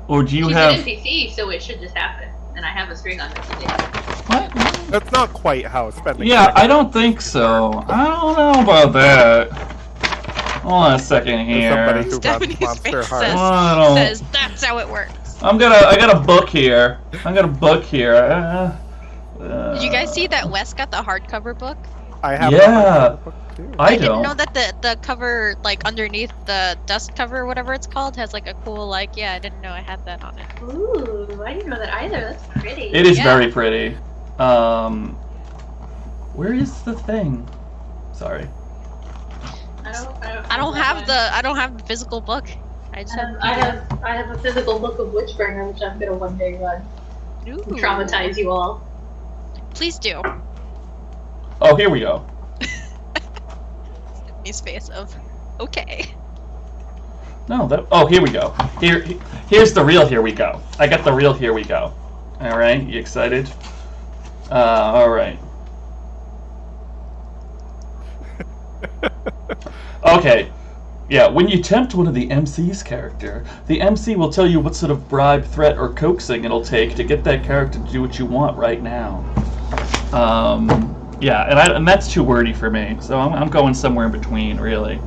Speaker 1: Or do you
Speaker 2: She's
Speaker 1: have...
Speaker 2: an NPC, so it should just happen. And I have a string on her today.
Speaker 1: What?
Speaker 6: That's not quite how spending.
Speaker 1: Yeah, I don't think so. I don't know about that. Hold on a second here.
Speaker 6: Somebody who runs
Speaker 3: Stephanie's face
Speaker 6: Monsterhearts.
Speaker 3: says that's how it works.
Speaker 1: I got a book here. Did
Speaker 3: you guys see that Wes got the hardcover book?
Speaker 6: I have.
Speaker 1: Yeah.
Speaker 6: a book too.
Speaker 1: I
Speaker 3: didn't know
Speaker 1: don't.
Speaker 3: that the cover, like underneath the dust cover or whatever it's called, has like a cool I didn't know I had that on it.
Speaker 2: Ooh, I didn't know that either. That's pretty.
Speaker 1: It is
Speaker 3: Yeah.
Speaker 1: very pretty. Where is the thing? Sorry.
Speaker 3: I don't have the physical book. I just have.
Speaker 2: I have a physical book of Witchbringer, which I'm gonna one day run.
Speaker 3: Ooh.
Speaker 2: Traumatize you all.
Speaker 3: Please do.
Speaker 1: Oh, here we go.
Speaker 3: His face of okay.
Speaker 1: No, here we go. Here's the real here we go. I got the real here we go. All right, you excited? All right. Okay. Yeah, when you tempt one of the MC's character, the MC will tell you what sort of bribe, threat, or coaxing it'll take to get that character to do what you want right now. Yeah, and that's too wordy for me, so I'm going somewhere in between, really.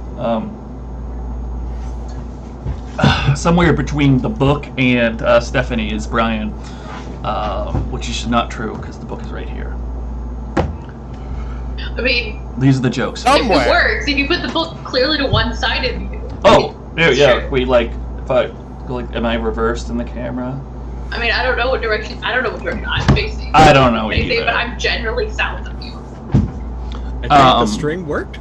Speaker 1: Somewhere between the book and Stephanie is Brian, which is not true because the book is right here.
Speaker 2: I mean,
Speaker 1: These are the jokes.
Speaker 2: if it works, if you put the book clearly to one side of you.
Speaker 1: Oh, yeah.
Speaker 2: Sure.
Speaker 1: If I go am I reversed in the camera?
Speaker 2: I mean, I don't know what direction I'm facing.
Speaker 1: I don't know either.
Speaker 2: But I'm generally south of you.
Speaker 5: I think the string worked.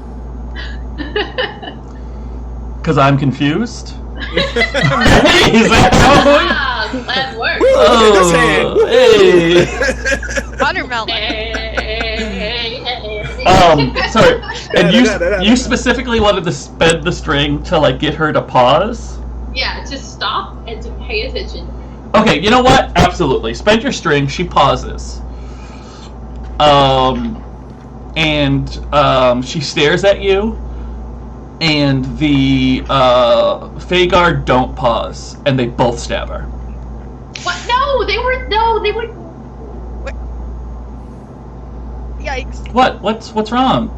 Speaker 1: Because I'm confused. Is that how?
Speaker 2: That works.
Speaker 1: Oh, hey.
Speaker 3: Watermelon.
Speaker 1: Sorry. And you specifically wanted to spend the string to like get her to pause?
Speaker 2: Yeah, to stop and to pay attention.
Speaker 1: Okay, you know what? Absolutely. Spend your string. She pauses. She stares at you, and the Fagard don't pause, and they both stab her.
Speaker 2: What? No, they were.
Speaker 3: Yikes.
Speaker 1: What? What's wrong?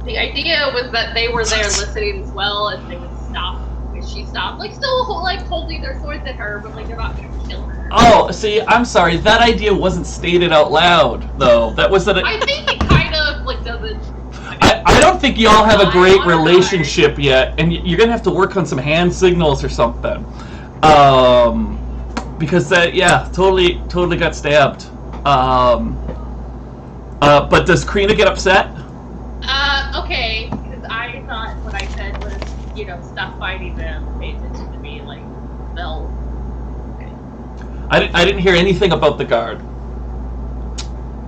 Speaker 2: The idea was that they were there listening as well, and they would stop when she stopped. Like, still, like, holding their swords at her, but, like, they're not gonna kill her.
Speaker 1: Oh, see, I'm sorry. That idea wasn't stated out loud, though. That was that.
Speaker 2: I think it kind of, like, doesn't...
Speaker 1: I don't think y'all have a great relationship yet, and you're gonna have to work on some hand signals or something. Because that, yeah, totally got stabbed. But does Crina get upset?
Speaker 2: Okay, because I thought what I said was, you know, stop fighting them, pay attention to me, like, they'll... Okay.
Speaker 1: I didn't hear anything about the guard.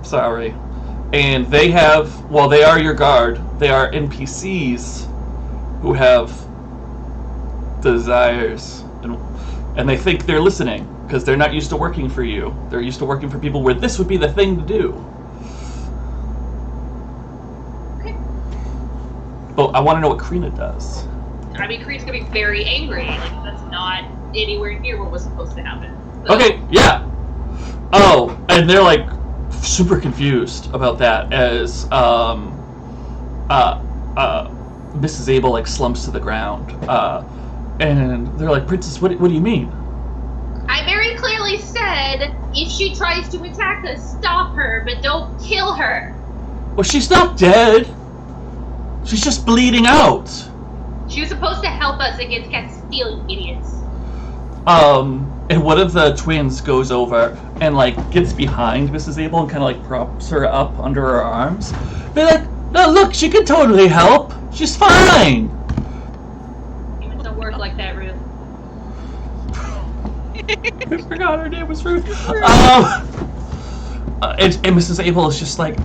Speaker 1: Sorry. And they have, well, they are your guard. They are NPCs who have desires. And they think they're listening, because they're not used to working for you. They're used to working for people where this would be the thing to do. But I want to know what Crina does.
Speaker 2: I mean, Crina's gonna be very angry. Like, that's not anywhere near what was supposed to happen. So.
Speaker 1: Okay, yeah. Oh, and they're like super confused about that as Mrs. Abel like slumps to the ground. And they're like, Princess, what do you mean?
Speaker 2: I very clearly said, if she tries to attack us, stop her, but don't kill her.
Speaker 1: Well, she's not dead. She's just bleeding out.
Speaker 2: She was supposed to help us against Castile, idiots.
Speaker 1: And one of the twins goes over and like gets behind Mrs. Abel and kind of like props her up under her arms. They're like, no, look, she can totally help. She's fine.
Speaker 2: Humans don't work like that, Ruth.
Speaker 1: I forgot her name was Ruth. And Mrs. Abel is just like,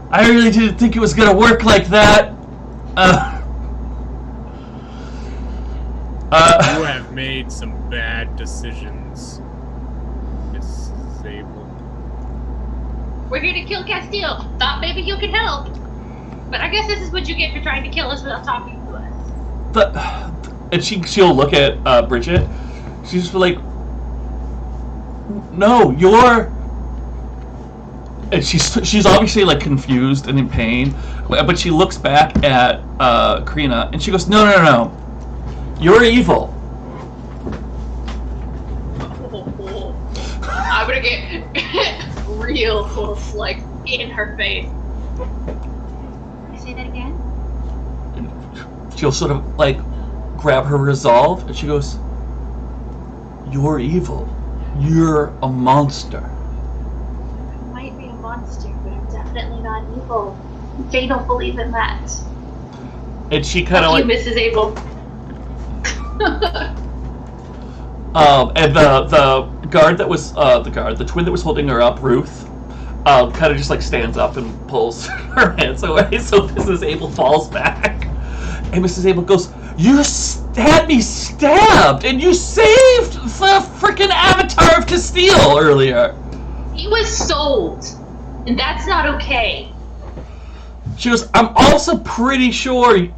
Speaker 1: I really didn't think it was gonna work like that.
Speaker 5: You have made some bad decisions, Miss Abel.
Speaker 2: We're here to kill Castile. Thought maybe you could help. But I guess this is what you get for trying to kill us without talking to us.
Speaker 1: And she'll look at Bridget. She's just like, no, you're... And she's obviously like confused and in pain, but she looks back at Crina and she goes, no, you're evil.
Speaker 2: I'm gonna get real close, like in her face. Can I say that again?
Speaker 1: And she'll sort of like grab her resolve and she goes, you're evil. You're a monster.
Speaker 2: Monster, but I'm definitely not evil. They don't believe in that.
Speaker 1: And she kind of like,
Speaker 2: you, Mrs. Abel.
Speaker 1: And the guard that was the twin that was holding her up, Ruth, kind of just like stands up and pulls her hands away, so Mrs. Abel falls back. And Mrs. Abel goes, "You had me stabbed, and you saved the freaking Avatar of Castile earlier."
Speaker 2: He was sold. And that's not okay.
Speaker 1: She goes, I'm also pretty sure,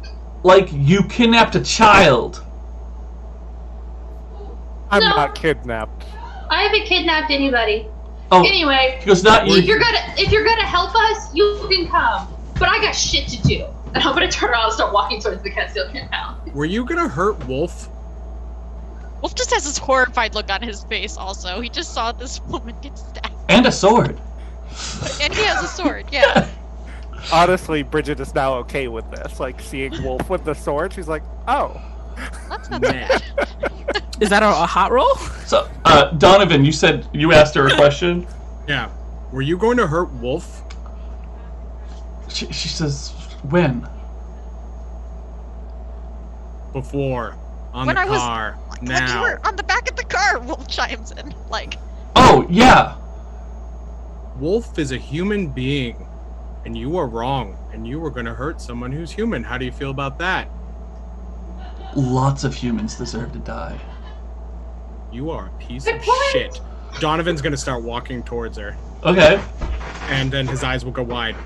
Speaker 1: like, you kidnapped a child.
Speaker 6: I'm not kidnapped.
Speaker 2: I haven't kidnapped anybody.
Speaker 1: Oh,
Speaker 2: anyway,
Speaker 1: she goes, not you.
Speaker 2: If you're gonna help us, you can come. But I got shit to do. And I'm gonna turn around and start walking towards the Castile compound.
Speaker 5: Were you gonna hurt Wolfe?
Speaker 3: Wolfe just has this horrified look on his face also. He just saw this woman get stabbed.
Speaker 1: And a sword.
Speaker 3: And he has a sword, yeah.
Speaker 6: Honestly, Bridget is now okay with this. Like, seeing Wolfe with the sword, she's like, oh.
Speaker 3: That's not bad.
Speaker 4: Is that a hot roll?
Speaker 1: So, Donovan, you said you asked her a question?
Speaker 5: Yeah. Were you going to hurt Wolfe?
Speaker 1: She says, when?
Speaker 5: before. On
Speaker 3: When
Speaker 5: the
Speaker 3: I was-
Speaker 5: car.
Speaker 3: When you
Speaker 5: Now.
Speaker 3: were on the back of the car, Wolf chimes in. Like,
Speaker 1: Oh, yeah.
Speaker 5: Wolf is a human being, and you are wrong, and you were going to hurt someone who's human. How do you feel about that?
Speaker 1: Lots of humans deserve to die.
Speaker 5: You are a piece
Speaker 2: Good
Speaker 5: of
Speaker 2: point.
Speaker 5: shit. Donovan's going to start walking towards her,
Speaker 1: Okay.
Speaker 5: and then his eyes will go wide.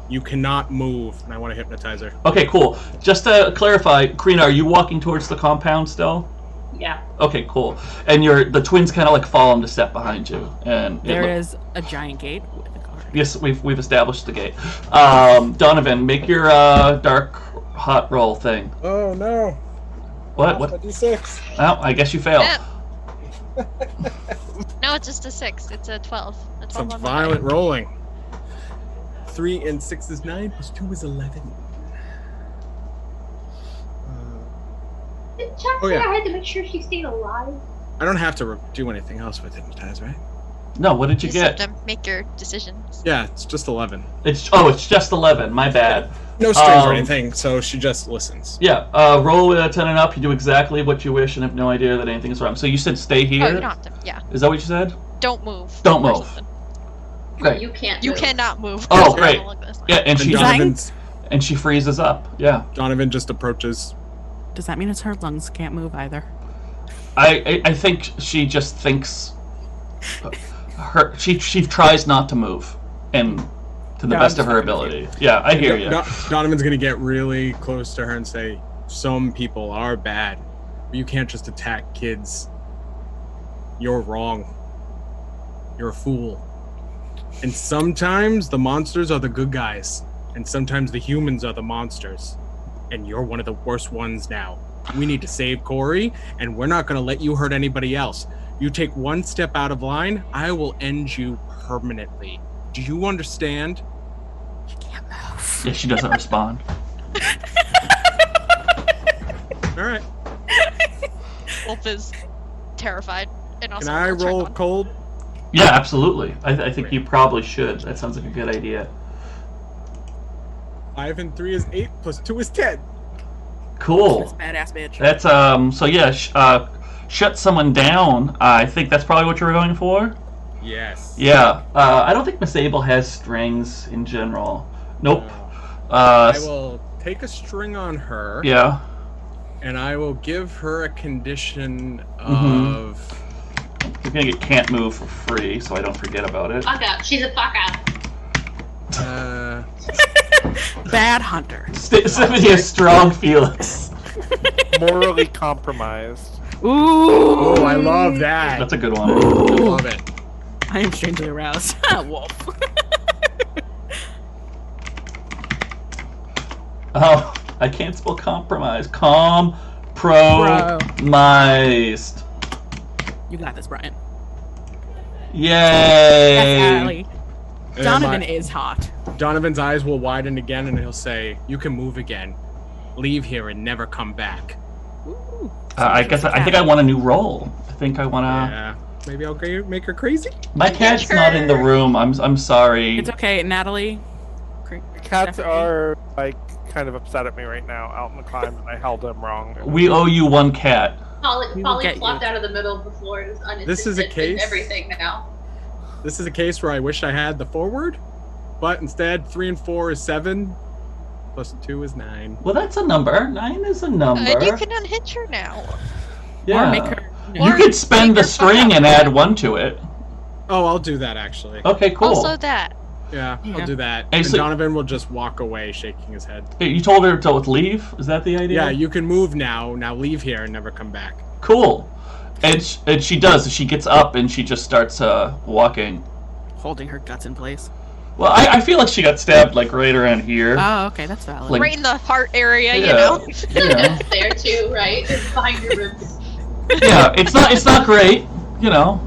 Speaker 5: You cannot move, and I want to hypnotize her.
Speaker 1: Okay, cool. Just to clarify, Crina, are you walking towards the compound still?
Speaker 2: Yeah.
Speaker 1: Okay, cool. And the twins kind of like fall into step behind you, and
Speaker 4: There is a giant gate with a guard.
Speaker 1: Yes, we've established the gate. Donovan, make your dark hot roll thing.
Speaker 5: Oh, no.
Speaker 1: What?
Speaker 5: A D6.
Speaker 1: Oh, I guess you failed.
Speaker 3: Yeah. no, it's just a 6. It's a 12. A 12
Speaker 5: Some
Speaker 3: on my
Speaker 5: violent
Speaker 3: die.
Speaker 5: rolling. 3 and 6 is 9, plus 2 is 11.
Speaker 2: Did Chuck
Speaker 5: Oh,
Speaker 2: say
Speaker 5: yeah.
Speaker 2: I had to make sure she stayed alive?
Speaker 5: I don't have to do anything else with hypnotize, right?
Speaker 1: No, what did you
Speaker 3: You just have
Speaker 1: get?
Speaker 3: to make your decisions.
Speaker 5: Yeah, it's just 11.
Speaker 1: It's just 11. My bad.
Speaker 5: No strings or
Speaker 1: Um,
Speaker 5: anything, so she just listens.
Speaker 1: Yeah. Roll with a 10 and up. You do exactly what you wish and have no idea that anything is wrong. So you said stay here.
Speaker 3: Oh, you don't have to. Yeah.
Speaker 1: Is that what you said?
Speaker 3: Don't move.
Speaker 1: Don't
Speaker 3: or
Speaker 1: move.
Speaker 3: something.
Speaker 1: Great.
Speaker 2: You can't.
Speaker 3: You
Speaker 2: move.
Speaker 3: cannot move.
Speaker 1: Oh,
Speaker 3: Go
Speaker 1: great.
Speaker 3: along this line.
Speaker 1: Yeah, and
Speaker 5: And
Speaker 1: she
Speaker 5: Donovan's,
Speaker 1: freezes up. Yeah.
Speaker 5: Donovan just approaches.
Speaker 4: Does that mean it's her lungs can't move either?
Speaker 1: I think she just thinks she tries not to move, and to the
Speaker 5: Yeah,
Speaker 1: best
Speaker 5: I'm
Speaker 1: of her
Speaker 5: fine with
Speaker 1: ability. Yeah, I hear you.
Speaker 5: Donovan's gonna get really close to her and say, "Some people are bad, but you can't just attack kids. You're wrong. You're a fool. And sometimes the monsters are the good guys, and sometimes the humans are the monsters. And you're one of the worst ones now. We need to save Corey, and we're not gonna let you hurt anybody else. You take one step out of line, I will end you permanently. Do you understand?"
Speaker 1: Yeah, she doesn't respond.
Speaker 5: All right.
Speaker 3: Wolf is terrified. And also
Speaker 5: Can I
Speaker 3: a little
Speaker 5: roll
Speaker 3: turned on.
Speaker 5: cold?
Speaker 1: Yeah, absolutely. I think you probably should. That sounds like a good idea.
Speaker 5: 5 and 3 is 8, plus 2 is 10.
Speaker 4: This
Speaker 1: Cool.
Speaker 4: badass bitch.
Speaker 1: That's So yeah, shut someone down. I think that's probably what you were going for.
Speaker 5: Yes.
Speaker 1: Yeah. I don't think Miss Abel has strings in general. Nope.
Speaker 5: I will take a string on her.
Speaker 1: Yeah.
Speaker 5: And I will give her a condition
Speaker 1: Mhm.
Speaker 5: of.
Speaker 1: You're gonna get can't move for free, so I don't forget about it.
Speaker 2: Fuck up. She's a fuck up.
Speaker 4: Bad hunter.
Speaker 1: Stephanie has strong feelings.
Speaker 6: Morally compromised.
Speaker 4: Ooh.
Speaker 5: Oh, I love that.
Speaker 1: That's a good one.
Speaker 5: I love it.
Speaker 4: I am strangely aroused. Wolf.
Speaker 1: Oh, I can't spell compromise. Compromised.
Speaker 4: You got this, Brian.
Speaker 1: Yay!
Speaker 4: Yes, Allie.
Speaker 5: And
Speaker 4: Donovan
Speaker 5: my-
Speaker 4: is hot.
Speaker 5: Donovan's eyes will widen again, and he'll say, "You can move again. Leave here and never come back."
Speaker 4: Ooh.
Speaker 1: I guess I think I want a new role. I think I want to.
Speaker 5: Yeah. Maybe I'll make her crazy.
Speaker 1: My cat's not in the room. I'm sorry.
Speaker 4: It's okay, Natalie.
Speaker 6: Cats
Speaker 4: Stephanie?
Speaker 6: are like kind of upset at me right now out in the climb, and I held them wrong.
Speaker 1: We owe you one cat.
Speaker 4: We will get
Speaker 2: Falling flopped
Speaker 4: you.
Speaker 2: out of the middle of the floor is unassisted.
Speaker 5: This is a
Speaker 2: in
Speaker 5: case-
Speaker 2: everything now.
Speaker 5: This is a case where I wish I had the forward, but instead 3 and 4 is 7, plus 2 is 9.
Speaker 1: Well, that's a number. 9 is a number.
Speaker 3: And you can unhitch her now.
Speaker 1: Yeah.
Speaker 4: Or make her.
Speaker 1: You
Speaker 3: Or
Speaker 1: could spend
Speaker 3: make
Speaker 1: the
Speaker 3: her fuck
Speaker 1: string
Speaker 3: up.
Speaker 1: and add 1 to it.
Speaker 5: Oh, I'll do that actually.
Speaker 1: Okay, cool.
Speaker 3: Also that.
Speaker 5: Yeah,
Speaker 4: Yeah.
Speaker 5: I'll do that.
Speaker 1: Hey,
Speaker 5: And
Speaker 1: so-
Speaker 5: Donovan will just walk away, shaking his head.
Speaker 1: You told her to leave? Is that the idea?
Speaker 5: Yeah, you can move now. Now leave here and never come back.
Speaker 1: Cool. And she does. She gets up and she just starts walking.
Speaker 4: Holding her guts in place.
Speaker 1: Well, I feel like she got stabbed like right around here.
Speaker 4: Oh, okay, that's valid.
Speaker 1: Like-
Speaker 3: Right in the heart area, you
Speaker 1: Yeah.
Speaker 3: know?
Speaker 1: Yeah.
Speaker 2: It's there too, right? It's behind your ribs.
Speaker 1: Yeah, it's not great, you know.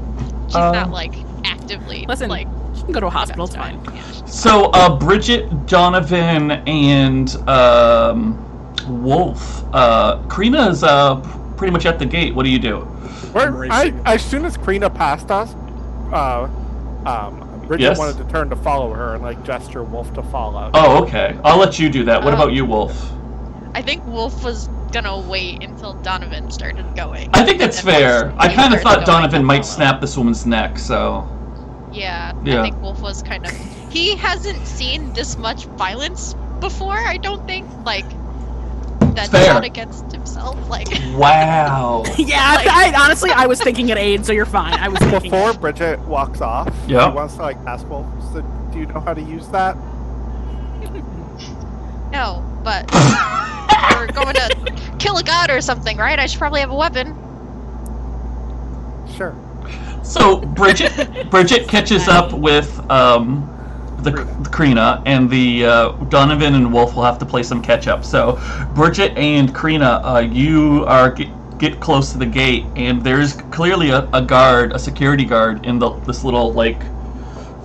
Speaker 3: She's not like actively
Speaker 4: Listen,
Speaker 3: like
Speaker 4: you can go to a hospital. It's
Speaker 3: dying.
Speaker 4: fine.
Speaker 3: Yeah, she's-
Speaker 1: So, Bridget, Donovan, and Wolfe. Crina's pretty much at the gate. What do you do?
Speaker 6: As soon as Crina passed us, Bridget
Speaker 1: Yes?
Speaker 6: wanted to turn to follow her and like gesture Wolf to follow.
Speaker 1: Oh, okay. I'll let you do that. What about you, Wolfe?
Speaker 3: I think Wolf was gonna wait until Donovan started going.
Speaker 1: I think that's
Speaker 3: And then
Speaker 1: fair.
Speaker 3: once
Speaker 1: I
Speaker 3: he
Speaker 1: kind of
Speaker 3: started
Speaker 1: thought
Speaker 3: going,
Speaker 1: Donovan
Speaker 3: he'll
Speaker 1: might
Speaker 3: follow.
Speaker 1: snap this woman's neck, so...
Speaker 3: Yeah,
Speaker 1: Yeah.
Speaker 3: I think Wolfe was kind of... He hasn't seen this much violence before, I don't think. Like, that's
Speaker 1: fair.
Speaker 3: not against himself. Like,
Speaker 1: Wow.
Speaker 4: Yeah,
Speaker 3: Like-
Speaker 4: I honestly, I was thinking at aid, so you're fine. I was thinking
Speaker 6: Before Bridget walks off,
Speaker 1: Yeah.
Speaker 6: she wants to like ask Wolf, so do you know how to use that?
Speaker 3: no, but we're going to kill a god or something, right? I should probably have a weapon.
Speaker 6: Sure.
Speaker 1: So Bridget catches up with the Crina, and the Donovan and Wolfe will have to play some catch up. So Bridget and Crina, you are get close to the gate, and there's clearly a guard, a security guard in this little like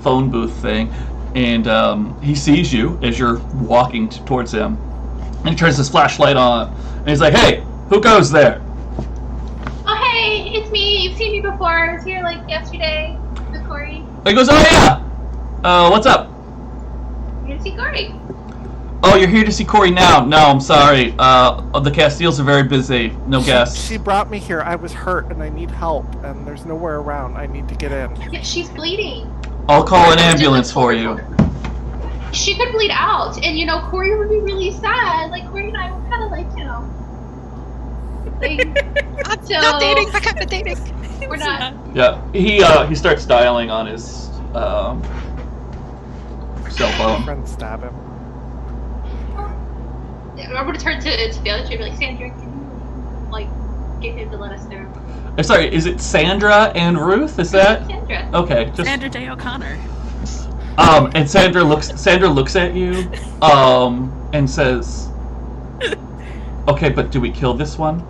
Speaker 1: phone booth thing, and he sees you as you're walking towards him, and he turns his flashlight on, and he's like, "Hey, who goes there?"
Speaker 2: Oh, hey, it's me. You've seen me before. I was here like yesterday with Corey.
Speaker 1: He goes, "Oh yeah, what's up?"
Speaker 2: I'm here to see Corey.
Speaker 1: Oh, you're here to see Corey now? No, I'm sorry. The Castiles are very busy. No guests.
Speaker 6: She brought me here. I was hurt and I need help, and there's nowhere around. I need to get in.
Speaker 2: Yeah, she's bleeding.
Speaker 1: I'll call an ambulance for you.
Speaker 2: She could bleed out, and you know, Corey would be really sad. Like, Corey and I were kind of like, you know. Like, so,
Speaker 3: Not dating, that kind of dating.
Speaker 2: We're not.
Speaker 1: Yeah, he starts dialing on his cell phone.
Speaker 6: Friend stab him.
Speaker 2: I'm gonna turn to the other two and be like, Sandra, can you, like, get him to let us know?
Speaker 1: I'm sorry, is it Sandra and Ruth? Is that?
Speaker 2: Sandra.
Speaker 1: Okay, just
Speaker 4: Sandra Day O'Connor.
Speaker 1: and Sandra looks at you and says, "Okay, but do we kill this one?"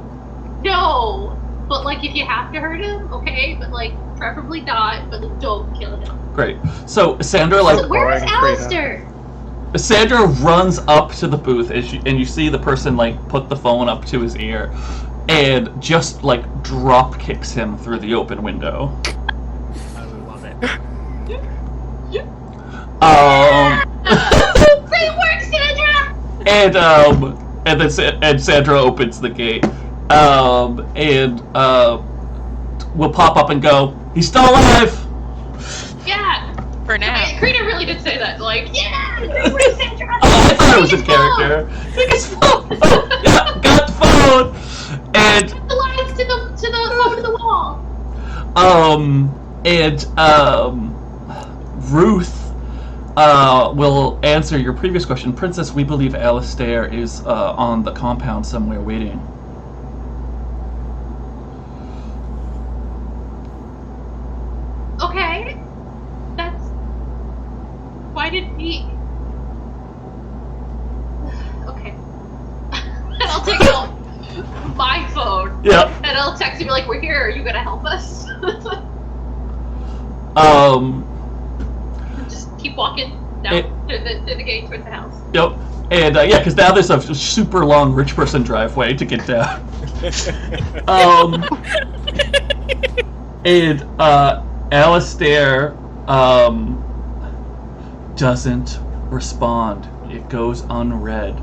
Speaker 2: No! But, like, if you have to hurt him, okay? But, like, preferably not, but like, don't kill him.
Speaker 1: Great. So Sandra
Speaker 2: So where's
Speaker 6: boring,
Speaker 2: Alistair?
Speaker 1: Sandra runs up to the booth and you see the person like put the phone up to his ear and just like drop kicks him through the open window.
Speaker 4: I love it.
Speaker 2: Great work, Sandra!
Speaker 1: and Sandra opens the gate we'll pop up and go, "He's still alive!"
Speaker 2: Yeah!
Speaker 3: For now.
Speaker 2: Crina really did say that, like, yeah! Great work, Sandra!
Speaker 1: I thought it was his character. Take his phone! Yeah, got the phone! And
Speaker 2: The lines to the phone to the wall!
Speaker 1: Ruth will answer your previous question. Princess, we believe Alistair is on the compound somewhere waiting.
Speaker 2: Okay. That's... Why did he... Okay. And I'll take out my phone.
Speaker 1: Yeah.
Speaker 2: And I'll text him like, we're here, are you gonna help us? Just keep walking down through the gate towards the house.
Speaker 1: Yep. And yeah, because now there's a super long rich person driveway to get down. And Alistair doesn't respond. It goes unread.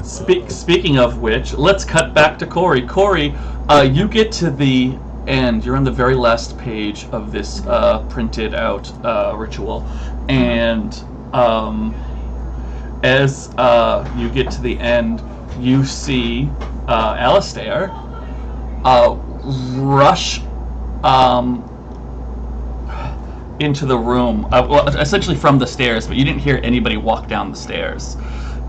Speaker 1: Speaking of which, let's cut back to Corey. Corey, you get to the end. You're on the very last page of this printed out ritual. And as you get to the end, you see Alistair rush into the room, well, essentially from the stairs, but you didn't hear anybody walk down the stairs.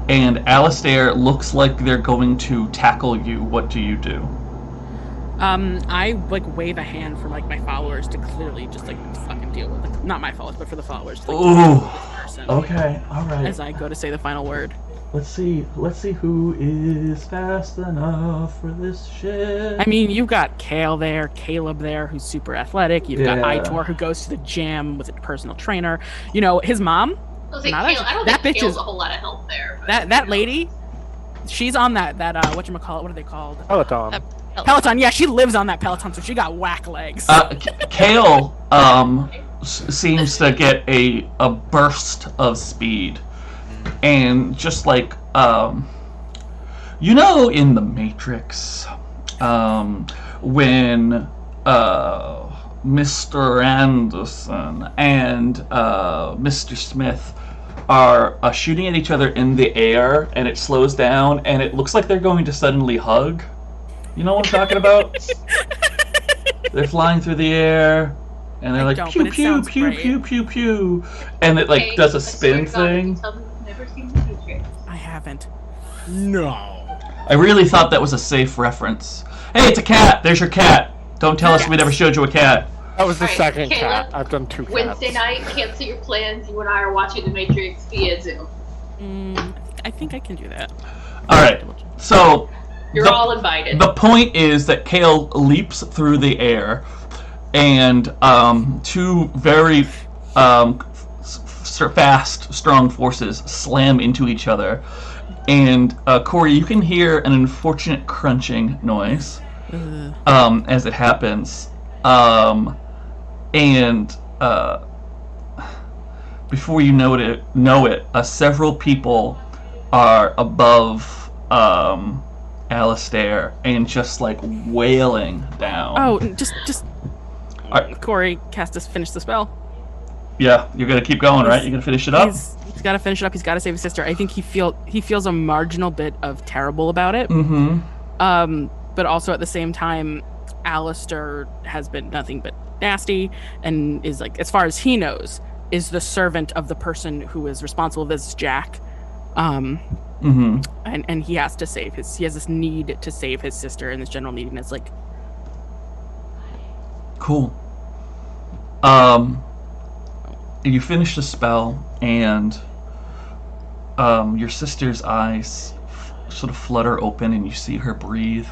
Speaker 1: And Alistair looks like they're going to tackle you. What do you do?
Speaker 4: I like wave a hand for like my followers to clearly just like fucking deal with it. Not my followers, but for the followers. To, like,
Speaker 1: Ooh.
Speaker 4: deal with this person
Speaker 1: Okay, all right.
Speaker 4: as I go to say the final word.
Speaker 1: Let's see who is fast enough for this shit.
Speaker 4: I mean, you've got Kale there, Caleb there, who's super athletic. You've got Aitor, who goes to the gym with a personal trainer. You know, his mom.
Speaker 2: I was like,
Speaker 4: Not
Speaker 2: Kale,
Speaker 4: a-
Speaker 2: I don't
Speaker 4: that
Speaker 2: think
Speaker 4: bitch
Speaker 2: Kale's
Speaker 4: is-
Speaker 2: a whole lot of help there. But,
Speaker 4: That lady, she's on that whatchamacallit, what are they called?
Speaker 6: Peloton.
Speaker 4: Peloton. Yeah, she lives on that Peloton, so she got whack legs.
Speaker 1: Kale seems to get a burst of speed, and just like You know, in the Matrix, when Mr. Anderson and Mr. Smith are shooting at each other in the air, and it slows down, and it looks like they're going to suddenly hug. You know what I'm talking about? They're flying through the air, and they're like pew pew pew pew pew pew, and it like does a spin thing.
Speaker 4: I haven't.
Speaker 5: No.
Speaker 1: I really thought that was a safe reference. Hey, it's a cat. There's your cat. Don't tell us we never showed you a cat.
Speaker 6: That was the
Speaker 2: Alright,
Speaker 6: second
Speaker 2: Caleb,
Speaker 6: cat. I've done 2 cats.
Speaker 2: Wednesday night, cancel your plans. You and I are watching The Matrix via Zoom.
Speaker 4: I think I can do that.
Speaker 1: All right. So
Speaker 2: You're all invited.
Speaker 1: the point is that Kale leaps through the air, and 2 very fast, strong forces slam into each other. And Corey, you can hear an unfortunate crunching noise as it happens. And before you know it, several people are above Alistair and just like wailing down.
Speaker 4: Oh, just
Speaker 1: Alright.
Speaker 4: Corey, Castus, finish the spell.
Speaker 1: Yeah, you're gonna keep going, right? You're gonna finish it up.
Speaker 4: He's got to finish it up. He's got to save his sister. I think he feels a marginal bit of terrible about it.
Speaker 1: Mm-hmm.
Speaker 4: But also at the same time, Alistair has been nothing but nasty, and is like, as far as he knows, is the servant of the person who is responsible for this Jack.
Speaker 1: Mm-hmm.
Speaker 4: And he has to save he has this need to save his sister, and this general need, and it's like,
Speaker 1: cool. You finish the spell, and your sister's eyes sort of flutter open, and you see her breathe.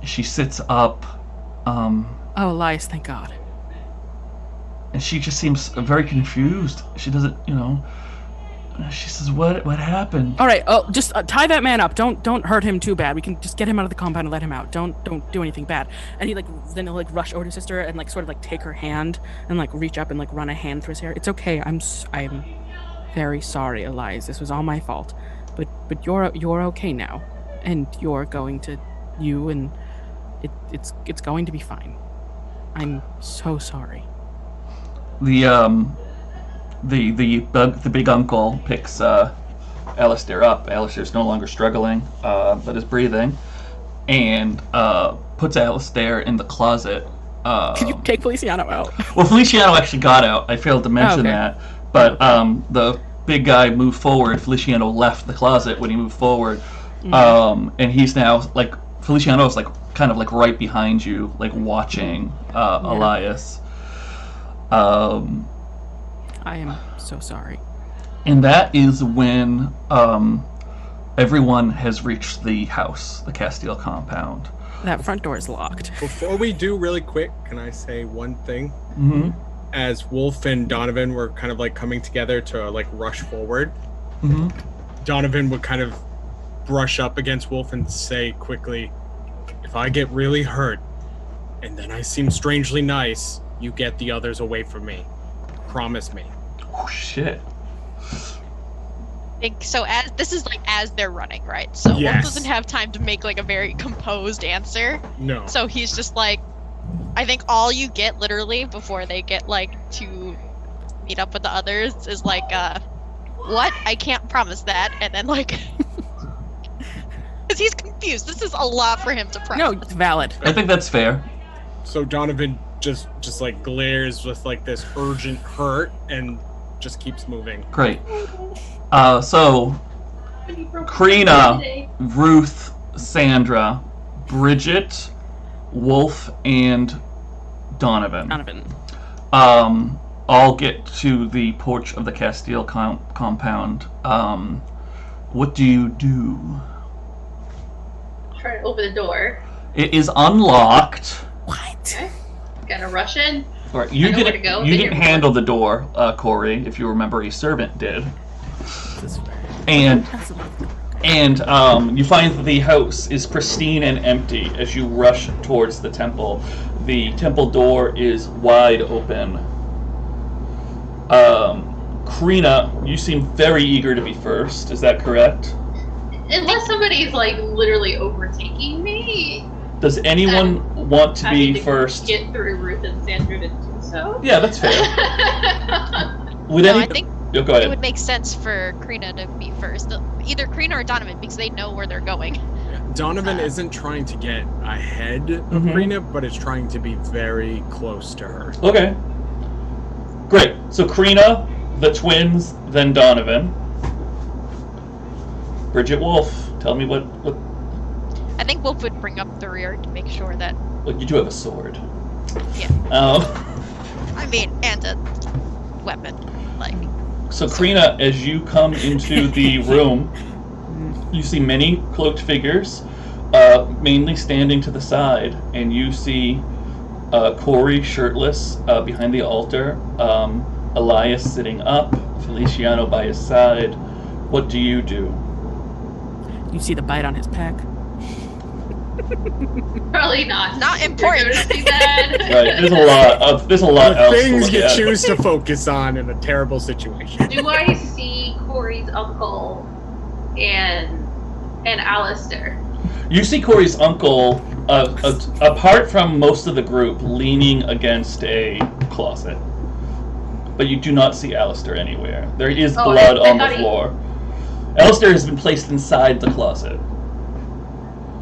Speaker 1: She sits up.
Speaker 4: oh, Elias, thank God.
Speaker 1: And she just seems very confused. She doesn't, she says, what happened?
Speaker 4: All right, just tie that man up. Don't hurt him too bad. We can just get him out of the compound and let him out. Don't do anything bad. And then he'll rush over to his sister and sort of take her hand and reach up and run a hand through his hair. It's okay. I'm very sorry, Elias. This was all my fault. But you're okay now, and it's going to be fine. I'm so sorry.
Speaker 1: The big uncle picks Alistair up. Alistair's no longer struggling, but is breathing, and puts Alistair in the closet.
Speaker 4: Can you take Feliciano out?
Speaker 1: Well, Feliciano actually got out. I failed to mention that. But the big guy moved forward. Feliciano left the closet when he moved forward. And he's now, Feliciano is kind of right behind you, watching Elias.
Speaker 4: I am so sorry.
Speaker 1: And that is when everyone has reached the house, the Castile compound.
Speaker 4: That front door is locked.
Speaker 5: Before we do, really quick, can I say one thing?
Speaker 1: Mm-hmm.
Speaker 5: As Wolfe and Donovan were kind of coming together to rush forward,
Speaker 1: Mm-hmm.
Speaker 5: Donovan would kind of brush up against Wolfe and say quickly, "If I get really hurt, and then I seem strangely nice, you get the others away from me. Promise me."
Speaker 1: Oh shit.
Speaker 3: So as they're running, right? So
Speaker 5: Yes.
Speaker 3: Wolf doesn't have time to make a very composed answer.
Speaker 5: No.
Speaker 3: So he's just I think all you get literally before they get to meet up with the others is what? I can't promise that. And then because he's confused. This is a lot for him to promise.
Speaker 4: No, it's valid.
Speaker 1: I think that's fair.
Speaker 5: So Donovan just glares with this urgent hurt and just keeps moving.
Speaker 1: Great. So Crina, Ruth, Sandra, Bridget, Wolfe, and Donovan. All get to the porch of the Castile compound. What do you do?
Speaker 2: Try to open the door.
Speaker 1: It is unlocked.
Speaker 4: What?
Speaker 2: Okay. Gotta rush in.
Speaker 1: All right,
Speaker 2: I know where to go.
Speaker 1: you
Speaker 2: Been
Speaker 1: didn't
Speaker 2: here
Speaker 1: handle the door, Corey. If you remember, a servant did. And you find that the house is pristine and empty as you rush towards the temple. The temple door is wide open. Crina, you seem very eager to be first. Is that correct?
Speaker 2: Unless somebody's like literally overtaking me.
Speaker 1: Does anyone want to be first?
Speaker 2: Get through Ruth and Sandra to do so.
Speaker 1: Yeah, that's fair.
Speaker 3: I think
Speaker 1: go ahead.
Speaker 3: it would make sense for Crina to be first. Either Crina or Donovan, because they know where they're going.
Speaker 5: Donovan isn't trying to get ahead of Crina, but is trying to be very close to her.
Speaker 1: Okay. Great. So Crina, the twins, then Donovan. Bridget, Wolfe, tell me what...
Speaker 3: I think Wolfe would bring up the rear to make sure that...
Speaker 1: Well, you do have a sword.
Speaker 3: Yeah. I mean, and a weapon. Like.
Speaker 1: So Crina, as you come into the room, you see many cloaked figures, mainly standing to the side, and you see Corey shirtless behind the altar, Elias sitting up, Feliciano by his side. What do?
Speaker 4: You see the bite on his pack?
Speaker 2: Probably not.
Speaker 3: Not important.
Speaker 1: Right. There's a lot else.
Speaker 5: Things you choose to focus on in a terrible situation.
Speaker 2: Do I see Corey's uncle and Alistair?
Speaker 1: You see Corey's uncle, apart from most of the group, leaning against a closet. But you do not see Alistair anywhere. There is blood on the floor. Alistair has been placed inside the closet.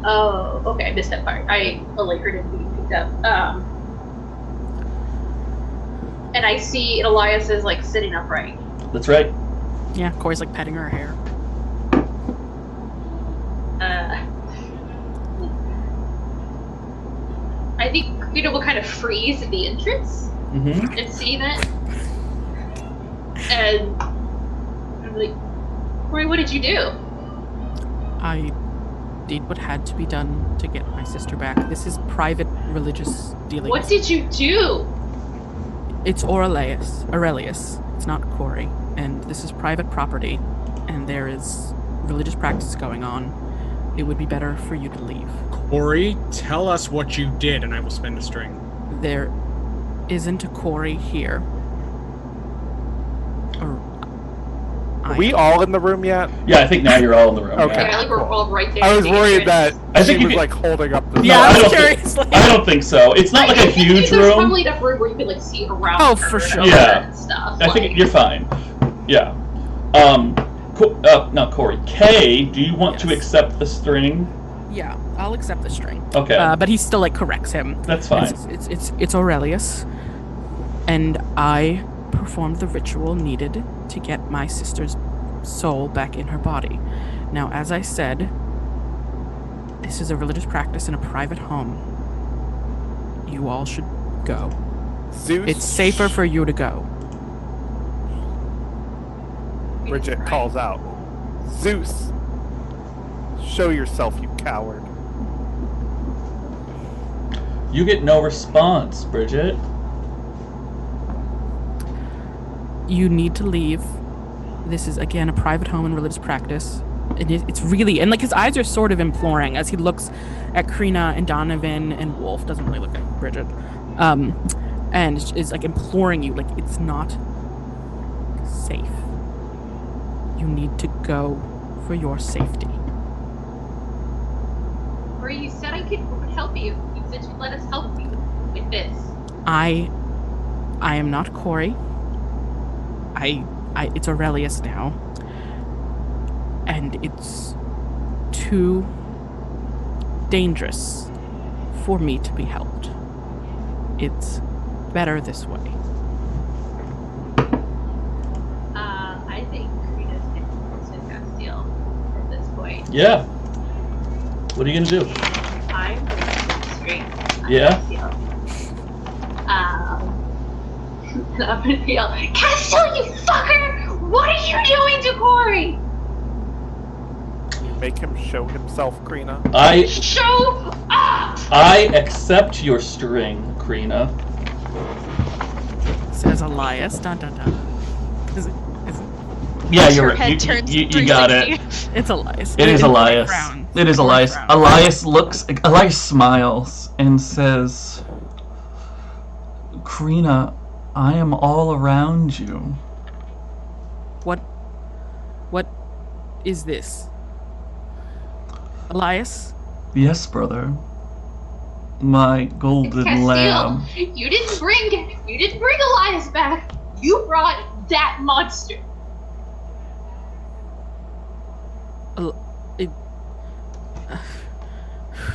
Speaker 2: Oh, okay, I missed that part. I heard it being picked up. And I see Elias is like sitting upright.
Speaker 1: That's right.
Speaker 4: Yeah, Corey's like petting her hair.
Speaker 2: I think Crina will kind of freeze at the entrance and see that. And I'm like, Corey, what did you do?
Speaker 4: I did what had to be done to get my sister back. This is private religious dealings.
Speaker 2: What did you do?
Speaker 4: It's Aurelius. It's not Corey. And this is private property, and there is religious practice going on. It would be better for you to leave.
Speaker 5: Corey, tell us what you did, and I will spend a string.
Speaker 4: There isn't a Corey here.
Speaker 6: Are we all in the room yet?
Speaker 1: Yeah, I think now you're all in the room.
Speaker 6: Okay.
Speaker 2: Yeah, like we're all right there.
Speaker 6: I was worried that
Speaker 1: I think
Speaker 6: she
Speaker 1: you
Speaker 6: was
Speaker 1: could-
Speaker 6: like holding up the.
Speaker 4: Yeah,
Speaker 1: I
Speaker 4: I was
Speaker 1: don't
Speaker 4: curious.
Speaker 1: I don't think so. It's not like a huge
Speaker 2: There's
Speaker 1: room.
Speaker 2: probably enough room where you could like see around.
Speaker 4: Oh,
Speaker 2: her
Speaker 4: for sure.
Speaker 1: Yeah.
Speaker 2: And stuff.
Speaker 1: I think you're fine. Yeah. Not Corey. Kay, do you want to
Speaker 4: Yes.
Speaker 1: accept the string?
Speaker 4: Yeah, I'll accept the string.
Speaker 1: Okay.
Speaker 4: But he still like corrects him.
Speaker 1: That's fine.
Speaker 4: It's Aurelius, and I performed the ritual needed to get my sister's soul back in her body. Now, as I said, this is a religious practice in a private home. You all should go.
Speaker 6: Zeus.
Speaker 4: It's safer for you to go.
Speaker 6: Bridget calls out, Zeus, show yourself, you coward.
Speaker 1: You get no response, Bridget.
Speaker 4: You need to leave. This is, again, a private home and religious practice. It's really... And, like, his eyes are sort of imploring as he looks at Crina and Donovan and Wolfe. Doesn't really look at Bridget. And is, like, imploring you. Like, it's not safe. You need to go for your safety.
Speaker 2: Or you said I could help you. You said you'd let us help you with this.
Speaker 4: I am not Corey. It's Aurelius now. And it's too dangerous for me to be helped. It's better this way.
Speaker 2: I think Crina's in Castile at this point.
Speaker 1: Yeah. What are you gonna do?
Speaker 2: I'm going to straight.
Speaker 1: Yeah?
Speaker 2: And I'm gonna yell, Castile, you fucker! What are you doing to Corey?
Speaker 6: Make him show himself, Crina.
Speaker 2: Show up!
Speaker 1: I accept your string, Crina.
Speaker 4: Says Elias. Dun dun dun. Is it?
Speaker 1: Yeah,
Speaker 3: As
Speaker 1: you're
Speaker 3: her
Speaker 1: right.
Speaker 3: head turns
Speaker 1: You got it.
Speaker 3: 360.
Speaker 4: It's Elias.
Speaker 1: It is Elias.
Speaker 4: Frown.
Speaker 1: It is Elias.
Speaker 4: Frown.
Speaker 1: Elias smiles and says, Crina, I am all around you.
Speaker 4: What is this? Elias?
Speaker 1: Yes, brother. My golden
Speaker 2: Castile,
Speaker 1: lamb.
Speaker 2: you didn't bring Elias back. You brought that monster.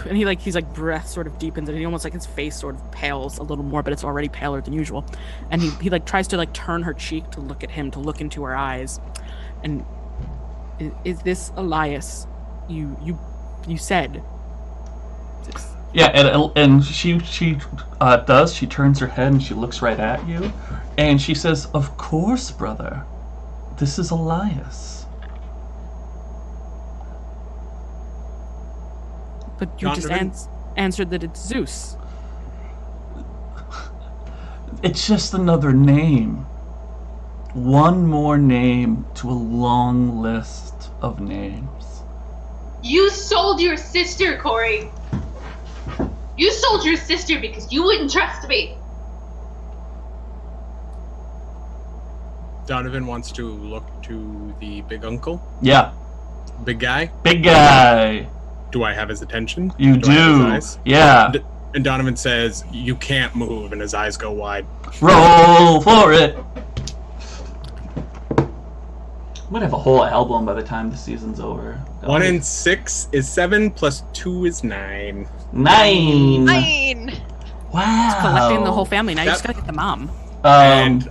Speaker 4: And he's like breath sort of deepens and he almost like his face sort of pales a little more, but it's already paler than usual. And he like tries to like turn her cheek to look at him, to look into her eyes. And is this Elias? You said.
Speaker 1: Yeah, and she does. She turns her head and she looks right at you, and she says, "Of course, brother. This is Elias."
Speaker 4: But you
Speaker 5: Donovan?
Speaker 4: just answered that it's Zeus.
Speaker 1: It's just another name. One more name to a long list of names.
Speaker 2: You sold your sister, Corey. You sold your sister because you wouldn't trust me.
Speaker 5: Donovan wants to look to the big uncle.
Speaker 1: Yeah,
Speaker 5: Big guy.
Speaker 1: big guy.
Speaker 5: Do I have his attention?
Speaker 1: You
Speaker 5: I have
Speaker 1: do.
Speaker 5: his eyes?
Speaker 1: Yeah.
Speaker 5: And Donovan says, "You can't move," and his eyes go wide.
Speaker 1: Roll for it. I'm gonna have a whole album by the time the season's over.
Speaker 5: 1 and 6 is 7, plus 2 is 9.
Speaker 1: 9.
Speaker 3: 9.
Speaker 1: Wow.
Speaker 4: Collecting the whole family. Now you
Speaker 5: That-
Speaker 4: just gotta get the mom.
Speaker 5: And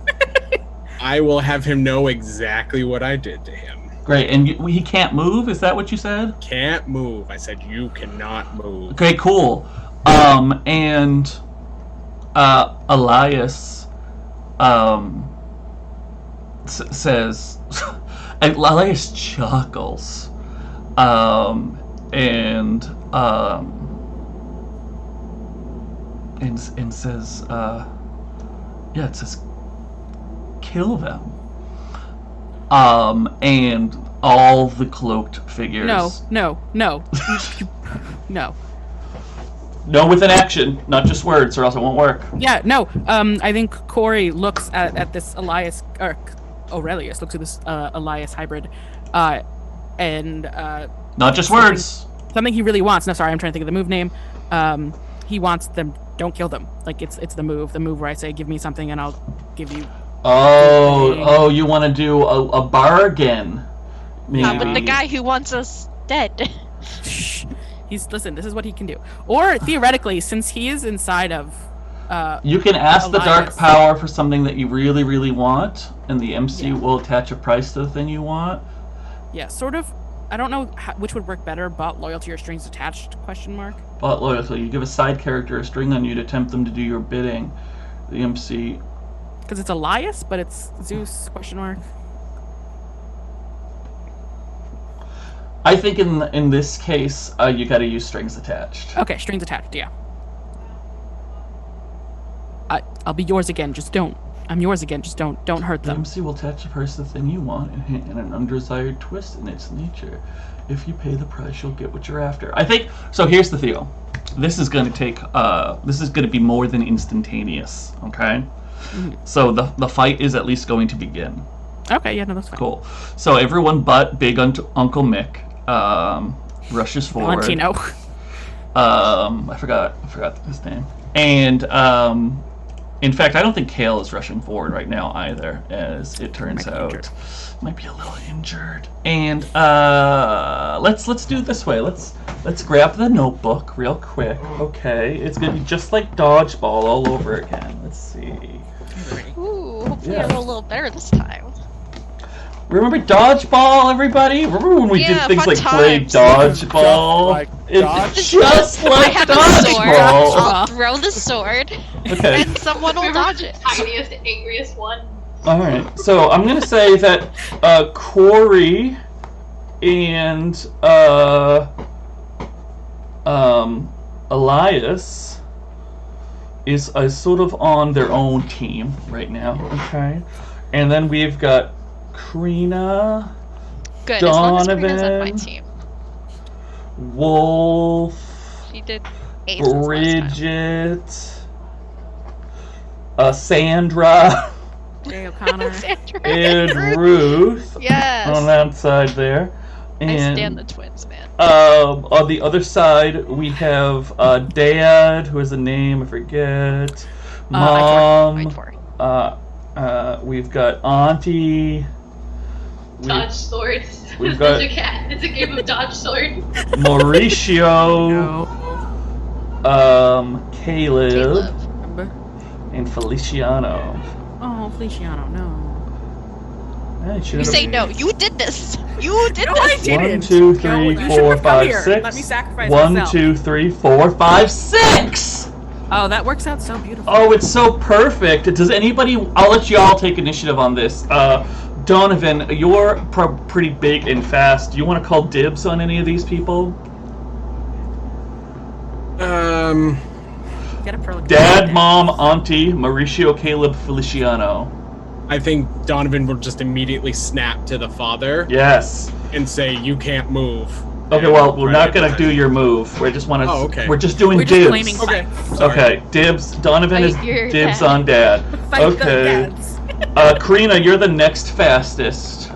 Speaker 5: I will have him know exactly what I did to him.
Speaker 1: Great, and he can't move? Is that what you said?
Speaker 5: Can't move. I said, you cannot move.
Speaker 1: Okay, cool. And Elias says, Elias chuckles, and says, yeah, it says, kill them. And all the cloaked figures.
Speaker 4: No. No
Speaker 1: with an action, not just words, or else it won't work.
Speaker 4: Yeah, no. I think Corey looks at this Elias, or Aurelius looks at this Elias hybrid, and
Speaker 1: Not just words.
Speaker 4: something he really wants. No, sorry, I'm trying to think of the move name. He wants them. Don't kill them. Like it's the move where I say, give me something and I'll give you.
Speaker 1: Oh, you want to do a bargain? Maybe.
Speaker 3: With the guy who wants us dead.
Speaker 4: Shh. Listen. This is what he can do. Or theoretically, since he is inside of.
Speaker 1: You can ask the dark
Speaker 4: Elias.
Speaker 1: power for something that you really, really want, and the MC
Speaker 4: Yeah.
Speaker 1: will attach a price to the thing you want.
Speaker 4: Yeah, sort of. I don't know which would work better. Bot loyalty or strings attached? ?
Speaker 1: But loyalty, you give a side character a string on you to tempt them to do your bidding. The MC.
Speaker 4: Because it's Elias, but it's Zeus ?
Speaker 1: I think in this case, you got to use strings attached.
Speaker 4: Okay, strings attached. Yeah. I'll be yours again. Just don't. I'm yours again. Just don't hurt
Speaker 1: The
Speaker 4: them.
Speaker 1: MC will attach a price to the thing you want and an undesired twist in its nature. If you pay the price, you'll get what you're after. I think so. Here's the deal. This is going to take. This is going to be more than instantaneous. Okay.
Speaker 4: Mm-hmm.
Speaker 1: So the fight is at least going to begin.
Speaker 4: Okay, yeah, no, that's fine.
Speaker 1: Cool. So everyone but Big Uncle Mick rushes forward.
Speaker 4: Valentino.
Speaker 1: I forgot his name. And in fact, I don't think Kale is rushing forward right now either, as it turns out. Might be a little injured. And let's do it this way. Let's grab the notebook real quick. Okay, it's gonna be just like dodgeball all over again. Let's see.
Speaker 3: Ooh, hopefully
Speaker 1: Yeah.
Speaker 3: I roll a little better this time.
Speaker 1: Remember dodgeball, everybody? Remember when we
Speaker 3: Yeah,
Speaker 1: did things
Speaker 3: fun
Speaker 1: like play
Speaker 3: times.
Speaker 1: dodgeball?
Speaker 6: like
Speaker 1: It's
Speaker 6: dodgeball.
Speaker 1: just
Speaker 3: I
Speaker 1: like
Speaker 3: have a sword.
Speaker 1: dodgeball.
Speaker 3: I'll throw the sword,
Speaker 1: Okay.
Speaker 3: and someone will
Speaker 2: Remember
Speaker 3: dodge
Speaker 2: the
Speaker 3: it.
Speaker 2: tiniest, angriest one.
Speaker 1: All right. So I'm gonna say that Corey and Elias is sort of on their own team right now. Okay. And then we've got Crina,
Speaker 3: Good, as long as Crina's on my
Speaker 1: Donovan.
Speaker 3: team.
Speaker 1: Wolfe,
Speaker 3: She did aces last time.
Speaker 1: Bridget, Sandra,
Speaker 4: Jay O'Connor.
Speaker 3: Sandra
Speaker 1: and Ruth on
Speaker 3: Yes.
Speaker 1: that side there. And
Speaker 3: I stand the twins, man.
Speaker 1: on the other side, we have Dad, who has a name I forget. Mom. We've got Auntie.
Speaker 2: Dodge swords.
Speaker 1: We've got
Speaker 2: It's a game of dodge sword.
Speaker 1: Mauricio.
Speaker 4: No.
Speaker 1: Caleb. And Feliciano.
Speaker 4: Oh, Feliciano, no.
Speaker 3: You say no. You did this. You did
Speaker 4: No,
Speaker 3: this.
Speaker 4: I didn't.
Speaker 1: 1, 2, 3,
Speaker 4: No, you
Speaker 1: 4,
Speaker 4: shouldn't have come
Speaker 1: 5,
Speaker 4: here.
Speaker 1: 6.
Speaker 4: Let me sacrifice
Speaker 1: 1,
Speaker 4: myself.
Speaker 1: 2, 3, 4, 5, 6.
Speaker 4: Oh, that works out so beautiful.
Speaker 1: Oh, it's so perfect. Does anybody? I'll let you all take initiative on this. Donovan, you're pretty big and fast. Do you want to call dibs on any of these people?
Speaker 4: Get a pro.
Speaker 1: Dad, Mom, Auntie, Mauricio, Caleb, Feliciano.
Speaker 5: I think Donovan will just immediately snap to the father
Speaker 1: Yes.
Speaker 5: and say, "You can't move."
Speaker 1: Okay, well, we're not gonna do your move. We just want to.
Speaker 5: Oh, okay.
Speaker 1: We're just doing
Speaker 4: We're
Speaker 1: dibs.
Speaker 4: just claiming
Speaker 5: Okay.
Speaker 4: fight.
Speaker 5: Sorry.
Speaker 1: Okay, dibs. Donovan
Speaker 3: Fight
Speaker 1: is
Speaker 3: your
Speaker 1: dibs
Speaker 3: dad.
Speaker 1: on Dad.
Speaker 4: Fight the
Speaker 1: Okay.
Speaker 4: dads.
Speaker 1: Crina, you're the next fastest.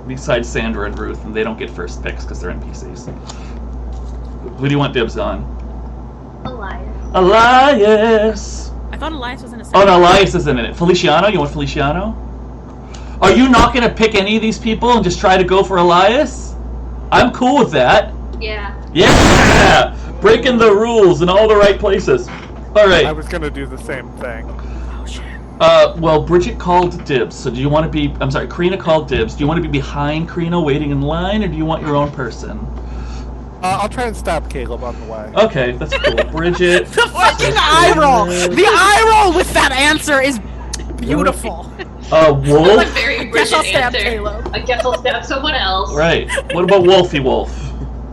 Speaker 1: Besides Sandra and Ruth, and they don't get first picks because they're NPCs. Who do you want dibs on? Elias.
Speaker 4: I thought Elias was in a
Speaker 1: Oh, no, Elias isn't in it. Feliciano? You want Feliciano? Are you not going to pick any of these people and just try to go for Elias? I'm cool with that.
Speaker 2: Yeah.
Speaker 1: Yeah! Breaking the rules in all the right places. All right.
Speaker 6: I was gonna do the same thing.
Speaker 4: Oh, shit.
Speaker 1: Well, Bridget called dibs, so do you want to be... I'm sorry, Crina called dibs. Do you want to be behind Crina waiting in line, or do you want your own person?
Speaker 6: I'll try and stab Caleb on the way.
Speaker 1: Okay, that's cool. Bridget.
Speaker 4: The fucking eye roll! The eye roll with that answer is beautiful.
Speaker 2: That's a
Speaker 1: Wolf?
Speaker 2: very
Speaker 4: Guess I'll
Speaker 2: Bridget
Speaker 4: stab
Speaker 2: answer.
Speaker 4: Caleb.
Speaker 2: I guess I'll stab someone else.
Speaker 1: Right. What about Wolfie Wolf?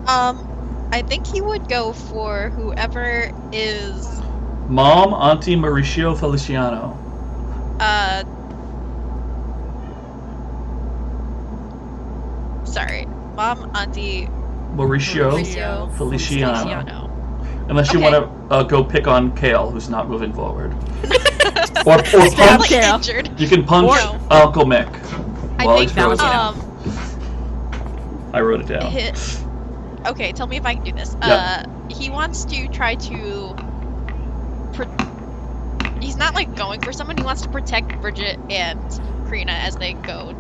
Speaker 3: I think he would go for whoever is
Speaker 1: Mom, Auntie, Mauricio, Feliciano.
Speaker 3: Sorry. Mom, Auntie,
Speaker 1: Mauricio,
Speaker 3: Mauricio,
Speaker 1: Feliciano.
Speaker 3: Feliciano.
Speaker 1: Unless you
Speaker 3: Okay.
Speaker 1: want to go pick on Kale, who's not moving forward. or
Speaker 3: He's
Speaker 1: punch.
Speaker 3: like injured.
Speaker 1: You can punch
Speaker 3: No.
Speaker 1: Uncle Mick.
Speaker 3: I
Speaker 1: while
Speaker 3: think
Speaker 1: he's frozen. I wrote it down.
Speaker 3: Okay, tell me if I can do this.
Speaker 1: Yep.
Speaker 3: He wants to try to. He's not like going for someone. He wants to protect Bridget and Crina as they go.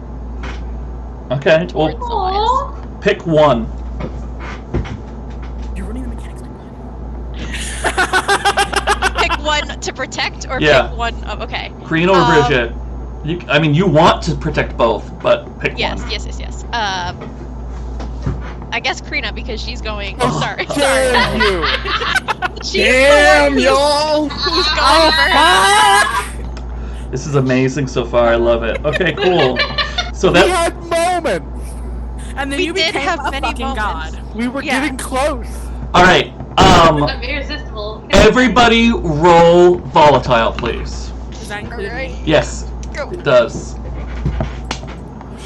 Speaker 1: Okay,
Speaker 3: towards
Speaker 1: well,
Speaker 3: Elias.
Speaker 1: pick one.
Speaker 4: You're running the mechanics.
Speaker 3: Pick one to protect, or
Speaker 1: Yeah.
Speaker 3: pick one of. Okay.
Speaker 1: Crina or Bridget? You want to protect both, but pick
Speaker 3: Yes,
Speaker 1: one.
Speaker 3: yes. I guess Crina because she's going.
Speaker 1: Oh,
Speaker 3: Sorry.
Speaker 6: Damn you!
Speaker 3: She's
Speaker 5: Damn,
Speaker 3: the one
Speaker 5: y'all!
Speaker 3: who's going first.
Speaker 1: This is amazing so far. I love it. Okay, cool. So
Speaker 6: We
Speaker 1: that
Speaker 6: had moments.
Speaker 4: And then
Speaker 3: We
Speaker 4: you
Speaker 3: did
Speaker 4: became
Speaker 3: have
Speaker 4: a
Speaker 3: many
Speaker 4: fucking
Speaker 3: moments.
Speaker 4: god.
Speaker 6: We were
Speaker 3: Yeah.
Speaker 6: getting close.
Speaker 1: all right.
Speaker 2: I'm irresistible.
Speaker 1: Everybody roll volatile, please.
Speaker 4: Does that include
Speaker 3: Alright.
Speaker 4: me?
Speaker 1: Yes,
Speaker 3: Go.
Speaker 1: it does.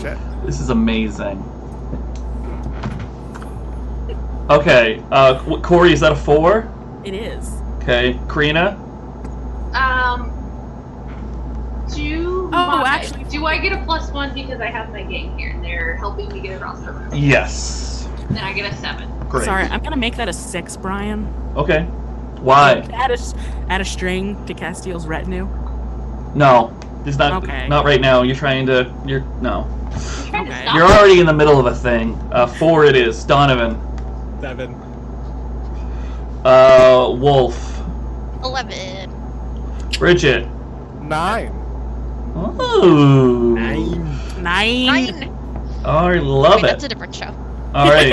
Speaker 6: Shit.
Speaker 1: This is amazing. Okay, Corey, is that a 4?
Speaker 4: It is.
Speaker 1: Okay, Crina?
Speaker 4: Actually-
Speaker 2: do I get a +1 because I have my gang here and they're helping me get across the room?
Speaker 1: Yes.
Speaker 2: Then I get a 7.
Speaker 1: Great.
Speaker 4: Sorry, I'm gonna make that a 6, Brian.
Speaker 1: Okay. Why?
Speaker 4: Add a string to Castiel's retinue.
Speaker 1: No. It's not.
Speaker 4: Okay.
Speaker 1: Not right now. You're trying to. No.
Speaker 2: I'm trying to
Speaker 4: Okay.
Speaker 2: stop
Speaker 1: You're already in the middle of a thing. 4 it is. Donovan.
Speaker 5: 7.
Speaker 1: Wolf.
Speaker 3: 11.
Speaker 1: Bridget.
Speaker 6: 9.
Speaker 1: Ooh.
Speaker 4: 9.
Speaker 1: I love
Speaker 3: Wait,
Speaker 1: it.
Speaker 3: that's a different show.
Speaker 1: All right.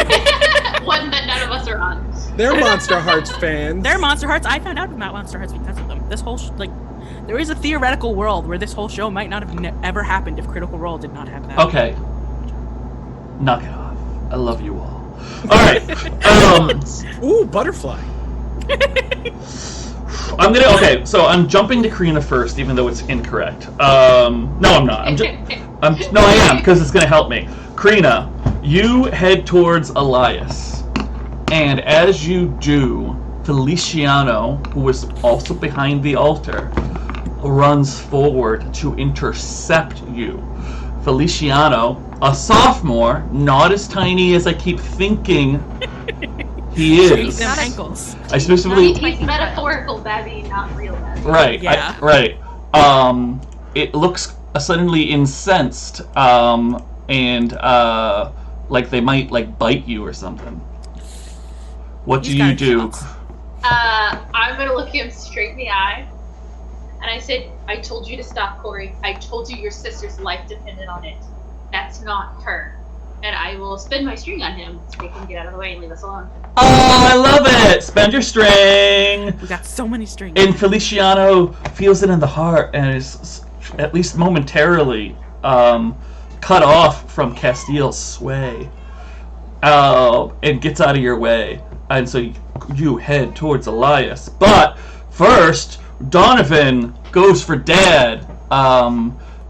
Speaker 2: One that none of us are on.
Speaker 5: They're Monsterhearts fans.
Speaker 4: They're Monsterhearts. I found out about Monsterhearts because of them. This whole there is a theoretical world where this whole show might not have ever happened if Critical Role did not have that.
Speaker 1: Okay. Knock it off. I love you all. All right.
Speaker 5: Ooh, butterfly.
Speaker 1: Okay, so I'm jumping to Crina first, even though it's incorrect. No, I'm not. No, I am, because it's gonna help me. Crina, you head towards Elias, and as you do, Feliciano, who is also behind the altar, runs forward to intercept you. Feliciano, a sophomore, not as tiny as I keep thinking he
Speaker 4: Shake
Speaker 1: is.
Speaker 4: them ankles.
Speaker 1: I specifically
Speaker 2: He's metaphorical Babby, not real Babby.
Speaker 1: right,
Speaker 4: Yeah.
Speaker 1: right. It looks suddenly incensed, and like they might like bite you or something. What do you do?
Speaker 2: I'm gonna look him straight in the eye, and I said, "I told you to stop, Corey. I told you your sister's life depended on it. That's not her." And I will spin my string on him so he can get out of the way and leave us alone.
Speaker 1: Oh, I love it! Spend your string!
Speaker 4: We got so many strings.
Speaker 1: And Feliciano feels it in the heart and is, at least momentarily, cut off from Castile's sway. And gets out of your way. And so you head towards Elias. But first, Donovan goes for Dad.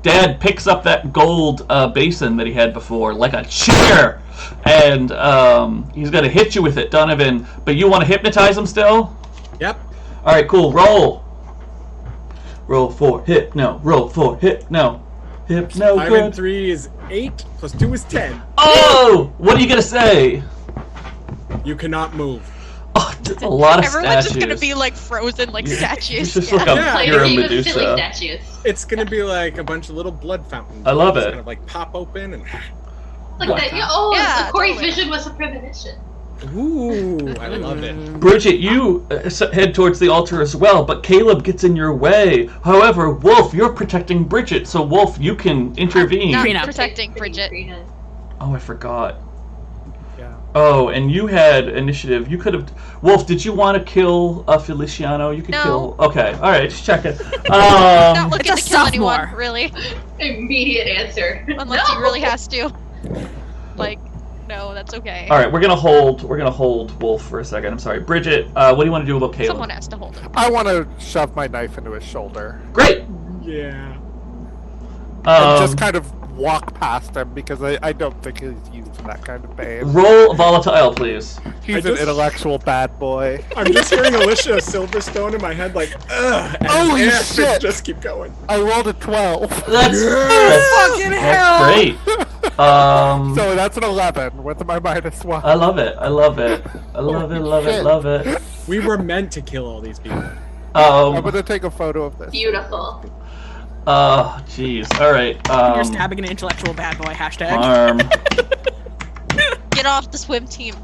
Speaker 1: Dad picks up that gold basin that he had before, like a chair, and he's going to hit you with it, Donovan. But you want to hypnotize him still?
Speaker 5: Yep.
Speaker 1: All right, cool. Roll. Roll for hypno. Roll for hypno. Hypno.
Speaker 5: 5 and 3 is 8, plus 2 is 10.
Speaker 1: Oh! What are you going to say?
Speaker 5: You cannot move.
Speaker 1: Oh, a lot of
Speaker 3: Everyone's
Speaker 1: statues.
Speaker 3: just gonna be like frozen like statues.
Speaker 1: It's just like a
Speaker 5: Yeah.
Speaker 1: you're a
Speaker 2: Play the game of silly
Speaker 1: Medusa.
Speaker 2: statues.
Speaker 5: It's gonna be like a bunch of little blood fountains.
Speaker 1: I love
Speaker 5: Just
Speaker 1: it.
Speaker 5: Kind of like pop open and.
Speaker 2: Like
Speaker 1: Wow.
Speaker 2: that. Yeah,
Speaker 3: Yeah,
Speaker 2: Corey's
Speaker 3: totally.
Speaker 2: vision was a premonition.
Speaker 5: Ooh, I love it.
Speaker 1: Bridget, you head towards the altar as well, but Caleb gets in your way. However, Wolfe, you're protecting Bridget, so Wolfe, you can intervene.
Speaker 3: Not
Speaker 4: Crina.
Speaker 3: protecting Bridget.
Speaker 2: Crina.
Speaker 1: Oh, I forgot.
Speaker 6: Yeah.
Speaker 1: Oh, and you had initiative. You could have. Wolfe, did you want to kill Feliciano? You could
Speaker 3: No.
Speaker 1: kill. Okay, all right, just check it.
Speaker 3: Not looking
Speaker 4: It's
Speaker 3: to
Speaker 4: a
Speaker 3: kill anyone,
Speaker 4: sophomore.
Speaker 3: really.
Speaker 2: Immediate answer.
Speaker 3: Unless
Speaker 2: No.
Speaker 3: he really has to. Like, no, that's okay.
Speaker 1: All right, we're gonna hold Wolfe for a second. I'm sorry, Bridget. What do you want to do about Caleb?
Speaker 3: Someone has to hold him.
Speaker 6: I want to shove my knife into his shoulder
Speaker 1: Great.
Speaker 5: Yeah.
Speaker 6: and just kind of walk past him because I don't think he's used to that kind of pain.
Speaker 1: Roll volatile, please.
Speaker 6: He's
Speaker 5: I
Speaker 6: an
Speaker 5: just-
Speaker 6: intellectual bad boy.
Speaker 5: I'm just hearing Alicia Silverstone in my head, like, ugh. And
Speaker 6: Holy
Speaker 5: yeah,
Speaker 6: shit.
Speaker 5: Just keep going.
Speaker 6: I rolled a 12.
Speaker 1: That's
Speaker 4: Fucking hell!
Speaker 1: great.
Speaker 6: So that's an 11 with my -1.
Speaker 1: I love it. I love it. I love it. Love it.
Speaker 6: Shit.
Speaker 1: Love it.
Speaker 5: We were meant to kill all these people.
Speaker 6: I'm gonna take a photo of this.
Speaker 2: Beautiful.
Speaker 1: Jeez. All right.
Speaker 4: You're stabbing an intellectual bad boy. Hashtag.
Speaker 1: Arm.
Speaker 3: Get off the swim team.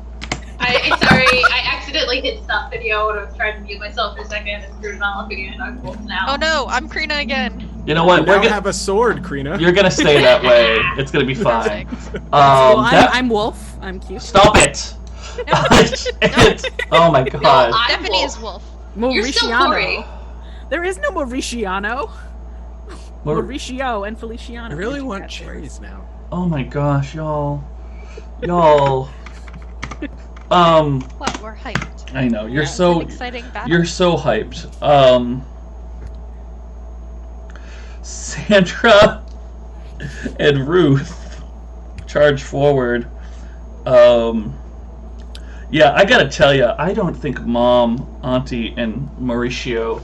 Speaker 2: Sorry, I accidentally hit stop video and I was trying to mute myself for a second and screwed it all up again. I'm Wolfe now.
Speaker 3: Oh no, I'm Crina again.
Speaker 1: You know what?
Speaker 5: You now have a sword, Crina.
Speaker 1: You're gonna stay that way. It's gonna be fine.
Speaker 4: Well,
Speaker 1: that-
Speaker 4: I'm Wolfe. I'm cute.
Speaker 1: Stop it. Oh my
Speaker 2: No,
Speaker 1: god.
Speaker 2: I'm
Speaker 3: Stephanie
Speaker 2: Wolfe.
Speaker 3: is Wolf.
Speaker 2: You're still Corey.
Speaker 4: There is no Mauriciano.
Speaker 1: Maur-
Speaker 4: Mauricio and Feliciano.
Speaker 5: I really
Speaker 4: are two
Speaker 5: want
Speaker 4: bad boys.
Speaker 5: cherries now.
Speaker 1: Oh my gosh, y'all.
Speaker 3: What? We're hyped.
Speaker 1: I know you're
Speaker 3: It's
Speaker 1: so
Speaker 3: an exciting battle.
Speaker 1: you're so hyped. Sandra and Ruth charge forward. Yeah, I gotta tell you, I don't think Mom, Auntie, and Mauricio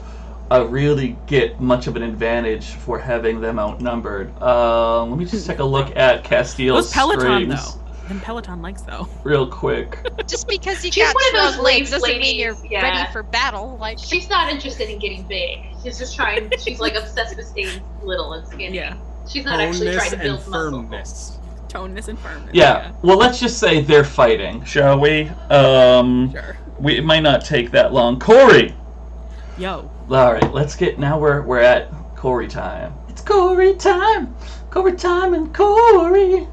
Speaker 1: really get much of an advantage for having them outnumbered. Let me just take a look at Castile's
Speaker 4: Those Peloton
Speaker 1: strings
Speaker 4: though. Them Peloton legs though.
Speaker 1: real quick.
Speaker 3: Just because you
Speaker 2: She's
Speaker 3: got
Speaker 2: one of those
Speaker 3: strong legs
Speaker 2: ladies-
Speaker 3: doesn't mean you're
Speaker 2: yeah.
Speaker 3: ready for battle. Like,
Speaker 2: She's not interested in getting big. She's just trying. She's like obsessed with staying little and skinny.
Speaker 4: Yeah.
Speaker 2: She's not actually
Speaker 5: Toneness
Speaker 2: trying to
Speaker 5: and
Speaker 2: build muscle.
Speaker 5: firmness.
Speaker 4: Toneness and firmness.
Speaker 1: Yeah, well, let's just say they're fighting, shall we?
Speaker 4: Sure.
Speaker 1: It might not take that long. Corey!
Speaker 4: Yo.
Speaker 1: Alright, let's get, now we're at Corey time. It's Corey time! Corey time and Corey!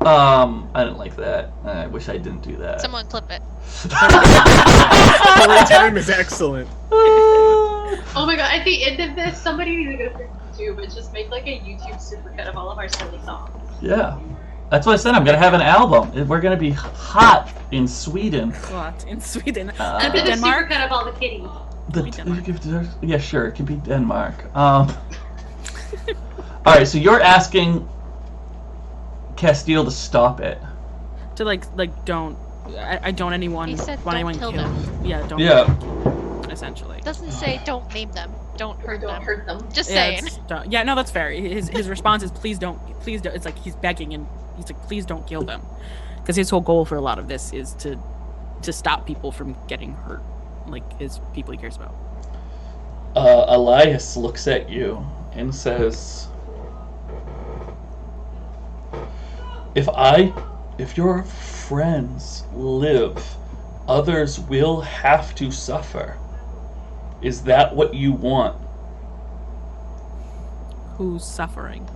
Speaker 1: I didn't like that. I wish I didn't do that.
Speaker 3: someone clip it.
Speaker 5: Corey time is excellent.
Speaker 2: Oh my god! At the end of this, somebody needs to go for YouTube and just make like a YouTube supercut of all of our silly songs.
Speaker 1: Yeah. That's what I said, I'm gonna have an album. We're gonna be hot in Sweden.
Speaker 4: What? In Sweden.
Speaker 2: And
Speaker 4: Maybe
Speaker 2: then a
Speaker 4: Denmark?
Speaker 2: supercut of all the kitties.
Speaker 4: Maybe Denmark.
Speaker 1: Yeah, sure, it could be Denmark. Alright, so you're asking Castile to stop it.
Speaker 4: To like don't I don't anyone
Speaker 3: He said
Speaker 4: want
Speaker 3: don't
Speaker 4: anyone
Speaker 3: kill
Speaker 4: killed.
Speaker 3: them.
Speaker 4: Yeah, don't
Speaker 1: Yeah.
Speaker 4: essentially.
Speaker 3: Doesn't doesn't say don't maim them, don't hurt them. Just saying.
Speaker 4: Yeah, no, that's fair. His response is please don't. It's like he's begging and he's like, please don't kill them, because his whole goal for a lot of this is to stop people from getting hurt, like his people he cares about.
Speaker 1: Elias looks at you and says, if your friends live, others will have to suffer. Is that what you want?
Speaker 4: Who's suffering?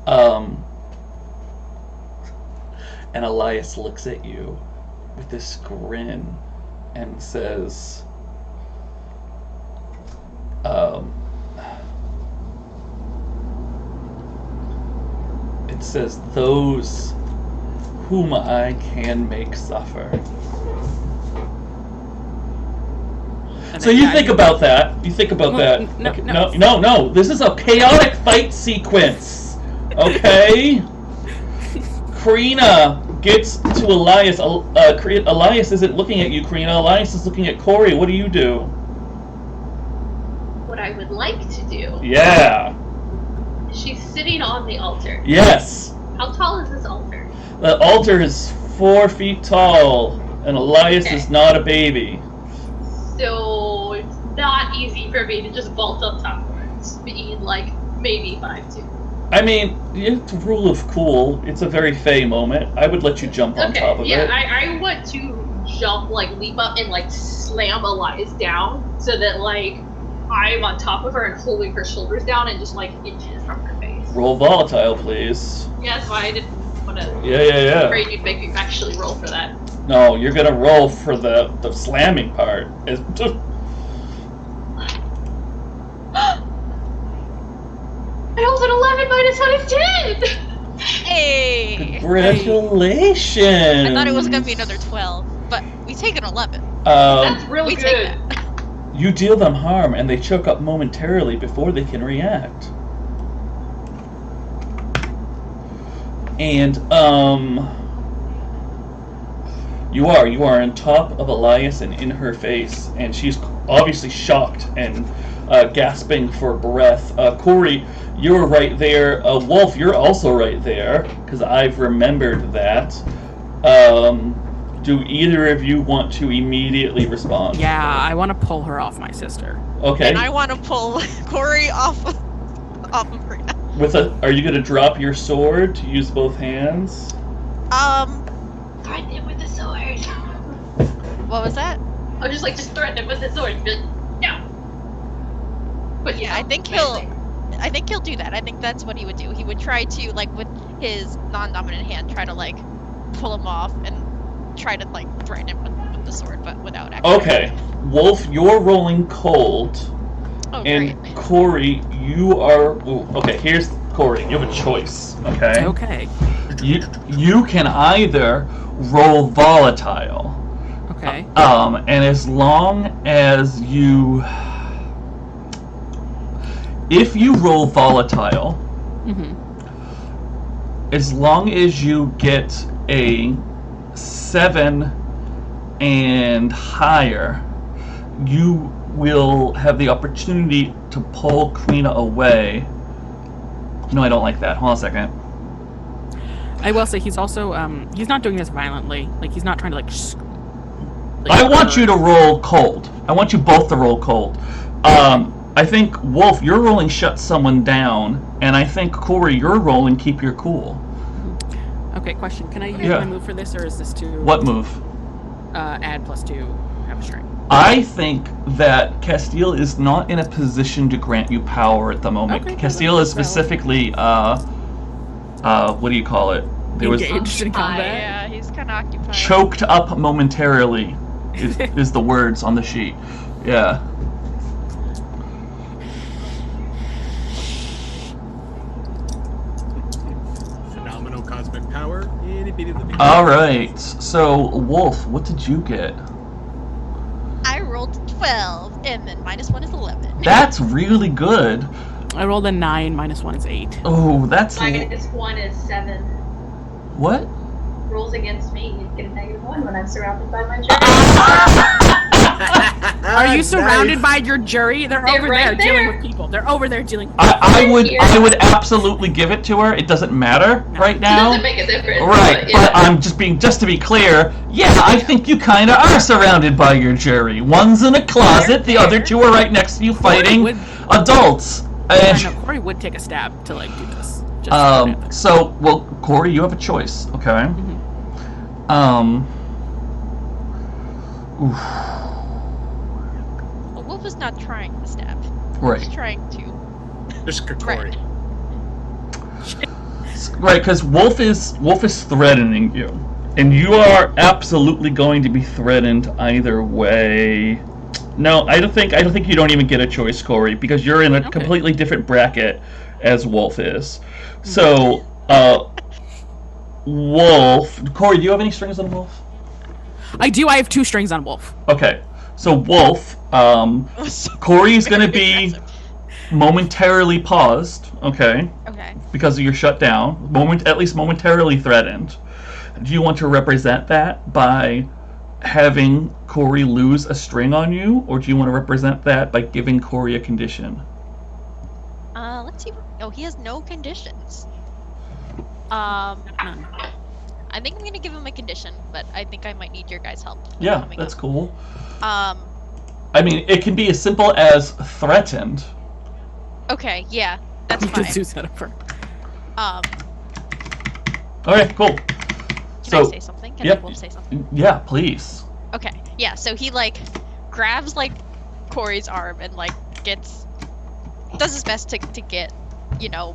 Speaker 1: And Elias looks at you with this grin and says, it says, those whom I can make suffer. So you think about that. You think about that. No. This is a chaotic fight sequence. Okay? Crina gets to Elias. Elias isn't looking at you, Crina. Elias is looking at Corey. What do you do?
Speaker 2: What I would like to do.
Speaker 1: Yeah.
Speaker 2: She's sitting on the altar.
Speaker 1: Yes.
Speaker 2: How tall is this altar?
Speaker 1: The altar is 4 feet tall, and Elias is not a baby.
Speaker 2: So it's not easy for me to just vault up top of it, being like maybe 5'2".
Speaker 1: I mean, it's a rule of cool. It's a very Faye moment. I would let you jump on top of it.
Speaker 2: Yeah, I want to jump, like leap up and like slam Elias down so that like I'm on top of her and holding her shoulders down and just like inches from her face.
Speaker 1: Roll volatile, please.
Speaker 2: Yeah, that's why I didn't want to.
Speaker 1: Yeah.
Speaker 2: I'm afraid you'd make me actually roll for that.
Speaker 1: No, you're gonna roll for the slamming part.
Speaker 2: I rolled an 11 minus 1 is 10!
Speaker 3: Hey!
Speaker 1: Congratulations!
Speaker 3: I thought it was gonna be another 12, but we take an 11.
Speaker 2: That's real
Speaker 3: we
Speaker 2: good.
Speaker 3: Take that.
Speaker 1: You deal them harm, and they choke up momentarily before they can react. And, you are on top of Elias and in her face, and she's obviously shocked and gasping for breath. Corey, you're right there. Wolfe, you're also right there, because I've remembered that. Do either of you want to immediately respond?
Speaker 4: Yeah, I want to pull her off my sister.
Speaker 1: Okay.
Speaker 3: And I want to pull Corey off of Crina.
Speaker 1: Are you going to drop your sword to use both hands?
Speaker 2: Threaten him with the sword.
Speaker 3: What was that?
Speaker 2: I was just threaten him with the sword. But no. But
Speaker 3: yeah, I think he'll do that. I think that's what he would do. He would try to, like, with his non-dominant hand, try to like pull him off and try to like threaten him with the sword, but without actually.
Speaker 1: Okay, Wolfe, you're rolling cold.
Speaker 3: Oh,
Speaker 1: and
Speaker 3: great.
Speaker 1: Corey, you are. Ooh, okay, here's Corey. You have a choice. Okay.
Speaker 4: Okay.
Speaker 1: You can either roll volatile.
Speaker 4: Okay.
Speaker 1: And as long as you, if you roll volatile, as long as you get a 7 and higher, you will have the opportunity to pull Crina away. No, I don't like that. Hold on a second.
Speaker 4: I will say he's also he's not doing this violently. Like he's not trying to like.
Speaker 1: I want you to roll cold. I want you both to roll cold. I think Wolfe, you're rolling shut someone down, and I think Corey, you're rolling keep your cool.
Speaker 4: Okay, question. Can I use my move for this, or is this to...
Speaker 1: What move?
Speaker 4: Add +2, have a string.
Speaker 1: I think that Castile is not in a position to grant you power at the moment. Okay, Castile is specifically, what do you call it?
Speaker 4: Engaged in combat?
Speaker 3: Yeah, he's kind of occupied.
Speaker 1: Choked up momentarily is the words on the sheet. Yeah.
Speaker 5: Cosmic power.
Speaker 1: Alright, so Wolfe, what did you get?
Speaker 3: I rolled 12, and then -1 is 11.
Speaker 1: That's really good.
Speaker 4: I rolled a 9, -1 is 8.
Speaker 1: Oh, that's...
Speaker 2: -1 is 7.
Speaker 1: What?
Speaker 2: Rolls against me, you get a -1 when I'm surrounded by my giant.
Speaker 4: Are you surrounded by your jury? They're over
Speaker 2: right
Speaker 4: there dealing
Speaker 2: there.
Speaker 4: with people. They're over there dealing with
Speaker 1: I would absolutely give it to her. It doesn't matter right
Speaker 2: It
Speaker 1: now.
Speaker 2: doesn't make a difference.
Speaker 1: Right, but I'm just to be clear, I think you kind of are surrounded by your jury. One's in a closet, the other two are right next to you fighting adults.
Speaker 4: I know Corey would take a stab to like do this.
Speaker 1: Corey, you have a choice, okay? Oof.
Speaker 3: Well, Wolfe is not trying to stab.
Speaker 1: Right.
Speaker 3: He's trying to
Speaker 5: Just Corey.
Speaker 1: Right, because Wolfe is threatening you, and you are absolutely going to be threatened either way. No, I don't think you don't even get a choice, Corey, because you're in a completely different bracket as Wolfe is. So, Wolfe, Corey, do you have any strings on Wolfe?
Speaker 4: I do. I have 2 strings on Wolfe.
Speaker 1: Okay, so Wolfe, Corey is going to be momentarily paused, okay, because of your shutdown, at least momentarily threatened. Do you want to represent that by having Corey lose a string on you, or do you want to represent that by giving Corey a condition?
Speaker 3: Let's see. Oh, he has no conditions. I think I'm gonna give him a condition, but I think I might need your guys' help.
Speaker 1: Yeah, that's cool. I mean, it can be as simple as threatened.
Speaker 3: Okay, yeah, that's fine.
Speaker 1: Okay, cool.
Speaker 3: Can I say something? Can I Wolfe say something?
Speaker 1: Yeah, please.
Speaker 3: Okay, yeah, so he, like, grabs, like, Corey's arm and, like, does his best to get,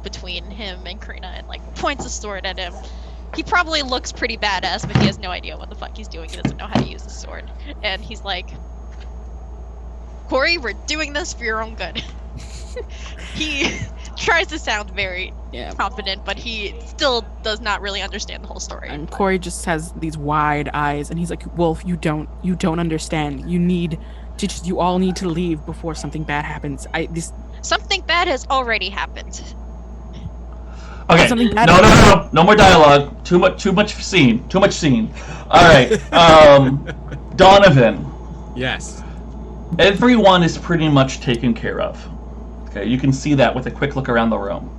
Speaker 3: between him and Crina and, like, points a sword at him. He probably looks pretty badass, but he has no idea what the fuck he's doing. He doesn't know how to use the sword. And he's like, Corey, we're doing this for your own good. He tries to sound very confident, but he still does not really understand the whole story.
Speaker 4: And Corey just has these wide eyes, and he's like, Wolfe, you don't understand. You all need to leave before something bad happens.
Speaker 3: Something bad has already happened.
Speaker 1: Okay, no more dialogue. Too much scene. All right, Donovan.
Speaker 5: Yes.
Speaker 1: Everyone is pretty much taken care of. Okay, you can see that with a quick look around the room.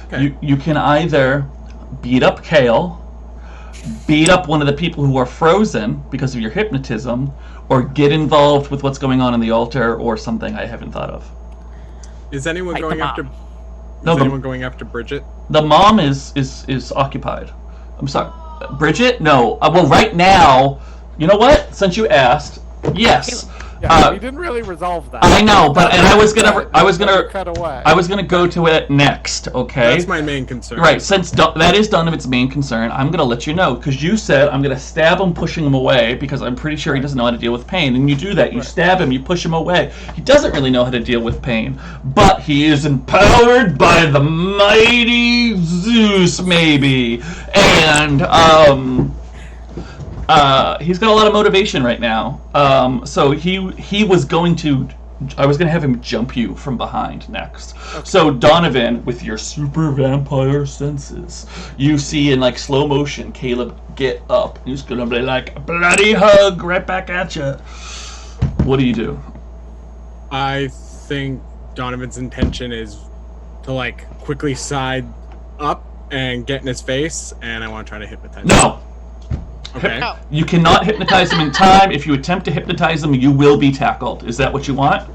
Speaker 1: Okay. You can either beat up Kale, beat up one of the people who are frozen because of your hypnotism, or get involved with what's going on in the altar, or something I haven't thought of.
Speaker 5: Is anyone going after?
Speaker 1: No,
Speaker 5: anyone going after Bridget?
Speaker 1: The mom is occupied. I'm sorry, Bridget. No. Well, right now, you know what? Since you asked, yes.
Speaker 6: Yeah, we didn't really resolve that.
Speaker 1: I know, but I was gonna go to it next. Okay.
Speaker 5: That's my main concern.
Speaker 1: Right. Since that is Donovan's main concern, I'm gonna let you know because you said I'm gonna stab him, pushing him away because I'm pretty sure he doesn't know how to deal with pain, and you do that. You stab him, you push him away. He doesn't really know how to deal with pain, but he is empowered by the mighty Zeus, maybe, and he's got a lot of motivation right now. So he was going to. I was going to have him jump you from behind next. Okay. So Donovan, with your super vampire senses, you see in like slow motion Caleb get up. He's going to be like, a bloody hug right back at you. What do you do?
Speaker 5: I think Donovan's intention is to like quickly side up and get in his face, and I want to try to hypnotize him.
Speaker 1: No.
Speaker 5: Okay.
Speaker 3: No.
Speaker 1: You cannot hypnotize him in time. If you attempt to hypnotize him, you will be tackled. Is that what you want?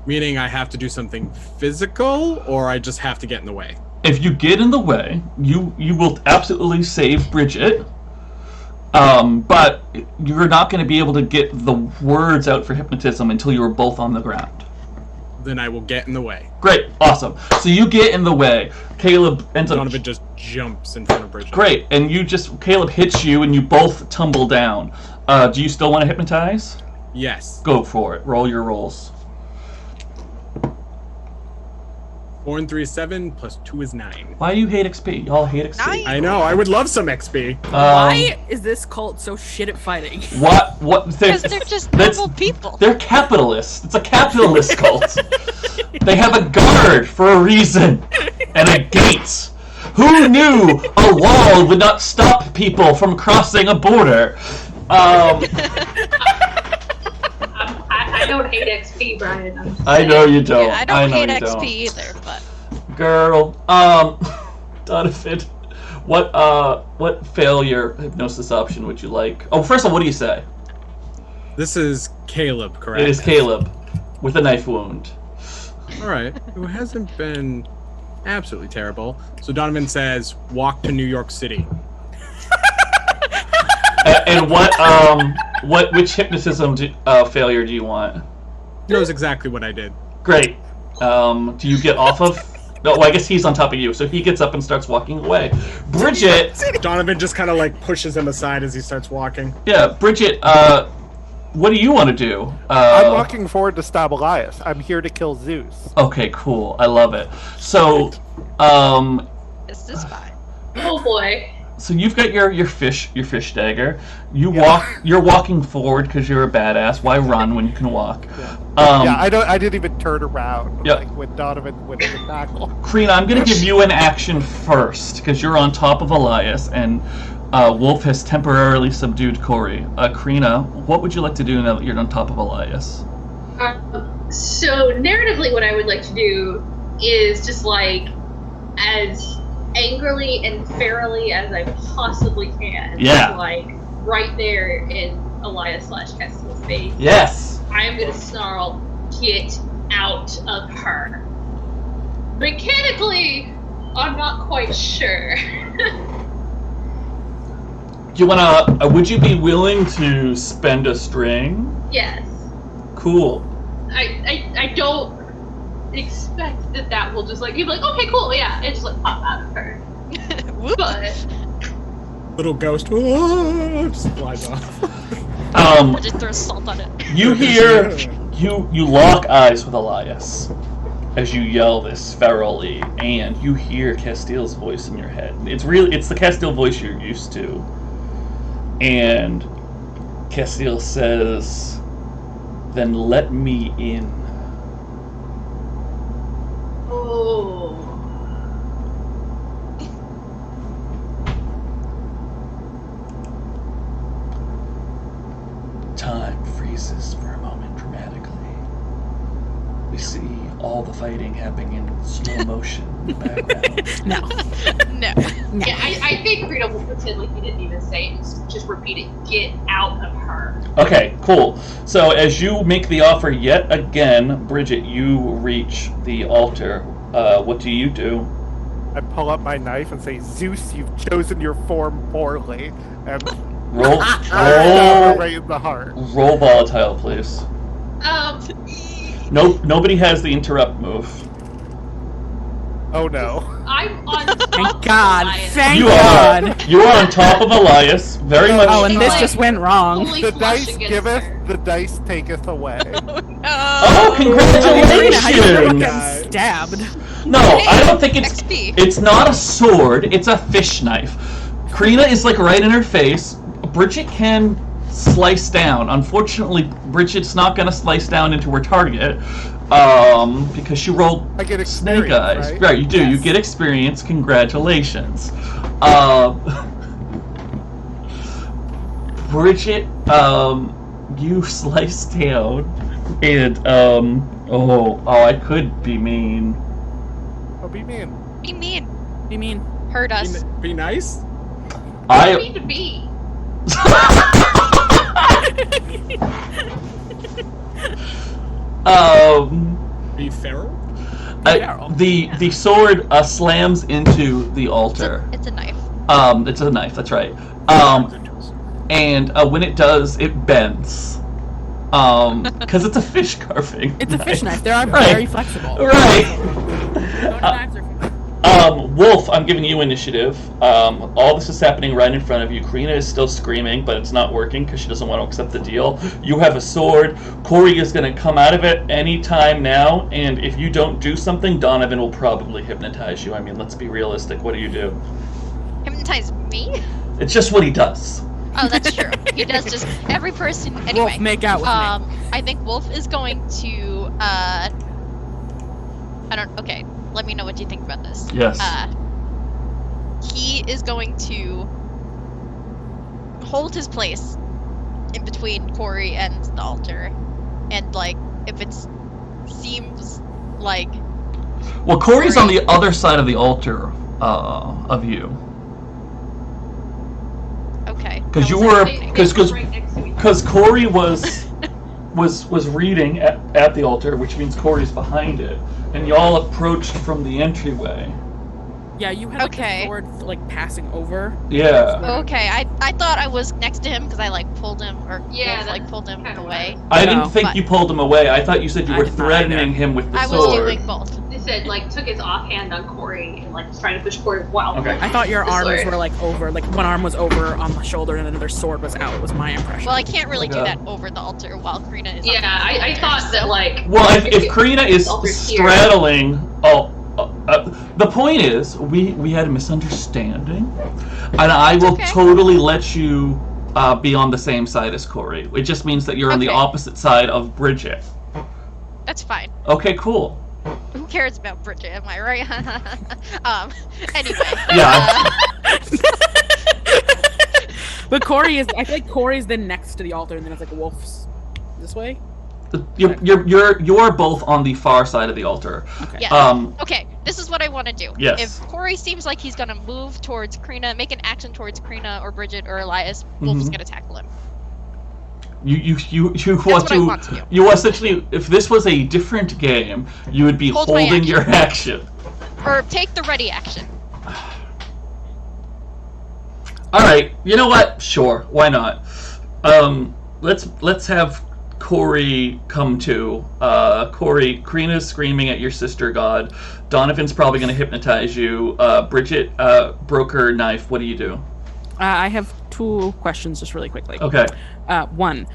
Speaker 5: Meaning I have to do something physical, or I just have to get in the way?
Speaker 1: If you get in the way, you will absolutely save Bridget. But you're not going to be able to get the words out for hypnotism until you are both on the ground.
Speaker 5: Then I will get in the way.
Speaker 1: Great, awesome. So you get in the way. Caleb ends up.
Speaker 5: Donovan just jumps in front of Bridget.
Speaker 1: Great, and Caleb hits you, and you both tumble down. Do you still want to hypnotize?
Speaker 5: Yes.
Speaker 1: Go for it. Roll your rolls.
Speaker 5: 4 and 3 is 7, plus 2 is 9.
Speaker 1: Why do you hate XP? Y'all hate XP.
Speaker 3: 9?
Speaker 5: I know. I would love some XP.
Speaker 4: Why is this cult so shit at fighting?
Speaker 1: What?
Speaker 3: Because they're just normal people.
Speaker 1: They're capitalists. It's a capitalist cult. They have a guard for a reason and a gate. Who knew a wall would not stop people from crossing a border?
Speaker 2: I don't hate XP, Brian.
Speaker 1: I know you don't.
Speaker 3: Yeah, I don't hate
Speaker 1: you
Speaker 3: XP
Speaker 1: don't.
Speaker 3: either, but
Speaker 1: Girl, Donovan, what failure hypnosis option would you like? Oh, first of all, what do you say?
Speaker 5: This is Caleb, correct?
Speaker 1: It is Caleb with a knife wound.
Speaker 5: All right, who hasn't been absolutely terrible. So Donovan says, "Walk to New York City."
Speaker 1: And which hypnotism failure do you want?
Speaker 5: Knows exactly what I did.
Speaker 1: Great. Do you get off of? No, well, I guess he's on top of you, so he gets up and starts walking away. Bridget.
Speaker 5: Donovan just kind of like pushes him aside as he starts walking.
Speaker 1: Yeah, Bridget. What do you want to do?
Speaker 6: I'm walking forward to stab Elias. I'm here to kill Zeus.
Speaker 1: Okay, cool. I love it. So,
Speaker 3: this is fine.
Speaker 2: Oh boy.
Speaker 1: So you've got your fish dagger. You're walking forward because you're a badass. Why run when you can walk?
Speaker 6: Yeah. I didn't even turn around.
Speaker 1: Yep.
Speaker 6: Like when Donovan went to tackle.
Speaker 1: Crina, I'm gonna give you an action first because you're on top of Elias and Wolfe has temporarily subdued Corey. Crina, what would you like to do now that you're on top of Elias?
Speaker 2: So narratively, what I would like to do is just like as angrily and ferally as I possibly can.
Speaker 1: Yeah.
Speaker 2: Like right there in Elias/Kessel's face.
Speaker 1: Yes.
Speaker 2: I'm gonna snarl, "Get out of her." Mechanically, I'm not quite sure.
Speaker 1: Do you wanna? Would you be willing to spend a string?
Speaker 2: Yes.
Speaker 1: Cool.
Speaker 2: I don't expect that will just like be like, okay, cool, yeah, and just like pop out of her. But
Speaker 5: Little ghost just flies off.
Speaker 3: Just throw salt on it.
Speaker 1: You hear you lock eyes with Elias as you yell this ferally, and you hear Castile's voice in your head. It's the Castile voice you're used to. And Castile says, "Then let me in."
Speaker 2: oh,
Speaker 1: Time freezes for a moment dramatically. We see all the fighting happening in slow motion in the background.
Speaker 4: No.
Speaker 3: No.
Speaker 2: yeah, I think Crina will pretend like he didn't even say it. Just repeat it. Get out of her.
Speaker 1: Okay, cool. So as you make the offer yet again, Bridget, you reach the altar. What do you do?
Speaker 6: I pull up my knife and say, "Zeus, you've chosen your form poorly," and
Speaker 1: Roll
Speaker 6: stab her right in the heart.
Speaker 1: roll volatile, please. Nobody has the interrupt move.
Speaker 6: Oh no.
Speaker 2: I'm on top
Speaker 4: Thank
Speaker 2: of
Speaker 4: God.
Speaker 2: Elias.
Speaker 4: Thank
Speaker 1: You
Speaker 4: God.
Speaker 1: You are on top of Elias. Very much.
Speaker 4: Oh, and this
Speaker 2: Like,
Speaker 4: just went wrong.
Speaker 2: fully
Speaker 6: The
Speaker 2: flush
Speaker 6: dice
Speaker 2: against
Speaker 6: giveth,
Speaker 2: her.
Speaker 6: the dice taketh away.
Speaker 1: Oh,
Speaker 4: Crina, how do you feel about
Speaker 1: congratulations!
Speaker 4: getting stabbed?
Speaker 1: No, I don't think it's.
Speaker 3: XP.
Speaker 1: It's not a sword. It's a fish knife. Crina is like right in her face. Bridget can slice down. Unfortunately, Bridget's not going to slice down into her target because she rolled
Speaker 6: I get
Speaker 1: snake
Speaker 6: experience,
Speaker 1: eyes.
Speaker 6: right?
Speaker 1: You do.
Speaker 4: Yes.
Speaker 1: You get experience. Congratulations. Bridget, you slice down, and I could be mean.
Speaker 6: Oh, be mean.
Speaker 3: Be mean.
Speaker 4: You mean?
Speaker 3: Hurt us.
Speaker 5: Be nice.
Speaker 2: I need to be.
Speaker 5: Be feral.
Speaker 1: The sword slams into the altar.
Speaker 3: It's a knife.
Speaker 1: It's a knife. That's right. And when it does, it bends. Because it's a fish carving.
Speaker 4: It's a fish knife. They are
Speaker 1: Right.
Speaker 4: very flexible.
Speaker 1: Right.
Speaker 4: Knives are
Speaker 1: Wolfe, I'm giving you initiative. All this is happening right in front of you. Crina is still screaming, but it's not working because she doesn't want to accept the deal. You have a sword. Corey is going to come out of it any time now, and if you don't do something, Donovan will probably hypnotize you. I mean, let's be realistic. What do you do?
Speaker 3: Hypnotize me?
Speaker 1: It's just what he does.
Speaker 3: Oh, that's true. He does just every person. Anyway,
Speaker 4: Wolf, make out with me.
Speaker 3: I think Wolf is going to. Okay, let me know what you think about this.
Speaker 1: Yes.
Speaker 3: He is going to hold his place in between Corey and the altar, and like if it seems like.
Speaker 1: Well, Corey's on the other side of the altar of you.
Speaker 3: Okay.
Speaker 1: Because you were because Corey was reading at the altar, which means Corey's behind it, and y'all approached from the entryway.
Speaker 4: Yeah, you had like a sword like passing over.
Speaker 1: Yeah.
Speaker 3: Okay, I thought I was next to him because I like pulled him pulled him away.
Speaker 1: I didn't think you pulled him away. I thought you said you were threatening him with the sword.
Speaker 3: I was doing both.
Speaker 2: They said like took his offhand on Corey and like trying to push Corey while.
Speaker 1: Okay.
Speaker 4: I thought your arms were like over, like one arm was over on the shoulder and another sword was out. Was my impression.
Speaker 3: Well, I can't really do that over the altar while Crina is.
Speaker 2: Yeah, I thought that like.
Speaker 1: Well, if Crina is straddling, the point is we had a misunderstanding, and I will totally let you be on the same side as Corey. It just means that you're on the opposite side of Bridget.
Speaker 3: That's fine.
Speaker 1: Okay, cool.
Speaker 3: Who cares about Bridget? Am I right? Anyway.
Speaker 1: Yeah.
Speaker 4: But Corey is. I feel like Corey's then next to the altar, and then it's like Wolf's this way.
Speaker 1: You're both on the far side of the altar.
Speaker 4: Okay.
Speaker 3: Yeah. Okay. This is what I want to do.
Speaker 1: Yes.
Speaker 3: If Corey seems like he's gonna move towards Crina, make an action towards Crina or Bridget or Elias, Wolf is gonna tackle him.
Speaker 1: You
Speaker 3: want to do.
Speaker 1: You essentially, if this was a different game, you would be holding your action.
Speaker 3: Or take the ready action.
Speaker 1: All right. You know what? Sure. Why not? Let's have Corey come to. Corey, Crina's screaming at your sister god. Donovan's probably going to hypnotize you. Bridget broke her knife. What do you do?
Speaker 4: I have 2 questions just really quickly.
Speaker 1: Okay.
Speaker 4: One,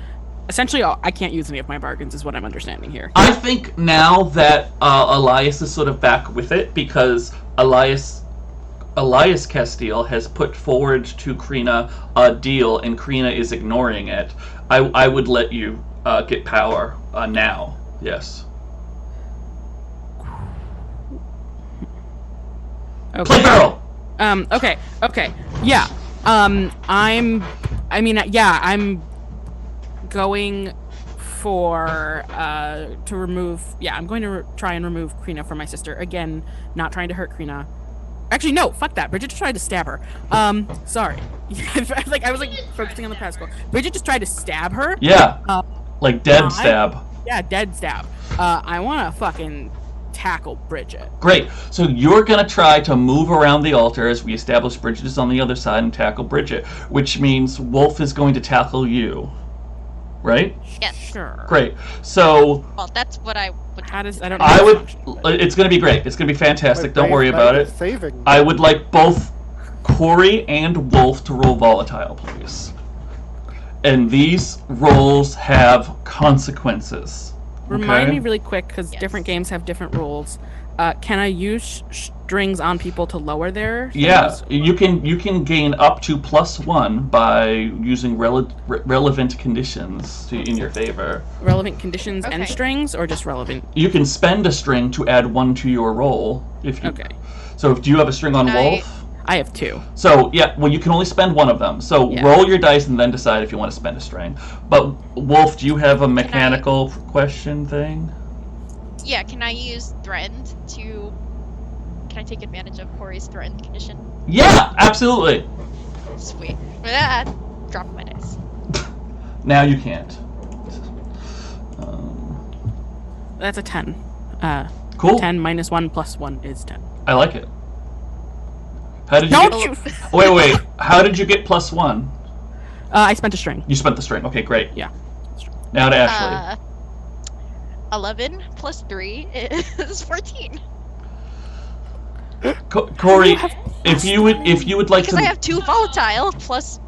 Speaker 4: essentially, I can't use any of my bargains, is what I'm understanding here.
Speaker 1: I think now that Elias is sort of back with it, because Elias Castile has put forward to Crina a deal, and Crina is ignoring it. I would let you get power now. Yes.
Speaker 4: Okay.
Speaker 1: Play girl.
Speaker 4: Okay. Yeah. I'm going for to remove. Yeah, I'm going to try and remove Crina from my sister again. Not trying to hurt Crina. Actually, no. Fuck that. Bridget just tried to stab her. Sorry. I was focusing on the past goal. Bridget just tried to stab her.
Speaker 1: Yeah. Like dead stab.
Speaker 4: Yeah, dead stab. I want to fucking tackle Bridget.
Speaker 1: Great. So you're going to try to move around the altar as we establish Bridget is on the other side and tackle Bridget, which means Wolfe is going to tackle you. Right?
Speaker 3: Yes.
Speaker 4: Sure.
Speaker 1: Great. So...
Speaker 3: Well, that's what I would...
Speaker 1: It's going to be great. It's going to be fantastic. Don't worry about it. I would like both Corey and Wolfe to roll volatile, please. And these rolls have consequences.
Speaker 4: Remind me really quick, because different games have different rules. Can I use strings on people to lower their things?
Speaker 1: Yeah, you can gain up to +1 by using relevant conditions in your favor.
Speaker 4: Relevant conditions and strings, or just relevant?
Speaker 1: You can spend a string to add 1 to your roll. If you.
Speaker 4: Okay.
Speaker 1: So do you have a string on Wolfe?
Speaker 4: I have 2.
Speaker 1: So, yeah, well, you can only spend 1 of them. So roll your dice and then decide if you want to spend a string. But, Wolfe, do you have a mechanical question thing?
Speaker 3: Yeah, can I use threatened to... Can I take advantage of Corey's threatened condition?
Speaker 1: Yeah, absolutely.
Speaker 3: Sweet. Drop my dice.
Speaker 1: Now you can't.
Speaker 4: That's a 10.
Speaker 1: Cool.
Speaker 4: 10 minus 1 plus 1 is 10.
Speaker 1: I like it. How did you Wait. How did you get +1?
Speaker 4: I spent a string.
Speaker 1: You spent the string. Okay, great.
Speaker 4: Yeah.
Speaker 1: Now to Ashley.
Speaker 3: 11 plus 3 is 14.
Speaker 1: Corey, if you would like
Speaker 3: because I have 2 volatile plus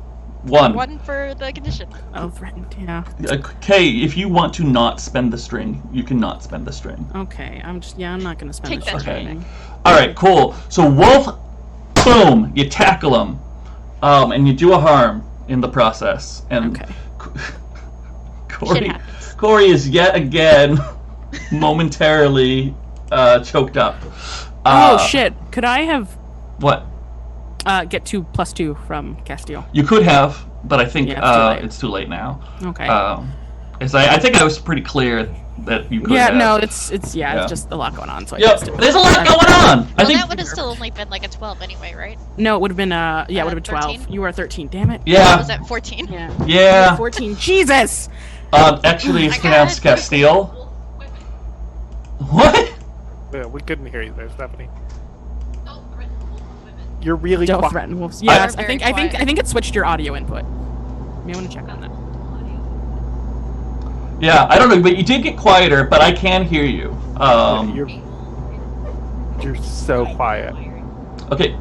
Speaker 3: 1 for the condition.
Speaker 4: Oh, threatened, yeah.
Speaker 1: Okay, if you want to not spend the string, you can not spend the string.
Speaker 4: Okay, I'm not gonna spend the string.
Speaker 1: All right, cool. So Wolfe, boom, you tackle him, and you do a harm in the process. And Corey is yet again momentarily choked up.
Speaker 4: Oh shit! Could I have
Speaker 1: what?
Speaker 4: Get 2 plus 2 from Castile.
Speaker 1: You could have. but I think
Speaker 4: Yeah,
Speaker 1: it's too late now.
Speaker 4: Okay.
Speaker 1: I think I was pretty clear that you could.
Speaker 4: Yeah,
Speaker 1: have.
Speaker 4: no, it's just a lot going on. So I
Speaker 1: Yep,
Speaker 4: missed it.
Speaker 1: there's a lot going on. I
Speaker 3: Well,
Speaker 1: think
Speaker 3: that would have still only been like a 12 anyway, right?
Speaker 4: No, it would have been it would have been 12.
Speaker 3: 13?
Speaker 4: You were 13. Damn it.
Speaker 1: Yeah.
Speaker 3: Was that 14?
Speaker 4: Yeah.
Speaker 1: Yeah.
Speaker 4: 14. Jesus.
Speaker 1: Actually, it's
Speaker 3: my
Speaker 1: pronounced
Speaker 3: God.
Speaker 1: Castile. What?
Speaker 6: Yeah, we couldn't hear you there, Stephanie. You're really
Speaker 4: Don't
Speaker 6: quiet.
Speaker 4: threaten wolves. Yes,
Speaker 3: They're
Speaker 4: I think
Speaker 3: very
Speaker 4: I
Speaker 3: quiet.
Speaker 4: think it switched your audio input. May want to check on that.
Speaker 1: Yeah, I don't know, but you did get quieter, but I can hear you.
Speaker 6: You're so quiet.
Speaker 1: Okay,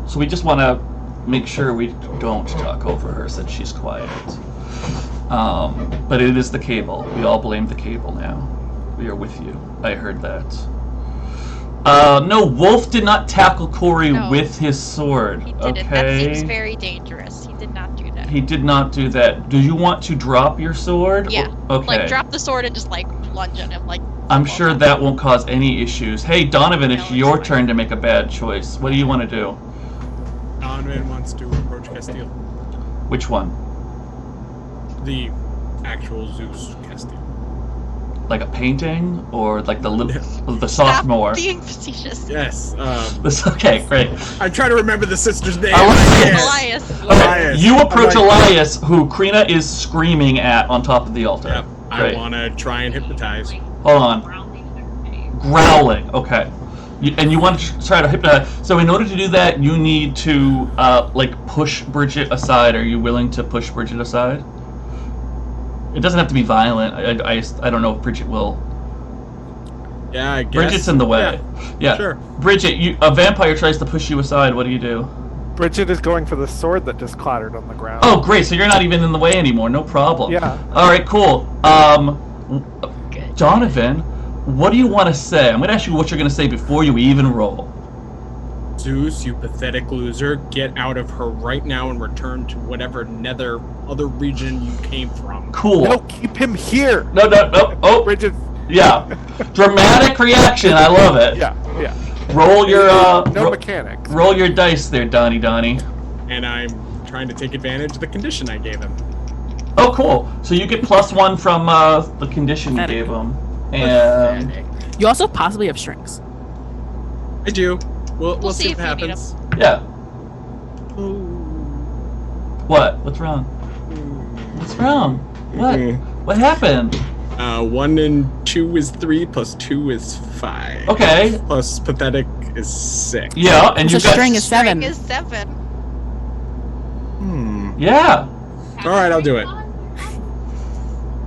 Speaker 1: so we just want to make sure we don't talk over her since she's quiet. But it is the cable. We all blame the cable now. We are with you. I heard that. No, Wolfe did not tackle Corey
Speaker 3: No.
Speaker 1: with his sword.
Speaker 3: He didn't.
Speaker 1: Okay.
Speaker 3: That seems very dangerous. He did not do that.
Speaker 1: He did not do that. Do you want to drop your sword?
Speaker 3: Yeah.
Speaker 1: Okay.
Speaker 3: Like, drop the sword and just, like, lunge at him, like...
Speaker 1: I'm sure that won't cause any issues. Hey, Donovan, it's
Speaker 3: No, it's
Speaker 1: your
Speaker 3: fine.
Speaker 1: turn to make a bad choice. What do you want to do?
Speaker 5: Donovan wants to approach Castile.
Speaker 1: Which one?
Speaker 5: The actual Zeus Castile.
Speaker 1: Like a painting, or like the
Speaker 3: Stop
Speaker 1: sophomore?
Speaker 3: being facetious.
Speaker 5: Yes.
Speaker 1: Okay, great.
Speaker 5: I'm trying to remember the sister's name.
Speaker 3: Elias.
Speaker 1: Okay,
Speaker 5: Elias.
Speaker 1: you approach
Speaker 5: I'm like-
Speaker 1: Elias, who Crina is screaming at on top of the altar.
Speaker 5: Yep. I
Speaker 1: Great.
Speaker 5: want to try and hypnotize.
Speaker 1: Hold on. Growling. Okay. And you want to try to hypnotize. So in order to do that, you need to like push Bridget aside. Are you willing to push Bridget aside? It doesn't have to be violent. I don't know if Bridget will.
Speaker 5: Yeah, I guess.
Speaker 1: Bridget's in the way. Yeah.
Speaker 5: Sure.
Speaker 1: Bridget, a vampire tries to push you aside. What do you do?
Speaker 6: Bridget is going for the sword that just clattered on the ground.
Speaker 1: Oh, great. So you're not even in the way anymore. No problem.
Speaker 6: Yeah.
Speaker 1: All right, cool. Donovan, what do you want to say? I'm going to ask you what you're going to say before you even roll.
Speaker 5: Zeus, you pathetic loser, get out of her right now and return to whatever other region you came from.
Speaker 1: Cool.
Speaker 6: No, keep him here.
Speaker 1: No. Oh,
Speaker 6: Bridget.
Speaker 1: yeah. Dramatic reaction. I love it.
Speaker 6: Yeah.
Speaker 1: Roll your
Speaker 6: No mechanics.
Speaker 1: roll your dice there, Donnie.
Speaker 5: And I'm trying to take advantage of the condition I gave him.
Speaker 1: Oh, cool. So you get +1 from the condition you
Speaker 4: Pathetic.
Speaker 1: gave him, and
Speaker 4: You also possibly have strings.
Speaker 5: I do. We'll
Speaker 3: see
Speaker 5: see
Speaker 3: if
Speaker 5: what
Speaker 3: we need
Speaker 5: happens.
Speaker 1: yeah. What? What's wrong? What's wrong? What? What happened?
Speaker 5: 1 and 2 is 3, plus 2 is 5.
Speaker 1: Okay.
Speaker 5: Plus pathetic is 6.
Speaker 1: Yeah, and
Speaker 4: So
Speaker 1: you've got
Speaker 4: string is 7.
Speaker 3: String is 7.
Speaker 1: Yeah.
Speaker 5: Alright, I'll do it.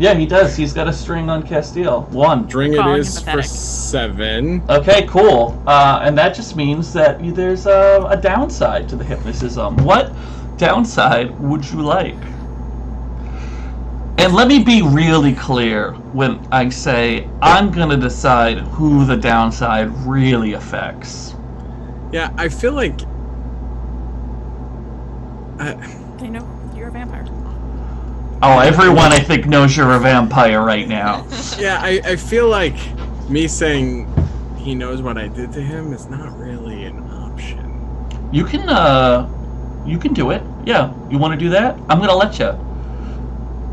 Speaker 1: Yeah, he does. He's got a string on Castile. 1.
Speaker 5: String it
Speaker 4: Calling
Speaker 5: is
Speaker 4: him
Speaker 5: for
Speaker 4: pathetic.
Speaker 5: 7.
Speaker 1: Okay, cool. And that just means that there's a downside to the hypnotism. What downside would you like? And let me be really clear when I say I'm going to decide who the downside really affects.
Speaker 5: Yeah, I feel like...
Speaker 4: They know you're a vampire.
Speaker 1: Oh, everyone I think knows you're a vampire right now.
Speaker 5: Yeah, I feel like me saying he knows what I did to him is not really an option.
Speaker 1: You can do it. Yeah, you want to do that? I'm going to let you.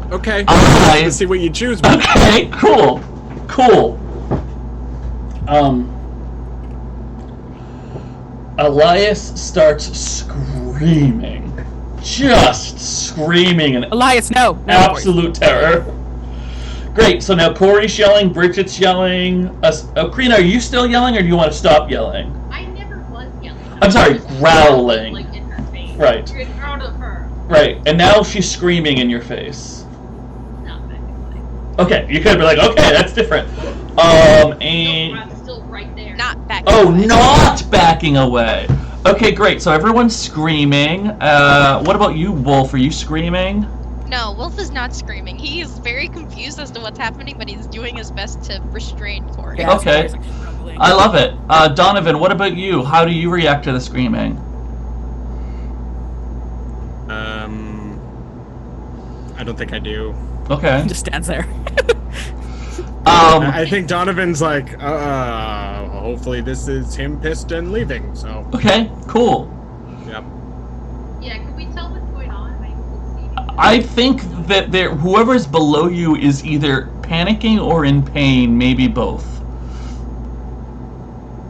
Speaker 5: Okay,
Speaker 1: Alright.
Speaker 5: let's see what you choose. Man.
Speaker 1: Okay, cool. Elias starts screaming. Just screaming in
Speaker 4: Elias, no.
Speaker 1: absolute terror. Great, so now Corey's yelling, Bridget's yelling. Crina, are you still yelling or do you want to stop yelling?
Speaker 2: I never was yelling.
Speaker 1: I'm sorry,
Speaker 2: I was
Speaker 1: growling.
Speaker 2: Like in her face.
Speaker 1: Right.
Speaker 2: You're in front of her.
Speaker 1: Right, and now she's screaming in your face.
Speaker 2: Not back away.
Speaker 1: Okay, you could be like, okay, that's different.
Speaker 2: No,
Speaker 1: And...
Speaker 2: I'm still right there.
Speaker 3: Not back.
Speaker 1: Oh,
Speaker 3: away.
Speaker 1: not backing away. Okay, great. So everyone's screaming. What about you, Wolfe? Are you screaming?
Speaker 3: No, Wolfe is not screaming. He is very confused as to what's happening, but he's doing his best to restrain Corey.
Speaker 4: Yeah,
Speaker 1: Okay.
Speaker 4: it's like struggling.
Speaker 1: I love it. Donovan, what about you? How do you react to the screaming?
Speaker 5: I don't think I do.
Speaker 1: Okay.
Speaker 4: Just stands there.
Speaker 5: I think Donovan's like, hopefully this is him pissed and leaving, so,
Speaker 1: Okay, cool.
Speaker 5: yep.
Speaker 2: Yeah, can we tell what's going on? I can see
Speaker 1: I think that whoever's below you is either panicking or in pain, maybe both.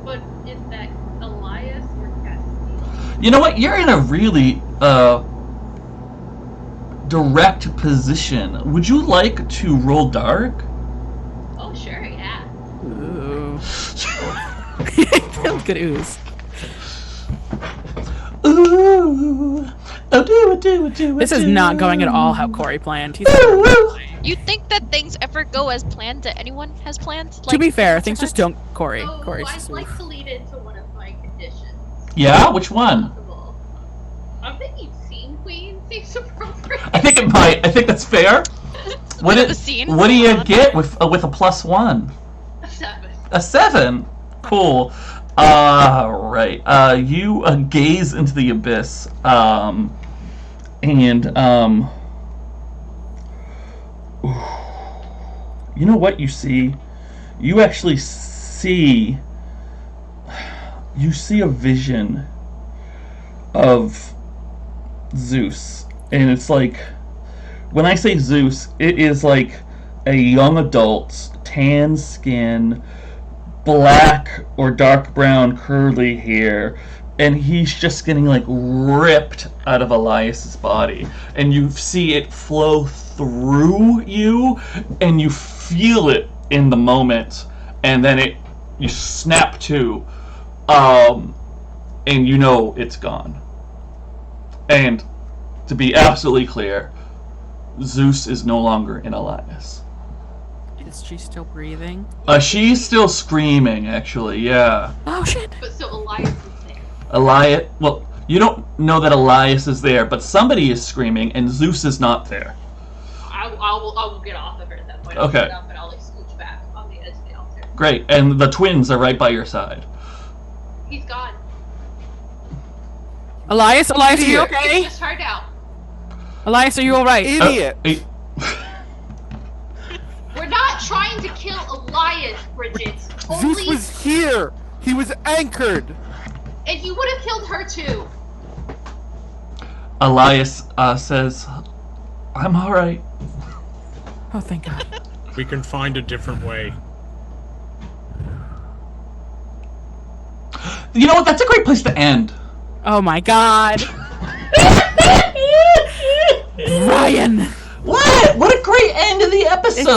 Speaker 2: But is that Elias or Castiel?
Speaker 1: You know what? You're in a really direct position. Would you like to roll dark?
Speaker 2: Oh, sure, yeah.
Speaker 4: Ooh. Good ooze.
Speaker 1: Ooh. Oh, do.
Speaker 4: This is not going at all how Corey planned. He's
Speaker 3: You think that things ever go as planned that anyone has planned?
Speaker 4: to be fair, things just don't. Corey.
Speaker 2: Oh,
Speaker 4: Corey's
Speaker 2: I'd
Speaker 4: just
Speaker 2: like to lead into one of my conditions.
Speaker 1: Yeah, which one?
Speaker 2: Possible. I'm thinking scene queen seems appropriate.
Speaker 1: I think it might. I think that's fair. What
Speaker 3: The scene?
Speaker 1: do you get with a +1?
Speaker 2: A 7.
Speaker 1: A 7. Cool. Right. You gaze into the abyss, and you know what you see? You actually see. You see a vision of Zeus, and it's like, when I say Zeus, it is like a young adult, tan skin, black or dark brown curly hair, and he's just getting like ripped out of Elias's body, and you see it flow through you, and you feel it in the moment, and then you snap to, and you know it's gone. And to be absolutely clear, Zeus is no longer in Elias.
Speaker 4: Is she still breathing?
Speaker 1: She's still screaming, actually, yeah.
Speaker 4: Oh shit!
Speaker 2: But so Elias is there.
Speaker 1: Elias, well, you don't know that Elias is there, but somebody is screaming, and Zeus is not there.
Speaker 2: I will get off of her at that point.
Speaker 1: Okay.
Speaker 2: I'll get up and I'll like scooch back on the edge of the altar.
Speaker 1: Great, and the twins are right by your side.
Speaker 2: He's gone.
Speaker 4: Elias, are you
Speaker 2: It's
Speaker 4: okay?
Speaker 2: just hard out.
Speaker 4: Elias, are you alright?
Speaker 6: Idiot.
Speaker 2: We're not trying to kill Elias, Bridget.
Speaker 6: Zeus
Speaker 2: Only,
Speaker 6: was here. He was anchored.
Speaker 2: and you would have killed her too.
Speaker 1: Elias says, I'm alright.
Speaker 4: Oh, thank God.
Speaker 5: We can find a different way.
Speaker 1: You know what? That's a great place to end.
Speaker 4: Oh my God. Ryan.
Speaker 1: What? What a great end of the episode.
Speaker 4: It's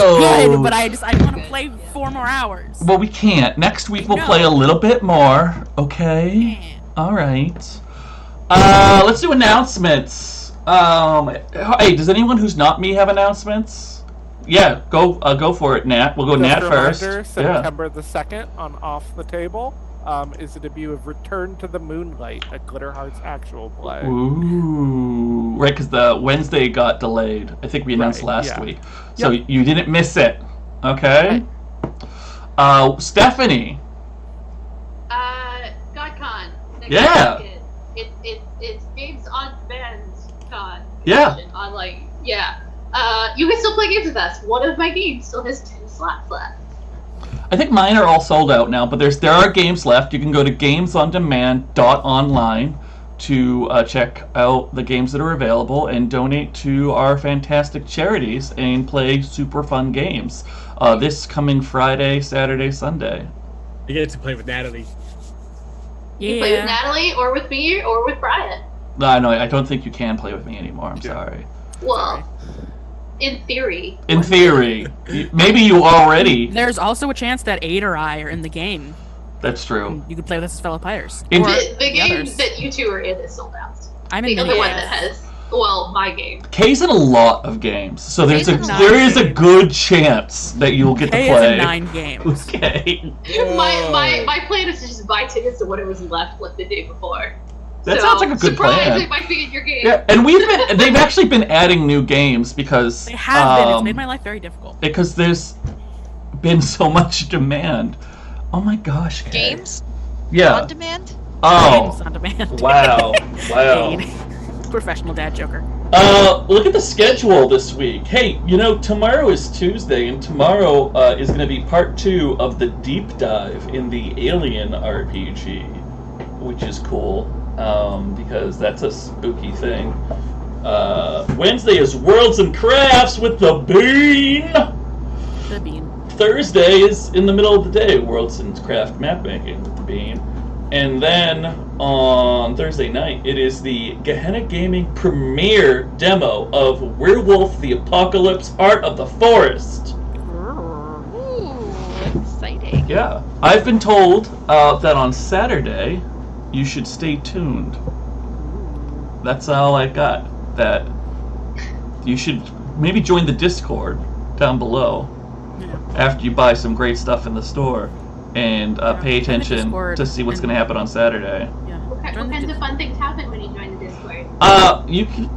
Speaker 4: good, but I want to play 4 more hours.
Speaker 1: Well, we can't. Next week we'll
Speaker 4: No.
Speaker 1: play a little bit more. Okay. All right. Let's do announcements. Hey, does anyone who's not me have announcements? Yeah, go for it, Nat. We'll go
Speaker 6: Just
Speaker 1: Nat
Speaker 6: a
Speaker 1: first.
Speaker 6: reminder,
Speaker 1: Yeah.
Speaker 6: September the 2nd on Off the Table is the debut of Return to the Moonlight, a Glitter Hearts actual play.
Speaker 1: Ooh, right, because the Wednesday got delayed. I think we announced
Speaker 6: Right,
Speaker 1: last
Speaker 6: yeah.
Speaker 1: week, so you didn't miss it. Okay. Stephanie.
Speaker 2: GodCon. next
Speaker 1: Yeah.
Speaker 2: weekend. It's games on demand con.
Speaker 1: Yeah.
Speaker 2: On you can still play games with us. One of my games still has 2 slots left.
Speaker 1: I think mine are all sold out now, but there are games left. You can go to gamesondemand.online to check out the games that are available and donate to our fantastic charities and play super fun games. This coming Friday, Saturday, Sunday.
Speaker 5: You get to play with Natalie.
Speaker 2: You play with
Speaker 4: Yeah.
Speaker 2: Natalie or with me or with Brian.
Speaker 1: No, I don't think you can play with me anymore. I'm sorry.
Speaker 2: Well, in theory.
Speaker 1: In theory, maybe you already.
Speaker 4: There's also a chance that Aid or I are in the game.
Speaker 1: That's true.
Speaker 4: You could play with us as fellow players.
Speaker 1: In-
Speaker 4: Or
Speaker 2: The game
Speaker 4: others.
Speaker 2: that you two are in is sold out.
Speaker 4: I'm
Speaker 2: The
Speaker 4: in
Speaker 2: other
Speaker 4: the
Speaker 2: one that has, my game.
Speaker 1: Kay's in a lot of games, so
Speaker 3: Kay's in
Speaker 1: there is a good chance that you'll get
Speaker 4: Kay
Speaker 1: to
Speaker 4: is
Speaker 1: play.
Speaker 4: in 9 games.
Speaker 1: Okay.
Speaker 2: My plan is to just buy tickets to whatever's left like the day before.
Speaker 1: That
Speaker 2: So,
Speaker 1: sounds like a good
Speaker 2: surprise,
Speaker 1: plan.
Speaker 2: it might be in your game.
Speaker 1: Yeah, and they've actually been adding new games because
Speaker 4: They have been. It's made my life very difficult.
Speaker 1: because there's been so much demand. Oh my gosh, Kay.
Speaker 3: Games
Speaker 1: Yeah.
Speaker 3: on demand?
Speaker 1: Oh.
Speaker 4: Games on demand.
Speaker 1: Wow. Wow.
Speaker 4: Aid. Professional dad joker.
Speaker 1: Look at the schedule this week. Hey, tomorrow is Tuesday, and tomorrow is going to be part 2 of the deep dive in the Alien RPG, which is cool, because that's a spooky thing. Wednesday is Worlds and Crafts with the Bean.
Speaker 4: The bean.
Speaker 1: Thursday is in the middle of the day, Worlds and Craft Map Making with the Bean. And then on Thursday night, it is the Gehenna Gaming premiere demo of Werewolf the Apocalypse Heart of the Forest.
Speaker 3: Ooh, exciting.
Speaker 1: Yeah. I've been told that on Saturday, you should stay tuned. That's all I got. That you should maybe join the Discord down below after you buy some great stuff in the store and pay attention to see what's going to happen on Saturday.
Speaker 4: Yeah.
Speaker 2: What kinds of fun things happen when you join the Discord?
Speaker 1: You can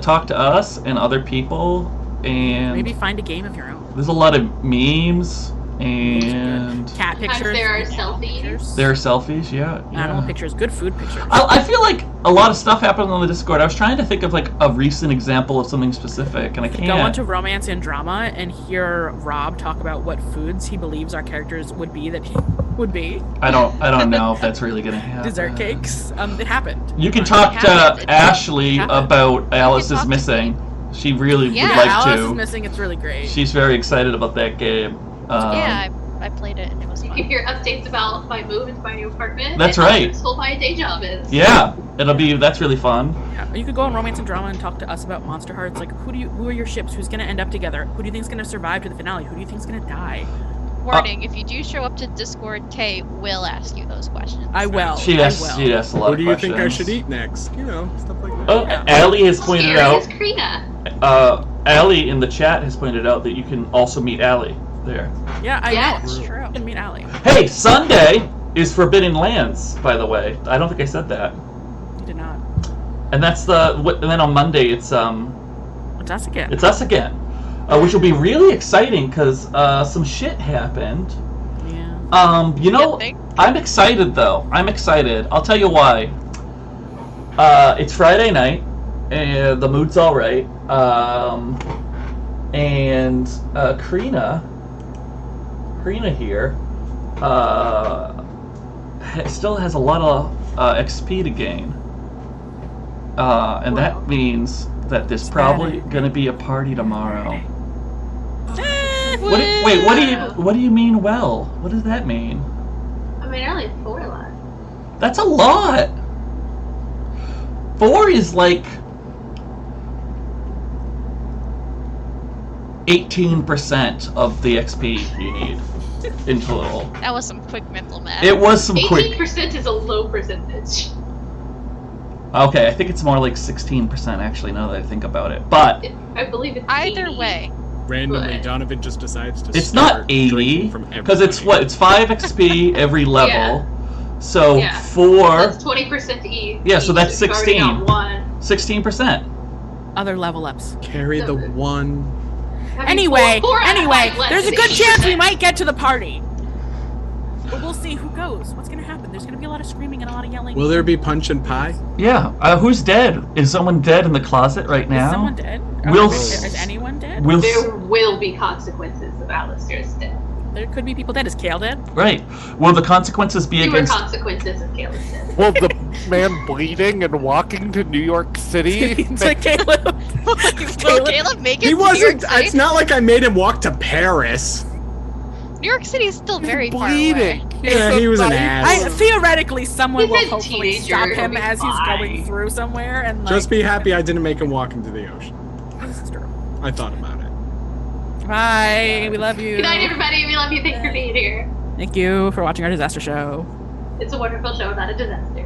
Speaker 1: talk to us and other people, and
Speaker 4: Maybe find a game of your own.
Speaker 1: there's a lot of memes and
Speaker 4: Cat pictures.
Speaker 2: there are
Speaker 4: animal
Speaker 2: selfies.
Speaker 4: pictures,
Speaker 1: there are selfies. Yeah.
Speaker 4: Animal pictures. Good food pictures.
Speaker 1: I feel like a lot of stuff happened on the Discord. I was trying to think of like a recent example of something specific, and I can't.
Speaker 4: Go onto Romance and Drama and hear Rob talk about what foods he believes our characters would be that he would be.
Speaker 1: I don't know if that's really gonna happen.
Speaker 4: Dessert cakes. It happened.
Speaker 1: You can talk
Speaker 3: It
Speaker 1: to
Speaker 3: happened.
Speaker 1: Ashley
Speaker 4: happened.
Speaker 1: about Alice
Speaker 3: talk
Speaker 1: is
Speaker 3: to
Speaker 1: Missing. She really
Speaker 3: Yeah,
Speaker 1: would like
Speaker 4: Alice
Speaker 1: to.
Speaker 4: is Missing. It's really great.
Speaker 1: She's very excited about that game.
Speaker 3: Yeah, I played it and it was
Speaker 2: You
Speaker 3: fun.
Speaker 2: can hear updates about my move into my new apartment.
Speaker 1: That's
Speaker 2: and
Speaker 1: right.
Speaker 2: how stressful my day job is.
Speaker 1: Yeah, that's really fun.
Speaker 4: Yeah, you could go on Romance and Drama and talk to us about Monsterhearts. Like, who are your ships? Who's gonna end up together? Who do you think's gonna survive to the finale? Who do you think's gonna die?
Speaker 3: Warning, if you do show up to Discord, Kay will ask you those questions.
Speaker 4: I will.
Speaker 1: She asks a lot
Speaker 5: What
Speaker 1: of
Speaker 5: do you
Speaker 1: questions.
Speaker 5: think I should eat next? You know, stuff like that.
Speaker 1: Oh, Allie has pointed
Speaker 2: Scary
Speaker 1: out.
Speaker 2: as Crina.
Speaker 1: Allie in the chat has pointed out that you can also meet Allie there.
Speaker 4: Yeah, I
Speaker 2: Yeah,
Speaker 4: know.
Speaker 3: That's true.
Speaker 4: You can meet Allie.
Speaker 1: Hey, Sunday is Forbidden Lands, by the way. I don't think I said that.
Speaker 4: You did not.
Speaker 1: And that's and then on Monday it's
Speaker 4: It's us again.
Speaker 1: It's us again, which will be really exciting because some shit happened.
Speaker 4: Yeah.
Speaker 3: You think?
Speaker 1: I'm excited though. I'm excited. I'll tell you why. It's Friday night, and the mood's all right. And Crina here, still has a lot of XP to gain, and that means that there's probably gonna be a party tomorrow. What do you mean? Well, what does that mean?
Speaker 2: I mean, I only have 4 left.
Speaker 1: That's a lot. 4 is like 18% of the XP you need in total.
Speaker 3: That was some quick mental math.
Speaker 1: It was some quick.
Speaker 2: 18% is a low percentage.
Speaker 1: Okay, I think it's more like 16% actually. Now that I think about it, but
Speaker 2: I believe it's
Speaker 3: Either
Speaker 2: 80.
Speaker 3: way,
Speaker 5: Randomly,
Speaker 2: But-
Speaker 5: Donovan just decides to
Speaker 1: it's
Speaker 5: start
Speaker 1: not 80
Speaker 5: drinking from
Speaker 1: because it's
Speaker 5: everybody.
Speaker 1: what? It's 5 XP every level.
Speaker 2: Yeah.
Speaker 1: So
Speaker 2: Yeah.
Speaker 1: 4,
Speaker 2: That's 20% each.
Speaker 1: Yeah, so that's
Speaker 2: You've already
Speaker 1: 16.
Speaker 2: got 1.
Speaker 1: 16%.
Speaker 4: Other level ups.
Speaker 5: Carry the one.
Speaker 2: Having
Speaker 4: Anyway,
Speaker 2: four out of
Speaker 4: anyway,
Speaker 2: 5 left
Speaker 4: there's a
Speaker 2: is
Speaker 4: good chance we
Speaker 2: 80%.
Speaker 4: might get to the party. But we'll see who goes. What's gonna happen? There's gonna be a lot of screaming and a lot of yelling.
Speaker 5: Will there be punch and pie?
Speaker 1: Yeah. Who's dead? Is someone dead in the closet right now?
Speaker 4: Is someone dead?
Speaker 1: We'll
Speaker 4: Is anyone dead?
Speaker 2: There will be consequences of Alistair's death.
Speaker 4: There could be people dead. Is Kale dead?
Speaker 1: Right. Will the consequences be
Speaker 2: Fewer
Speaker 1: against?
Speaker 2: consequences of Caleb's death.
Speaker 6: Well, the man bleeding and walking to New York City.
Speaker 4: to Caleb.
Speaker 3: will Caleb make it
Speaker 5: He
Speaker 3: to New York
Speaker 5: wasn't.
Speaker 3: City?
Speaker 5: It's not like I made him walk to Paris.
Speaker 3: New York City is still very far
Speaker 6: bleeding.
Speaker 3: away.
Speaker 5: Yeah, he was an ass.
Speaker 4: Theoretically, someone
Speaker 2: He's
Speaker 4: will
Speaker 2: a
Speaker 4: hopefully
Speaker 2: teenager,
Speaker 4: stop
Speaker 2: he'll
Speaker 4: him
Speaker 2: be
Speaker 4: as he's
Speaker 2: fine.
Speaker 4: going through somewhere and like.
Speaker 5: Just be happy I didn't make him walk into the ocean.
Speaker 4: This is true.
Speaker 5: I thought about it.
Speaker 4: Bye. We love you.
Speaker 2: Good night, everybody. We love you. Thanks for being here.
Speaker 4: Thank you for watching our disaster show.
Speaker 2: It's a wonderful show, not a disaster.